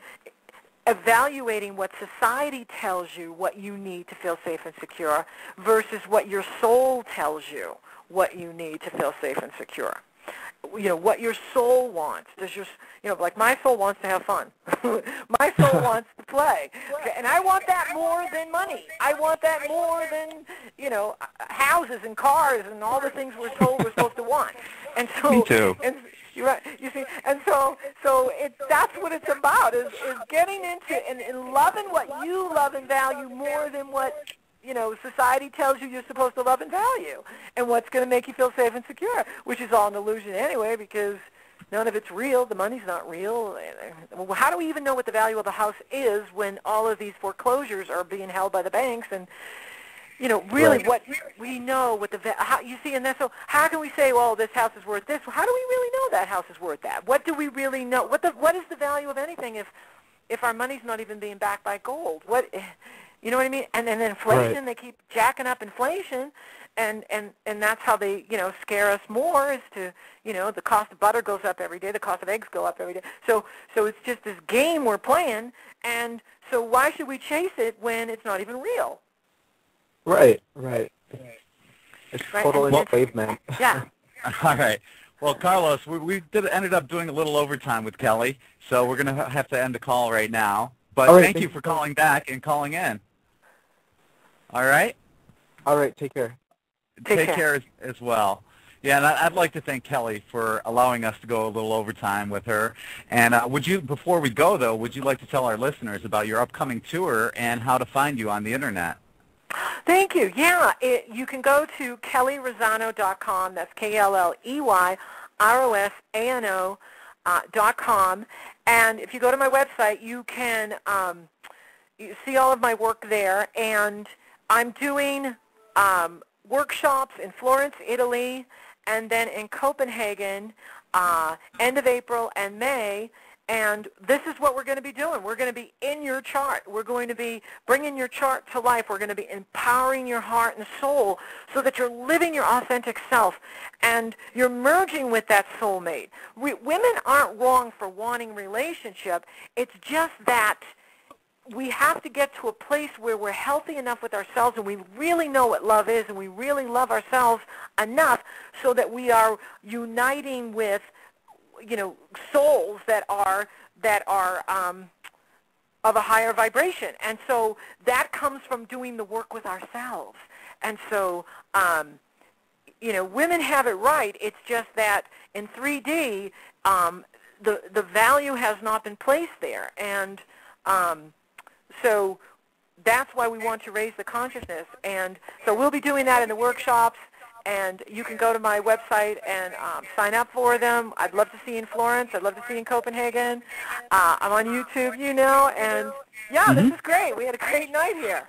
evaluating what society tells you what you need to feel safe and secure versus what your soul tells you what you need to feel safe and secure. What your soul wants. Does your, like my soul wants to have fun. My soul wants to play. Okay, and I want that more than money. I want that more than, houses and cars and all the things we're told we're supposed to want. And so, me too. And, you're right. You see, and so that's what it's about, is getting into and loving what you love and value more than what society tells you you're supposed to love and value, and what's going to make you feel safe and secure, which is all an illusion anyway, because none of it's real. The money's not real. Well, how do we even know what the value of a house is when all of these foreclosures are being held by the banks? And really, right. What we know, what how, you see, and that's so. How can we say, well, this house is worth this? How do we really know that house is worth that? What do we really know? What is the value of anything if our money's not even being backed by gold? What? You know what I mean? And then inflation, right. They keep jacking up inflation, and that's how they, scare us more, is to, the cost of butter goes up every day, the cost of eggs go up every day. So it's just this game we're playing, and so why should we chase it when it's not even real? Right. It's right. total enslavement. Yeah. All right. Well, Carlos, we ended up doing a little overtime with Kelly, so we're going to have to end the call right now. But right, thank you for calling back and calling in. All right? All right, take care. Take care as well. Yeah, and I'd like to thank Kelly for allowing us to go a little overtime with her. And before we go, though, would you like to tell our listeners about your upcoming tour and how to find you on the Internet? Thank you. Yeah, you can go to kelleyrosano.com. That's Kelleyrosano.com. And if you go to my website, you can you see all of my work there. And I'm doing workshops in Florence, Italy, and then in Copenhagen, end of April and May. And this is what we're going to be doing. We're going to be in your chart. We're going to be bringing your chart to life. We're going to be empowering your heart and soul so that you're living your authentic self and you're merging with that soulmate. Women aren't wrong for wanting relationship. It's just that we have to get to a place where we're healthy enough with ourselves and we really know what love is and we really love ourselves enough so that we are uniting with souls that are of a higher vibration. And so that comes from doing the work with ourselves. And so, women have it right. It's just that in 3D, the value has not been placed there. And so that's why we want to raise the consciousness. And so we'll be doing that in the workshops. And you can go to my website and sign up for them. I'd love to see you in Florence. I'd love to see you in Copenhagen. I'm on YouTube, and yeah, This is great. We had a great night here.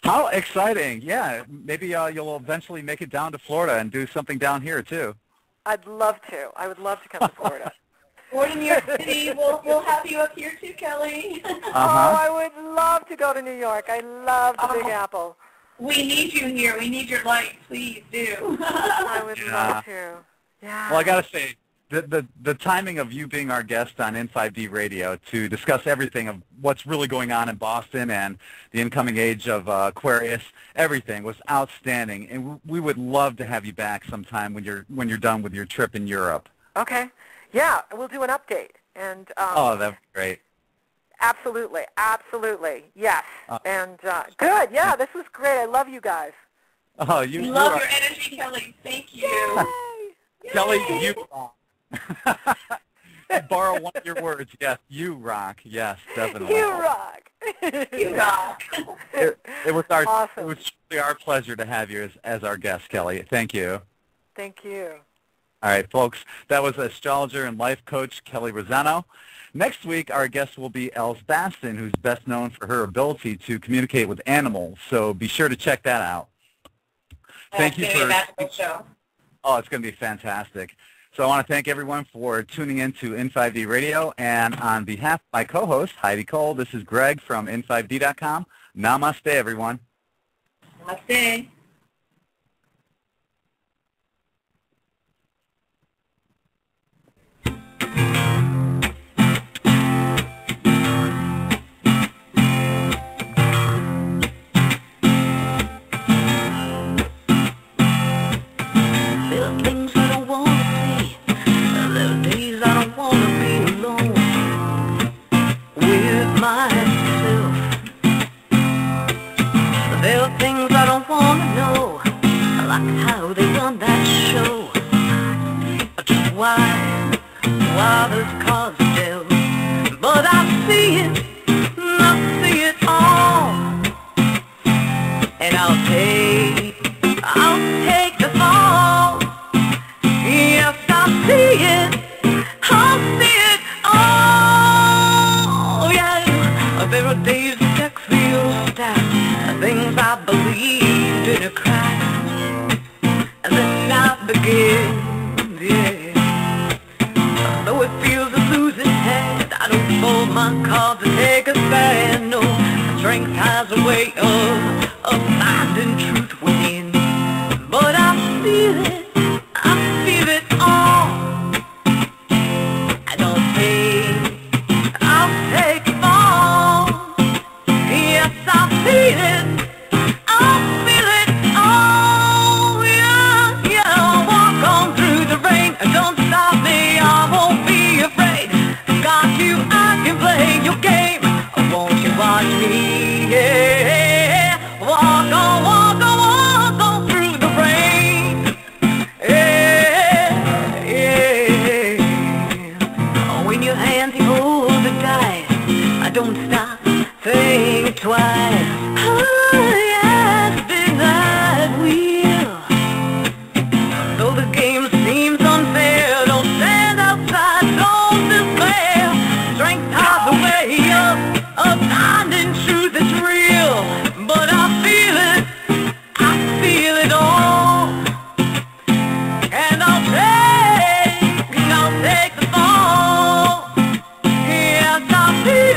How exciting. Yeah, maybe you'll eventually make it down to Florida and do something down here, too. I'd love to. I would love to come to Florida. Or to New York City. We'll have you up here, too, Kelly. Oh, I would love to go to New York. I love the Big Apple. We need you here. We need your light. Please do. I would love to. Yeah. Well, I got to say, the timing of you being our guest on in5d Radio to discuss everything of what's really going on in Boston and the incoming age of Aquarius, everything was outstanding, and we would love to have you back sometime when you're done with your trip in Europe. Okay. Yeah, we'll do an update. And oh, that'd be great. Absolutely, absolutely, yes. And good, yeah, this was great. I love you guys. Oh, you love your energy, Kelly. Thank you. Yay. Kelly, you borrow one of your words. Yes, you rock. Yes, definitely. You rock. You rock. It was awesome. It was truly our pleasure to have you as our guest, Kelly. Thank you. Thank you. All right, folks, that was astrologer and life coach Kelley Rosano. Next week, our guest will be Els Baston, who's best known for her ability to communicate with animals. So be sure to check that out. Thank you for. Show. Oh, it's going to be fantastic. So I want to thank everyone for tuning in to in5d Radio. And on behalf of my co-host, Heidi Cole, this is Greg from in5d.com. Namaste, everyone. Namaste. Why there's cause to tell, but I see it all, and I'll take the fall. Yes, I see it all. Yeah, there are days that sex feels stacked, things I believed in a crack, and then I begin. Though it feels a losing hand, I don't fold my cards to take a stand. No, strength has a way of finding truth within. But I feel it all. And I'll take the fall. Yes, I feel it all. Yeah, I'll walk on through the rain. Don't stop me, I won't be afraid. Got you, I can play your game. Won't you watch me? Yeah, walk on through the rain. Yeah, yeah. When your hands hold the dice, I don't stop, think twice. Oh, yeah, spin that wheel. Though the game seems unfair, don't stand outside, don't despair. Strength has a way of finding truth that's real. But I feel it all. And I'll take the fall. Yes, I feel